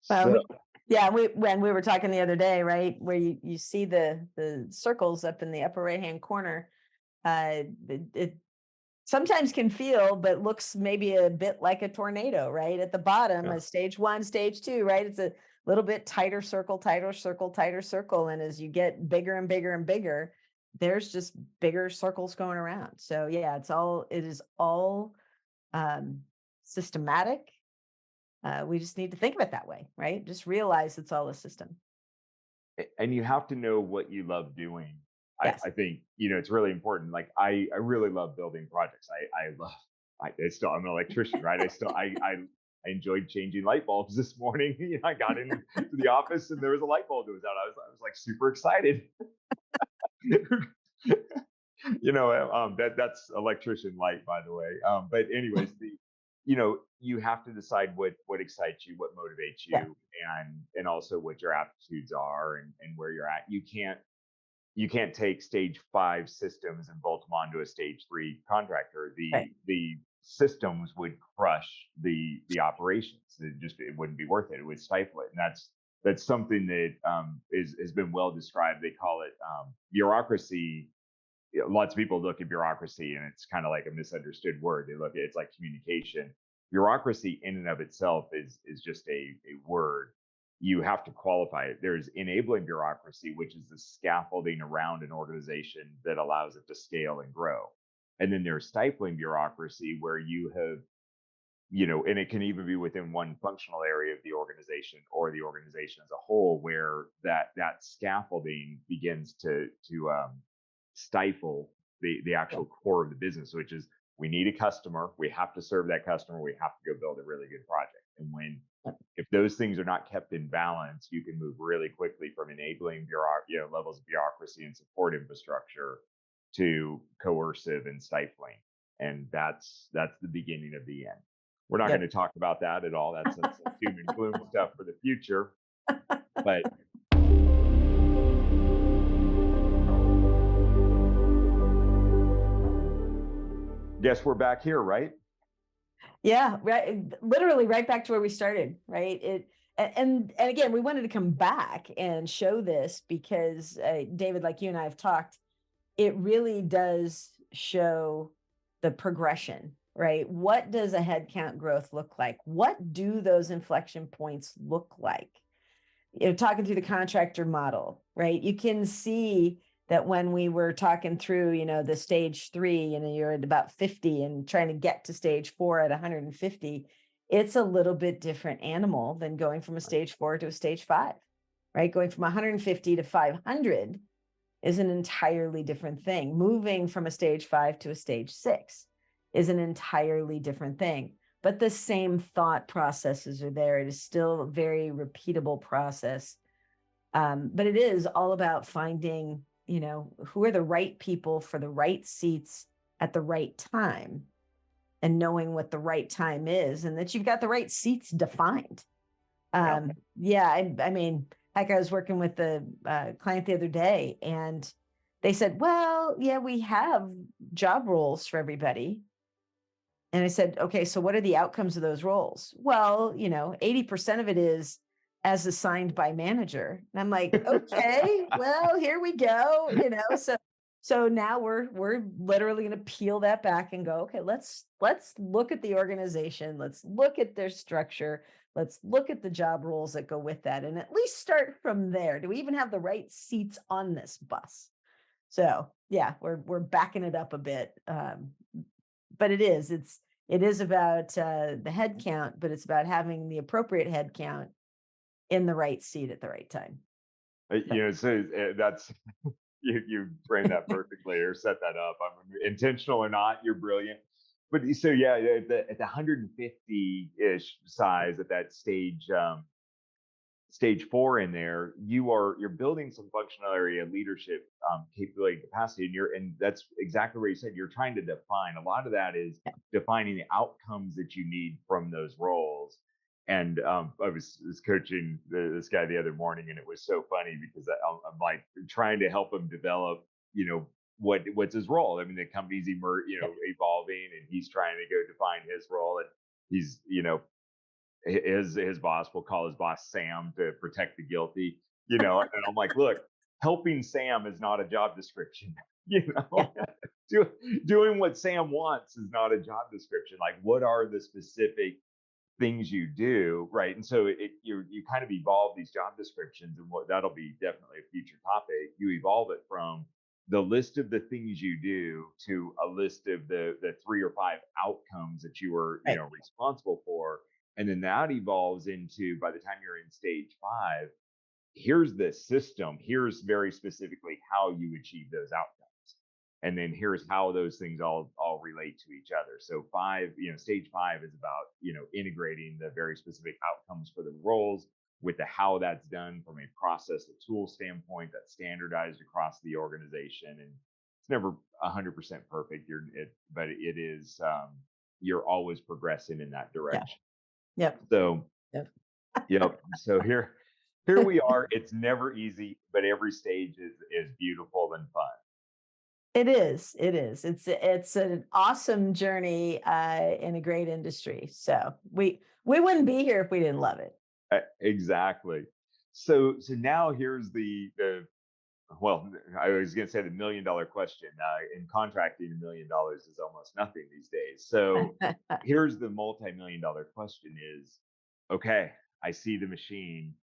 Well, So, when we were talking the other day, right, where you see the circles up in the upper right hand corner, it sometimes can feel, but looks maybe a bit like a tornado, right? At the bottom, yeah. a stage 1, stage 2, right? It's a little bit tighter circle, tighter circle, tighter circle, and as you get bigger and bigger and bigger, there's just bigger circles going around. So yeah, it is all um, systematic. We just need to think of it that way, right? Just realize it's all a system. And you have to know what you love doing. Yes. I think, it's really important. Like I really love building projects. I still, I'm an electrician, right? I enjoyed changing light bulbs this morning. I got into the office and there was a light bulb that was out. I was like super excited. That's electrician light, by the way. But anyways, you have to decide what excites you, what motivates Yeah. you, and also what your aptitudes are, and where you're at. You can't take stage 5 systems and bolt them onto a stage 3 contractor. Right. The systems would crush the operations. It wouldn't be worth it. It would stifle it, and that's something that has been well described. They call it bureaucracy. Lots of people look at bureaucracy and it's kind of like a misunderstood word. They look at it's like communication. Bureaucracy in and of itself is just a word. You have to qualify it. There's enabling bureaucracy, which is the scaffolding around an organization that allows it to scale and grow. And then there's stifling bureaucracy, where you have, and it can even be within one functional area of the organization or the organization as a whole, where that scaffolding begins to stifle the Yeah. actual core of the business, which is, we need a customer, we have to serve that customer, we have to go build a really good project. And if those things are not kept in balance, you can move really quickly from enabling levels of bureaucracy and support infrastructure to coercive and stifling. And that's the beginning of the end. We're not going to Yep. talk about that at all. That's doom and gloom stuff for the future. But guess we're back here, right? Yeah, right. Literally right back to where we started, right? And again, we wanted to come back and show this because David, like you and I have talked, it really does show the progression, right? What does a headcount growth look like? What do those inflection points look like? Talking through the contractor model, right? You can see that when we were talking through, the stage 3, you're at about 50 and trying to get to stage 4 at 150. It's a little bit different animal than going from a stage 4 to a stage 5, right? Going from 150 to 500 is an entirely different thing. Moving from a stage 5 to a stage 6 is an entirely different thing. But the same thought processes are there. It is still a very repeatable process. But it is all about finding, who are the right people for the right seats at the right time, and knowing what the right time is, and that you've got the right seats defined. Yeah. Yeah, I mean, heck, I was working with the client the other day, and they said, well, yeah, we have job roles for everybody. And I said, okay, so what are the outcomes of those roles? Well, 80% of it is as assigned by manager. And I'm like, okay, well, here we go. So now we're literally going to peel that back and go, okay, let's look at the organization. Let's look at their structure. Let's look at the job roles that go with that, and at least start from there. Do we even have the right seats on this bus? So yeah, we're backing it up a bit. But it is about the head count, but it's about having the appropriate head count in the right seat at the right time. That's you framed that perfectly, or set that up. I'm intentional or not, you're brilliant. But so yeah, at the 150-ish size, at that stage 4 in there, you're building some functional area leadership capability, capacity, and that's exactly what you said. You're trying to define. A lot of that is defining the outcomes that you need from those roles. And I was coaching this guy the other morning, and it was so funny because I'm like trying to help him develop, what's his role. I mean, the company's evolving, and he's trying to go define his role, and he's his boss, will call his boss Sam to protect the guilty, and I'm like, look, helping Sam is not a job description. Do, doing what Sam wants is not a job description. Like, what are the specific things you do, right? And so you kind of evolve these job descriptions, and what that'll be definitely a future topic. You evolve it from the list of the things you do to a list of the 3 or 5 outcomes that you were responsible for. And then that evolves into, by the time you're in stage 5, here's the system. Here's very specifically how you achieve those outcomes. And then here's how those things all relate to each other. So stage 5 is about, integrating the very specific outcomes for the roles with the how that's done from a process, a tool standpoint that's standardized across the organization. And it's never 100% perfect. But it is, you're always progressing in that direction. Yep. So, Yep. yep. So here we are. It's never easy, but every stage is beautiful and fun. It is. It is. It's an awesome journey in a great industry. So we wouldn't be here if we didn't love it. Exactly. So now here's well, I was going to say the $1 million question. In contracting, $1 million is almost nothing these days. So here's the multi-million-dollar question: is, okay, I see the machine,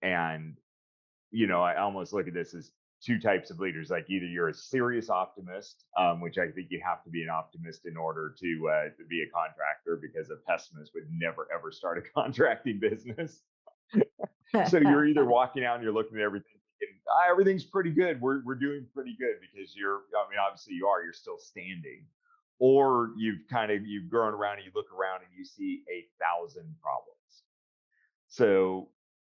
and I almost look at this as 2 types of leaders. Like, either you're a serious optimist, which I think you have to be an optimist in order to be a contractor, because a pessimist would never ever start a contracting business. So you're either walking out and you're looking at everything thinking, everything's pretty good. We're doing pretty good, because obviously you're still standing. Or you've grown around and you look around and you see 1,000 problems. So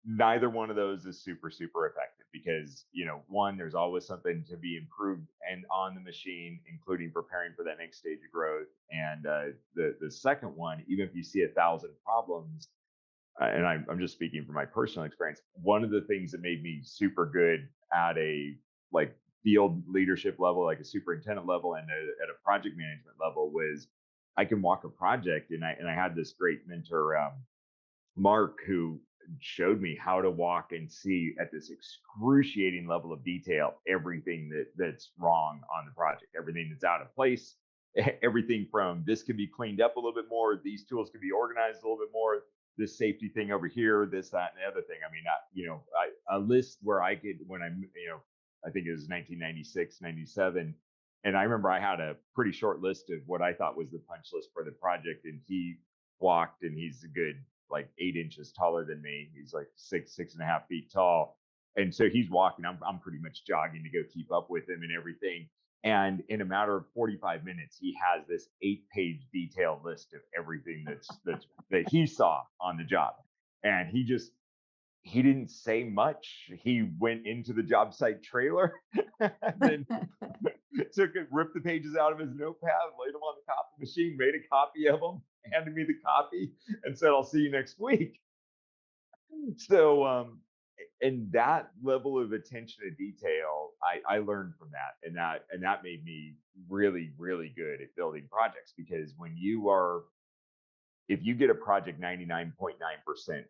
neither one of those is super, super effective, because, one, there's always something to be improved and on the machine, including preparing for that next stage of growth. And the second one, even if you see 1,000 problems, and I'm just speaking from my personal experience, one of the things that made me super good at a field leadership level, like a superintendent level, and at a project management level, was I can walk a project. And I had this great mentor, Mark, who showed me how to walk and see at this excruciating level of detail everything that's wrong on the project, everything that's out of place, everything from this could be cleaned up a little bit more, these tools could be organized a little bit more, this safety thing over here, this, that, and the other thing. I mean, a list where I could, when I think it was 1996, 97. And I remember I had a pretty short list of what I thought was the punch list for the project. And he walked, and he's a good 8 inches taller than me. He's like 6.5 feet tall. And so he's walking. I'm pretty much jogging to go keep up with him and everything. And in a matter of 45 minutes, he has this 8-page detailed list of everything that he saw on the job. And he didn't say much. He went into the job site trailer and then took it, ripped the pages out of his notepad, laid them on the copy machine, made a copy of them, handed me the copy, and said, "I'll see you next week." So, and that level of attention to detail, I learned from that, and that made me really, really good at building projects because if you get a project 99.9%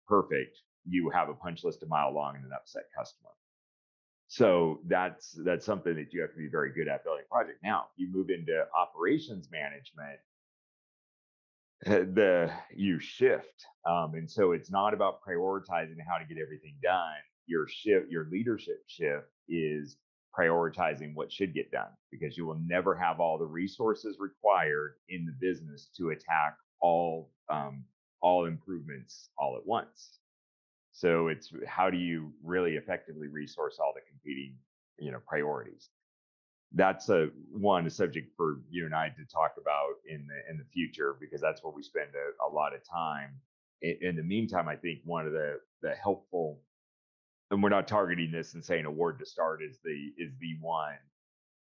perfect, you have a punch list a mile long and an upset customer. So that's something that you have to be very good at building a project. Now, you move into operations management, you shift, and so it's not about prioritizing how to get everything done. Your leadership shift is prioritizing what should get done because you will never have all the resources required in the business to attack all improvements all at once. So it's how do you really effectively resource all the competing priorities. That's a subject for you and I to talk about in the future because that's where we spend a lot of time. In the meantime, I think one of the helpful, and we're not targeting this and saying a word to start is the one.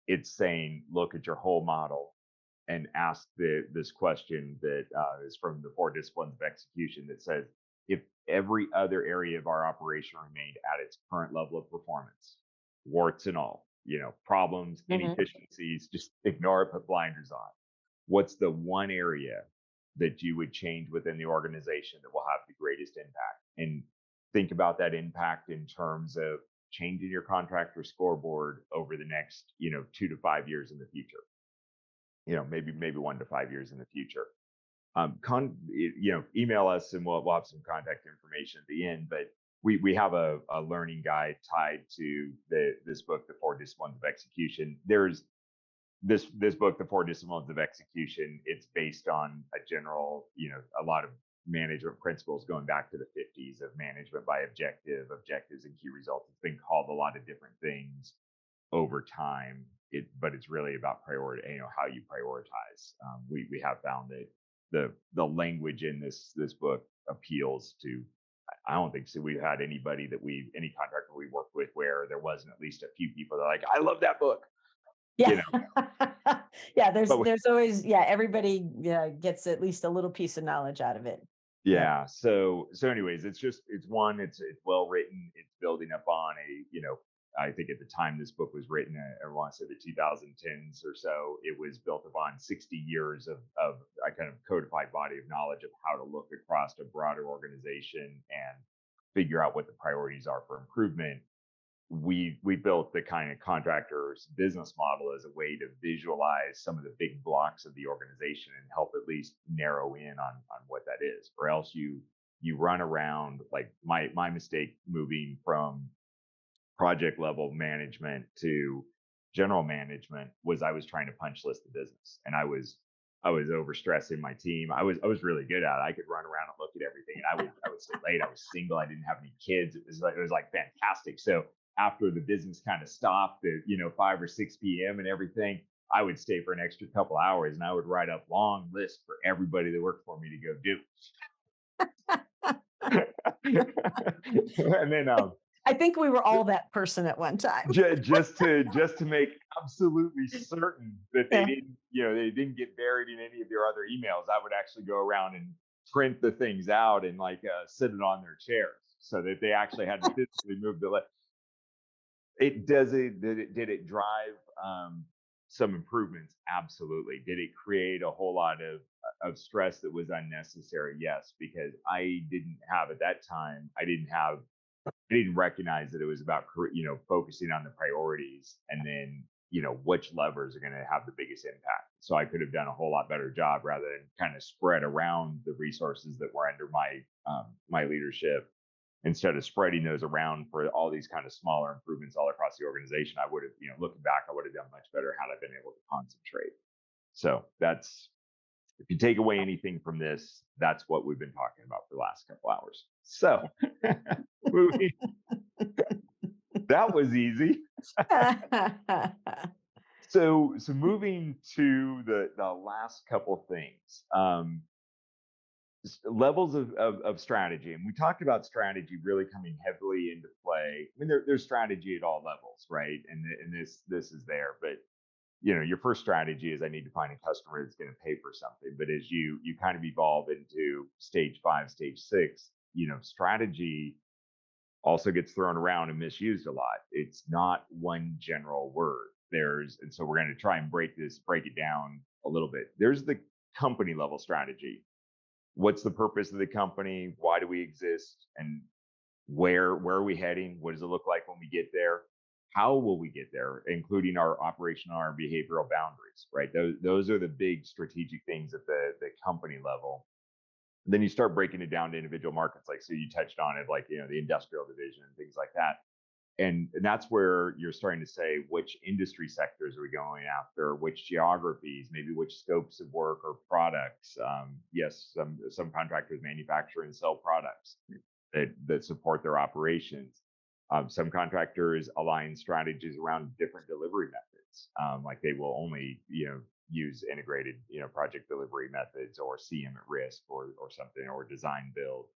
It's saying look at your whole model and ask this question that is from the 4 disciplines of execution that says if every other area of our operation remained at its current level of performance, warts and all, problems, inefficiencies, just ignore it, put blinders on. What's the one area that you would change within the organization that will have the greatest impact? And think about that impact in terms of changing your contractor scoreboard over the next, 2 to 5 years in the future. Maybe 1 to 5 years in the future. Email us and we'll have some contact information at the end. But we have a learning guide tied to this book, The 4 Disciplines of Execution. There's this book, The 4 Disciplines of Execution. It's based on a general, a lot of management principles going back to the 50s of management by objectives and key results. It's been called a lot of different things over time. But it's really about priority, how you prioritize. We have found that the language in this book appeals to. I don't think so. We've had any contractor we worked with where there wasn't at least a few people that are like, I love that book. Yeah. Yeah. There's always, everybody gets at least a little piece of knowledge out of it. Yeah. So anyways, it's well written. It's building up on I think at the time this book was written, I want to say the 2010s or so, it was built upon 60 years of a kind of codified body of knowledge of how to look across a broader organization and figure out what the priorities are for improvement. We built the kind of contractors business model as a way to visualize some of the big blocks of the organization and help at least narrow in on what that is, or else you run around like my mistake moving from project level management to general management was I was trying to punch list the business and I was overstressing my team. I was really good at it. I could run around and look at everything and I would stay late. I was single. I didn't have any kids. It was like fantastic. So after the business kind of stopped at 5 or 6 p.m. and everything, I would stay for an extra couple hours and I would write up long lists for everybody that worked for me to go do. And then I think we were all that person at one time. just to make absolutely certain that they didn't get buried in any of your other emails, I would actually go around and print the things out and sit it on their chairs so that they actually had to physically move the list. Did it drive some improvements? Absolutely. Did it create a whole lot of stress that was unnecessary? Yes, because I didn't have at that time. I didn't recognize that it was about focusing on the priorities and then which levers are going to have the biggest impact. So I could have done a whole lot better job rather than kind of spread around the resources that were under my leadership. Instead of spreading those around for all these kind of smaller improvements all across the organization, I would have, looking back, I would have done much better had I been able to concentrate. So that's If you take away anything from this, that's what we've been talking about for the last couple hours. So, moving, that was easy. So moving to the last couple things, levels of strategy, and we talked about strategy really coming heavily into play. I mean, there's strategy at all levels, right? And this is there, but your first strategy is I need to find a customer that's going to pay for something. But as you kind of evolve into stage 5, stage 6, strategy also gets thrown around and misused a lot. It's not one general word. And so we're going to try and break it down a little bit. There's the company level strategy. What's the purpose of the company? Why do we exist? And where are we heading? What does it look like when we get there? How will we get there, including our operational, our behavioral boundaries, right? Those are the big strategic things at the company level. Then you start breaking it down to individual markets, like so you touched on it, like the industrial division and things like that. And that's where you're starting to say which industry sectors are we going after, which geographies, maybe which scopes of work or products. Yes, some contractors manufacture and sell products that support their operations. Some contractors align strategies around different delivery methods, like they will only use integrated project delivery methods, or CM at risk, or something, or design build.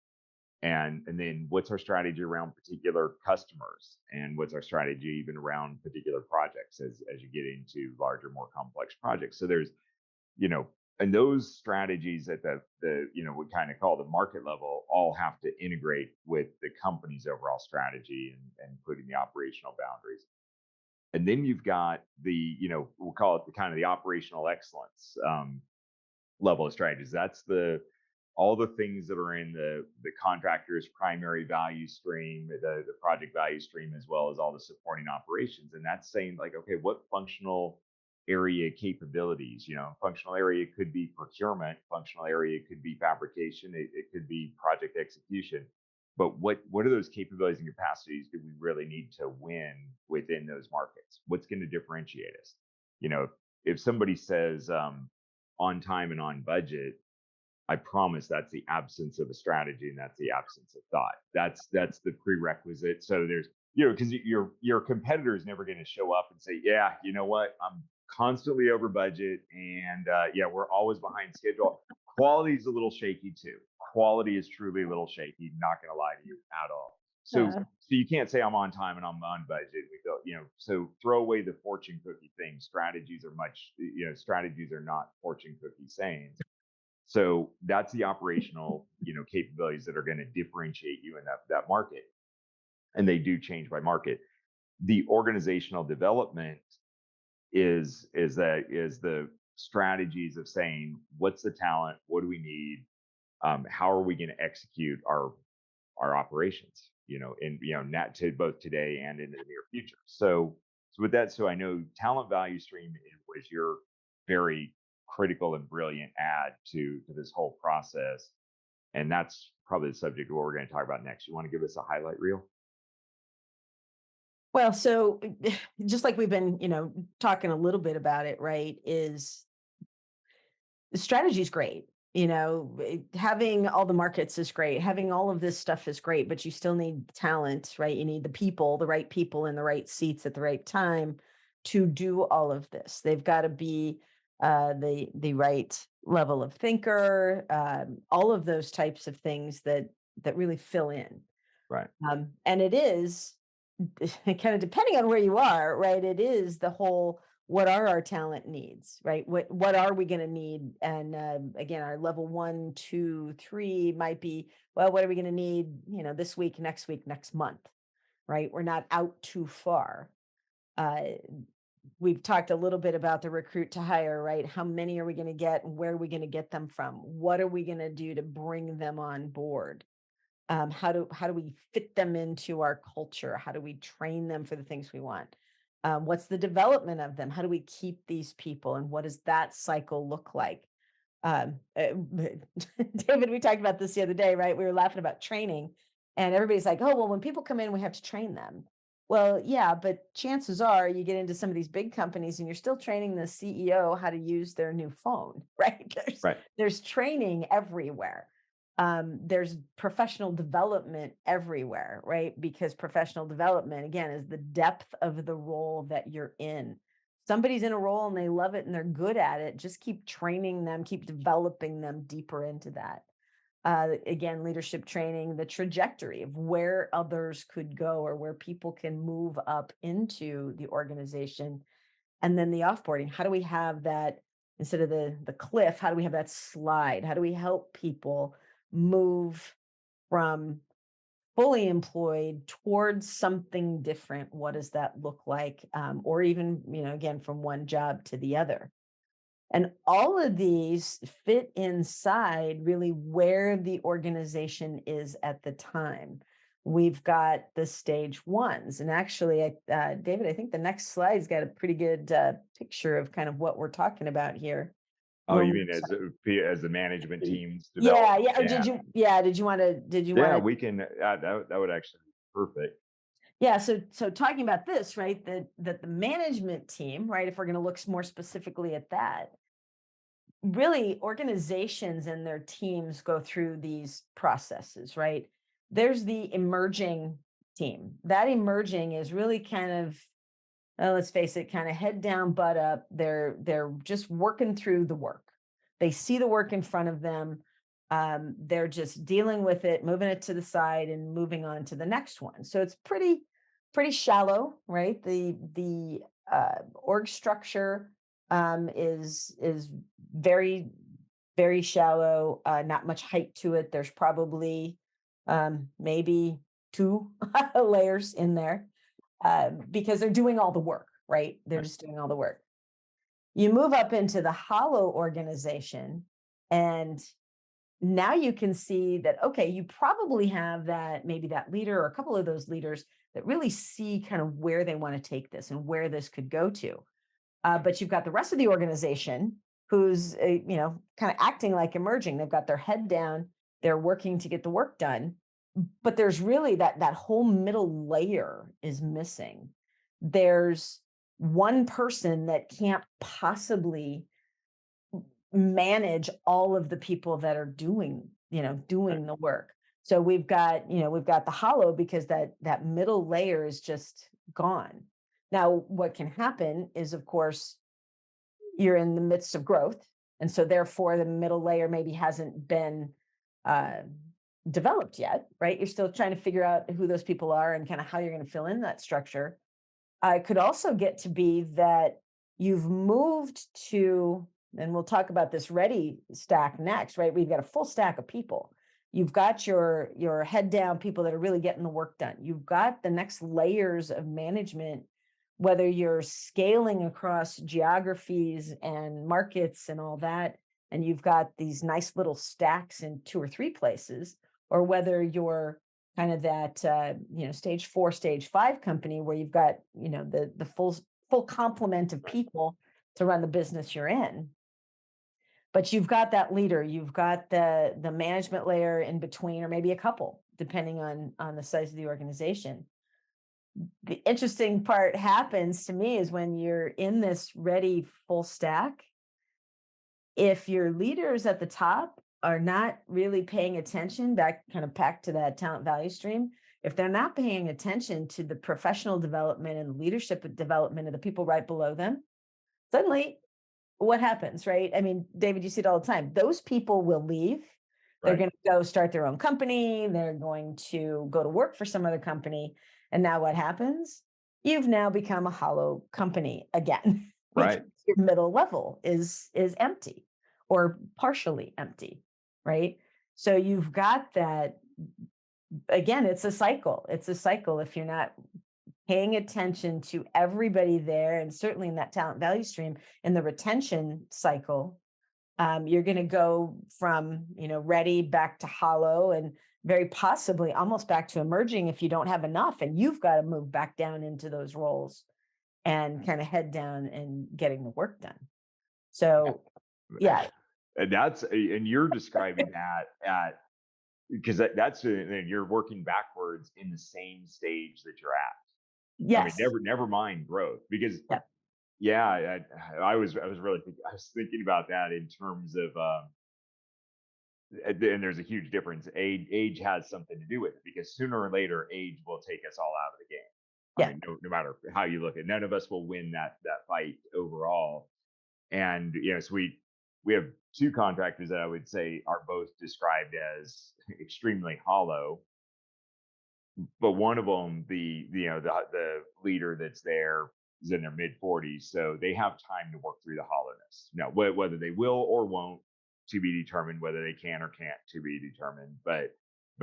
And then what's our strategy around particular customers, and what's our strategy even around particular projects as you get into larger, more complex projects. So there's and those strategies at the we kind of call the market level all have to integrate with the company's overall strategy, and including the operational boundaries. And then you've got we'll call it the kind of the operational excellence level of strategies. That's all the things that are in the contractor's primary value stream, the project value stream, as well as all the supporting operations. And that's saying, like, okay, what functional area capabilities? Functional area could be procurement, functional area could be fabrication, it could be project execution. But what are those capabilities and capacities do we really need to win within those markets? What's going to differentiate us? If somebody says on time and on budget, I promise that's the absence of a strategy, and that's the absence of thought. That's the prerequisite. So there's because your competitor is never going to show up and say, yeah, you know what, I'm constantly over budget, and yeah, we're always behind schedule. Quality is a little shaky too. Quality is truly a little shaky. Not going to lie to you at all. So you can't say I'm on time and I'm on budget. So throw away the fortune cookie thing. Strategies are not fortune cookie sayings. So that's the operational, capabilities that are going to differentiate you in that market. And they do change by market. The organizational development is the strategies of saying, what's the talent? What do we need? How are we going to execute our operations, not to both today and into the near future. So with that, I know talent value stream was your very critical and brilliant add to this whole process. And that's probably the subject of what we're going to talk about next. You want to give us a highlight reel? Well, so just like we've been, talking a little bit about it, right, is the strategy is great. Having all the markets is great. Having all of this stuff is great, but you still need talent, right? You need the right people in the right seats at the right time to do all of this. They've got to be the right level of thinker, all of those types of things that really fill in. Right. And it is kind of depending on where you are, right? It is the whole, what are our talent needs, right? What are we going to need? And again, our level 1, 2, 3 might be, well, what are we going to need, this week, next month, right? We're not out too far. We've talked a little bit about the recruit to hire, right? How many are we going to get, and where are we going to get them from? What are we going to do to bring them on board? How do we fit them into our culture? How do we train them for the things we want? What's the development of them? How do we keep these people, and what does that cycle look like? David, we talked about this the other day, right? We were laughing about training, and everybody's like, oh, well, when people come in, we have to train them. Well, yeah, but chances are you get into some of these big companies and you're still training the CEO how to use their new phone, right? Right. There's training everywhere. There's professional development everywhere, right? Because professional development, again, is the depth of the role that you're in. Somebody's in a role and they love it and they're good at it. Just keep training them, keep developing them deeper into that. Again, leadership training, the trajectory of where others could go or where people can move up into the organization. And then the offboarding. How do we have that instead of the cliff? How do we have that slide? How do we help people move from fully employed towards something different? What does that look like? Or even, again, from one job to the other. And all of these fit inside really where the organization is at the time. We've got the stage ones. And actually, David, I think the next slide's got a pretty good picture of kind of what we're talking about here. Oh, you When mean as the management teams develop? yeah, yeah. Or Yeah. did you want to, Yeah, we can, that would actually be perfect. yeah, so talking about this, right? That the management team, right? If we're going to look more specifically at that, really organizations and their teams go through these processes, right? There's the emerging team. That emerging is really kind of, let's face it, kind of head down, butt up. They're just working through the work. They see the work in front of them. They're just dealing with it, moving it to the side, and moving on to the next one. So it's pretty shallow, right? The org structure is very shallow, not much height to it. There's probably maybe two layers in there because they're doing all the work, right? They're Right. just doing all the work. You move up into the hollow organization, and now you can see that, okay, you probably have that, maybe that leader or a couple of those leaders that really see kind of where they want to take this and where this could go to. But you've got the rest of the organization who's, kind of acting like emerging. They've got their head down. They're working to get the work done. But there's really that whole middle layer is missing. There's one person that can't possibly manage all of the people that are doing Right. the work. So we've got the hollow because that middle layer is just gone. Now, what can happen is, of course, you're in the midst of growth. And so therefore the middle layer maybe hasn't been uh, developed yet, right? You're still trying to figure out who those people are and kind of how you're going to fill in that structure. It could also get to be that you've moved to, and we'll talk about this ready stack next, right? We've got a full stack of people. You've got your head down people that are really getting the work done. You've got the next layers of management, whether you're scaling across geographies and markets and all that, and you've got these nice little stacks in two or three places, or whether you're kind of that stage 4, stage 5 company where you've got the full complement of people to run the business you're in. But you've got that leader, you've got the management layer in between, or maybe a couple, depending on the size of the organization. The interesting part happens to me is when you're in this ready full stack, if your leaders at the top are not really paying attention, back to that talent value stream, if they're not paying attention to the professional development and leadership development of the people right below them, suddenly what happens, right? I mean, David, you see it all the time. Those people will leave. They're Right. going to go start their own company. They're going to go to work for some other company. And now what happens? You've now become a hollow company again because Right. your middle level is empty or partially empty, right? So you've got that. Again, it's a cycle. It's a cycle if you're not paying attention to everybody there, and certainly in that talent value stream, in the retention cycle, you're going to go from ready back to hollow, and very possibly almost back to emerging if you don't have enough, and you've got to move back down into those roles and kind of head down and getting the work done. So yeah. And you're describing that at, because that's and you're working backwards in the same stage that you're at. I mean, Yes. never mind growth, because Yep. yeah, I was really I was thinking about that in terms of and there's a huge difference. Age has something to do with it, because sooner or later age will take us all out of the game. I Yeah. mean, no matter how you look at it, none of us will win that fight overall. And so we have two contractors that I would say are both described as extremely hollow, but one of them, the leader that's there, is in their mid 40s, so they have time to work through the hollowness. Now, whether they will or won't, to be determined. Whether they can or can't, to be determined. But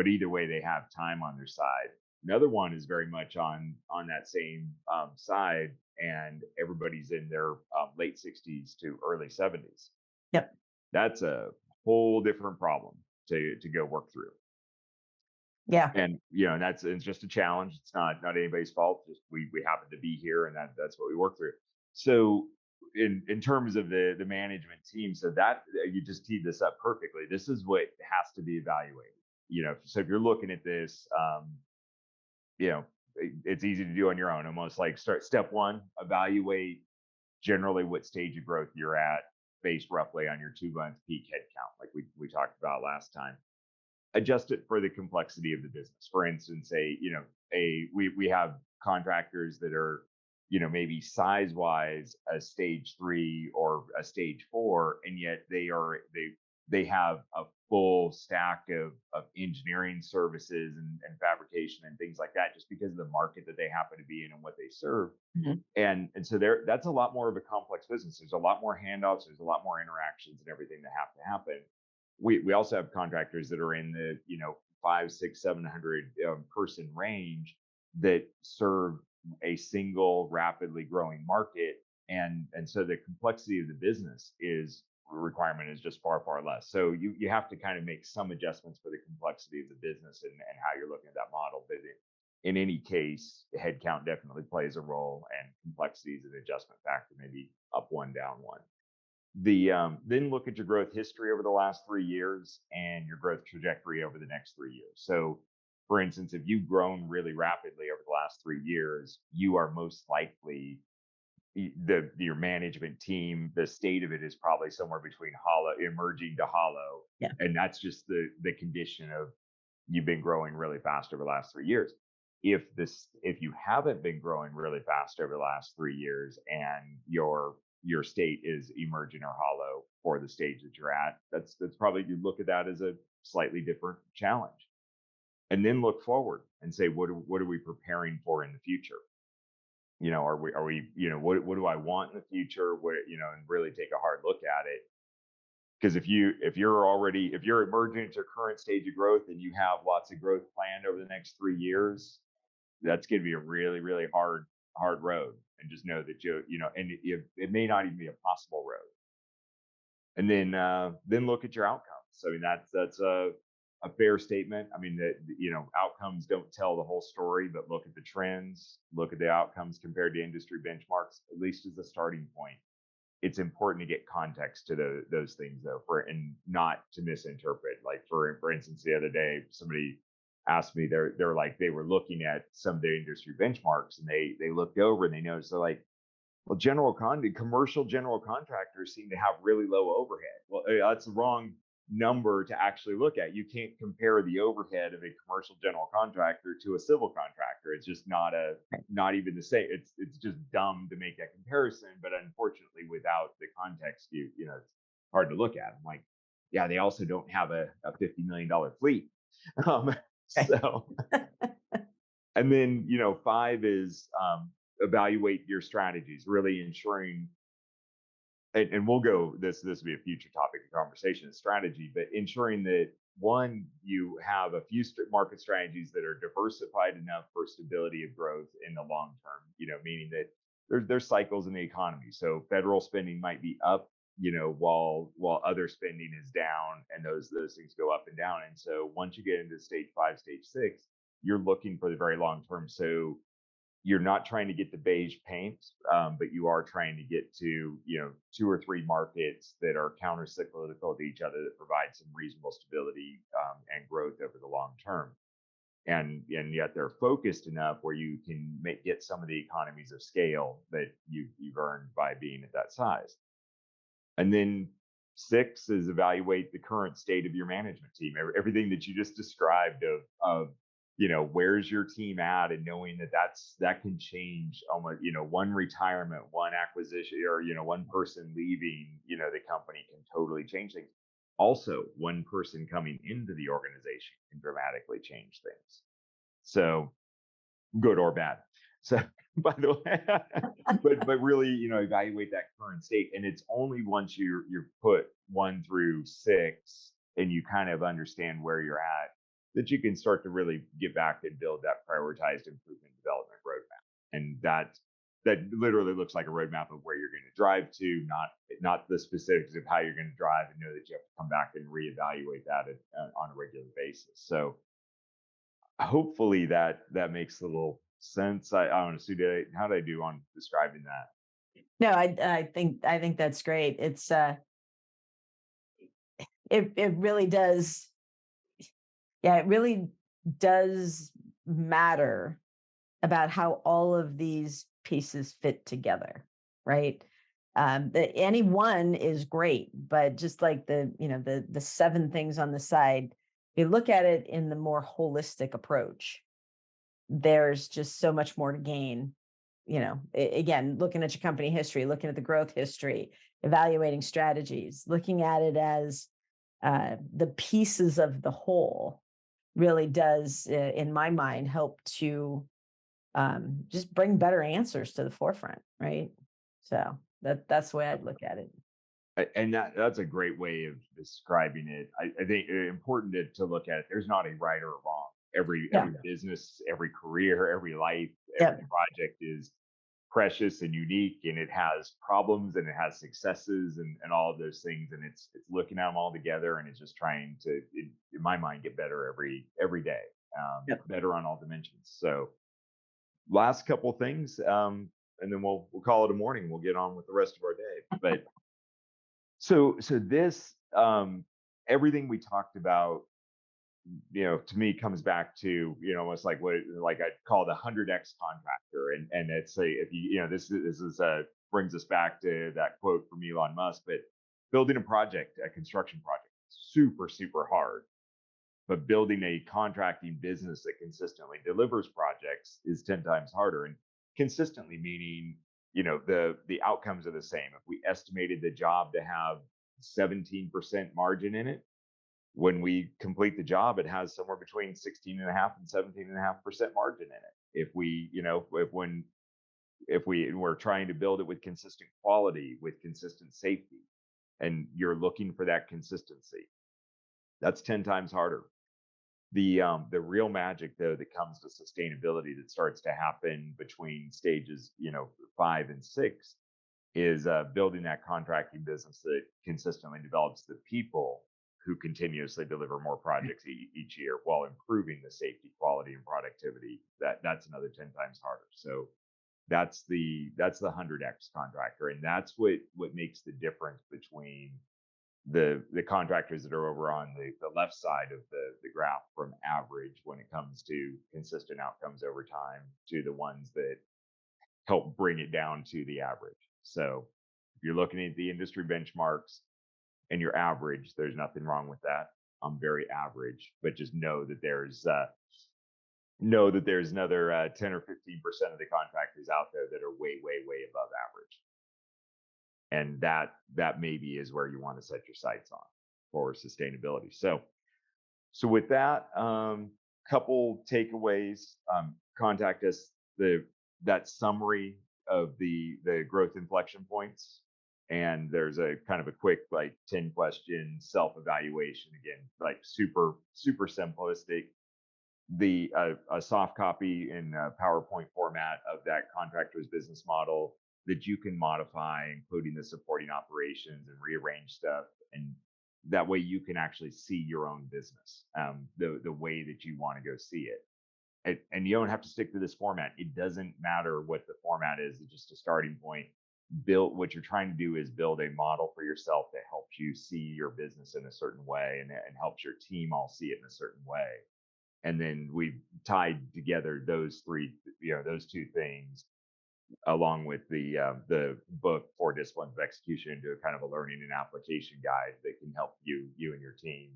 either way, they have time on their side. Another one is very much on that same side, and everybody's in their late 60s to early 70s. Yep. That's a whole different problem to go work through. Yeah. And that's, it's just a challenge. It's not anybody's fault. Just we happen to be here, and that's what we work through. So in terms of the management team, so that you just teed this up perfectly. This is what has to be evaluated. So if you're looking at this, you know, it's easy to do on your own. Almost like start step one, evaluate generally what stage of growth you're at, based roughly on your 2 month peak headcount, like we talked about last time. Adjust it for the complexity of the business. For instance, we have contractors that are, maybe size wise a stage 3 or a stage 4, and yet they have a full stack of engineering services and fabrication and things like that, just because of the market that they happen to be in and what they serve. Mhm. And so that's a lot more of a complex business. There's a lot more handoffs, there's a lot more interactions and everything that have to happen. We also have contractors that are in the five, six, 700 person range, that serve a single rapidly growing market, and so the complexity of the business is requirement is just far less. So you have to kind of make some adjustments for the complexity of the business, and how you're looking at that model. But in any case, headcount definitely plays a role, and complexity is an adjustment factor, maybe up one, down one. Then look at your growth history over the last 3 years and your growth trajectory over the next 3 years. So, for instance, if you've grown really rapidly over the last 3 years, you are most likely, your management team, the state of it is probably somewhere between hollow, emerging to hollow, Yeah. and that's just the condition of, you've been growing really fast over the last 3 years. If you haven't been growing really fast over the last 3 years, and your state is emergent or hollow for the stage that you're at, that's probably, you look at that as a slightly different challenge. And then look forward and say, what are we preparing for in the future? Are we what do I want in the future? And really take a hard look at it. Because if you're emerging to current stage of growth, and you have lots of growth planned over the next 3 years, that's going to be a really hard road. And just know that and it may not even be a possible road. And then look at your outcomes. I mean, that's a fair statement. I mean, that outcomes don't tell the whole story, but look at the trends, look at the outcomes compared to industry benchmarks, at least as a starting point. It's important to get context to those things, though, and not to misinterpret. Like for instance, the other day, somebody asked me, they're like, they were looking at some of the industry benchmarks, and they looked over and they noticed, they're like, well, commercial general contractors seem to have really low overhead. Well, that's the wrong number to actually look at. You can't compare the overhead of a commercial general contractor to a civil contractor. It's just not even the same. It's just dumb to make that comparison. But unfortunately, without the context, it's hard to look at. I'm like, yeah, they also don't have a $50 million fleet. Um, so, and then 5 is evaluate your strategies, really ensuring, and we'll go, this will be a future topic of conversation, strategy, but ensuring that, one, you have a few market strategies that are diversified enough for stability of growth in the long term, meaning that there's cycles in the economy. So federal spending might be up, while other spending is down, and those things go up and down. And so once you get into stage 5, stage 6, you're looking for the very long term. So you're not trying to get the beige paint, but you are trying to get to 2 or 3 markets that are counter-cyclical to each other, that provide some reasonable stability and growth over the long term. and yet they're focused enough where you can get some of the economies of scale that you've earned by being at that size. And then six is evaluate the current state of your management team. Everything that you just described of where's your team at, and knowing that can change almost, one retirement, one acquisition, or one person leaving, the company can totally change things. Also, one person coming into the organization can dramatically change things. So good or bad. So by the way, but really, evaluate that current state. And it's only once you're put 1 through 6 and you kind of understand where you're at, that you can start to really get back and build that prioritized improvement development roadmap. And that literally looks like a roadmap of where you're going to drive to, not the specifics of how you're going to drive, and know that you have to come back and reevaluate that on a regular basis. So hopefully that makes a little sense. I don't know, Sue, how did I do on describing that? No, I think that's great. It really does. Yeah, it really does matter about how all of these pieces fit together, right? Any one is great, but just like the 7 things on the side, you look at it in the more holistic approach, there's just so much more to gain. Again, looking at your company history, looking at the growth history, evaluating strategies, looking at it as the pieces of the whole really does, in my mind, help to just bring better answers to the forefront, right? So that's the way I'd look at it. And that's a great way of describing it. I think it's important to look at it. There's not a right or wrong. Every Yeah. business, every career, every life, Yeah. every project is precious and unique, and it has problems and it has successes and all of those things. And it's looking at them all together, and it's just trying to, in my mind, get better every day, better on all dimensions. So last couple things, and then we'll call it a morning. We'll get on with the rest of our day. But so this, everything we talked about, to me comes back to, almost like what, like I call the 100x contractor. And it's if this is brings us back to that quote from Elon Musk. But building a construction project, super, super hard. But building a contracting business that consistently delivers projects is 10 times harder. And consistently meaning, the outcomes are the same. If we estimated the job to have 17% margin in it, when we complete the job, it has somewhere between 16.5 and 17.5% margin in it. If we, if we're trying to build it with consistent quality, with consistent safety, and you're looking for that consistency, that's 10 times harder. The real magic, though, that comes to sustainability, that starts to happen between stages 5 and 6, is building that contracting business that consistently develops the people who continuously deliver more projects each year, while improving the safety, quality, and productivity. That's another 10 times harder. So that's the 100x contractor, and that's what makes the difference between the contractors that are over on the left side of the graph from average, when it comes to consistent outcomes over time, to the ones that help bring it down to the average. So if you're looking at the industry benchmarks and you're average, there's nothing wrong with that. I'm very average, but just know that there's another 10 or 15% of the contractors out there that are way, way, way above average. And that maybe is where you want to set your sights on for sustainability. So with that, couple takeaways. Contact us. That summary of the growth inflection points, and there's a kind of a quick, like, 10-question self-evaluation, again, like super, super simplistic. A soft copy in PowerPoint format of that contractor's business model that you can modify, including the supporting operations, and rearrange stuff, and that way you can actually see your own business the way that you want to go see it. And you don't have to stick to this format. It doesn't matter what the format is. It's just a starting point. What you're trying to do is build a model for yourself that helps you see your business in a certain way, and helps your team all see it in a certain way. And then we've tied together those those two things, along with the book Four Disciplines of Execution, into a kind of a learning and application guide that can help you and your team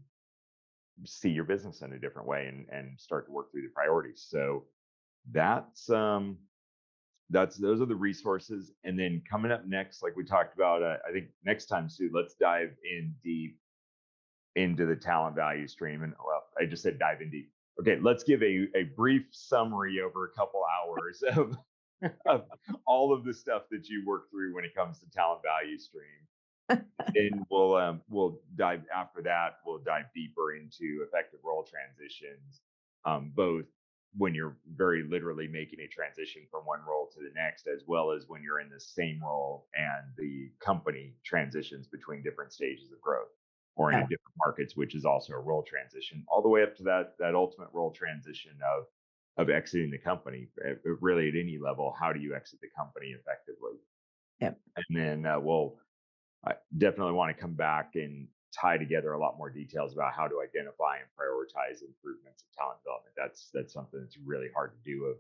see your business in a different way and start to work through the priorities. So that's those are the resources. And then coming up next, like we talked about, I think next time, Sue, let's dive in deep into the talent value stream. And well, I just said dive in deep. Okay, let's give a brief summary over a couple hours of all of the stuff that you work through when it comes to talent value stream. And we'll dive after that. We'll dive deeper into effective role transitions, both when you're very literally making a transition from one role to the next, as well as when you're in the same role and the company transitions between different stages of growth or in different markets, which is also a role transition, all the way up to that ultimate role transition of exiting the company. Really, at any level, how do you exit the company effectively? Yep. And then I definitely want to come back and tie together a lot more details about how to identify and prioritize improvements in talent development. That's something that's really hard to do, of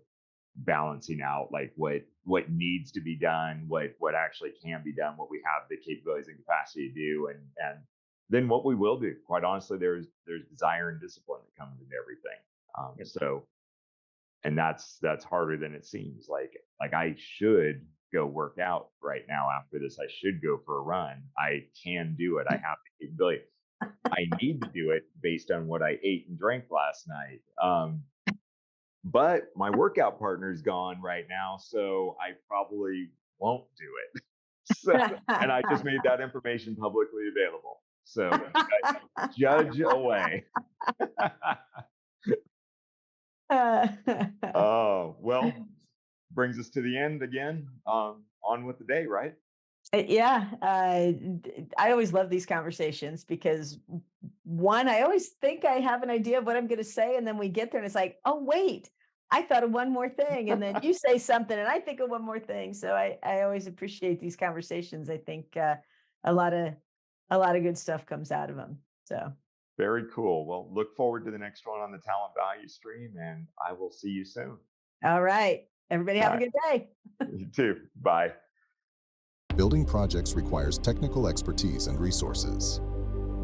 balancing out like what needs to be done, what actually can be done, what we have the capabilities and capacity to do, and then what we will do. Quite honestly, there's desire and discipline that comes into everything. So, and that's harder than it seems. Like I should go work out right now after this. I should go for a run. I can do it. I have the capability. I need to do it based on what I ate and drank last night. But my workout partner's gone right now, so I probably won't do it. So, and I just made that information publicly available. So judge away. Oh, well, brings us to the end again. On with the day, right? Yeah, I always love these conversations because one, I always think I have an idea of what I'm going to say, and then we get there and it's like, oh wait, I thought of one more thing, and then you say something, and I think of one more thing. So I always appreciate these conversations. I think a lot of good stuff comes out of them. So very cool. Well, look forward to the next one on the talent value stream, and I will see you soon. All right, everybody, have a good day. You too. Bye. Building projects requires technical expertise and resources.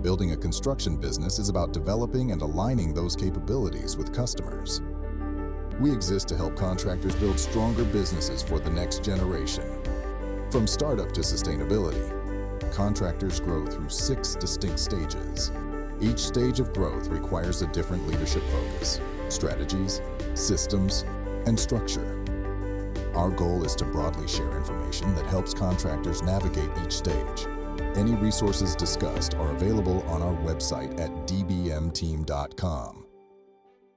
Building a construction business is about developing and aligning those capabilities with customers. We exist to help contractors build stronger businesses for the next generation. From startup to sustainability, contractors grow through 6 distinct stages. Each stage of growth requires a different leadership focus, strategies, systems, and structure. Our goal is to broadly share information that helps contractors navigate each stage. Any resources discussed are available on our website at dbmteam.com.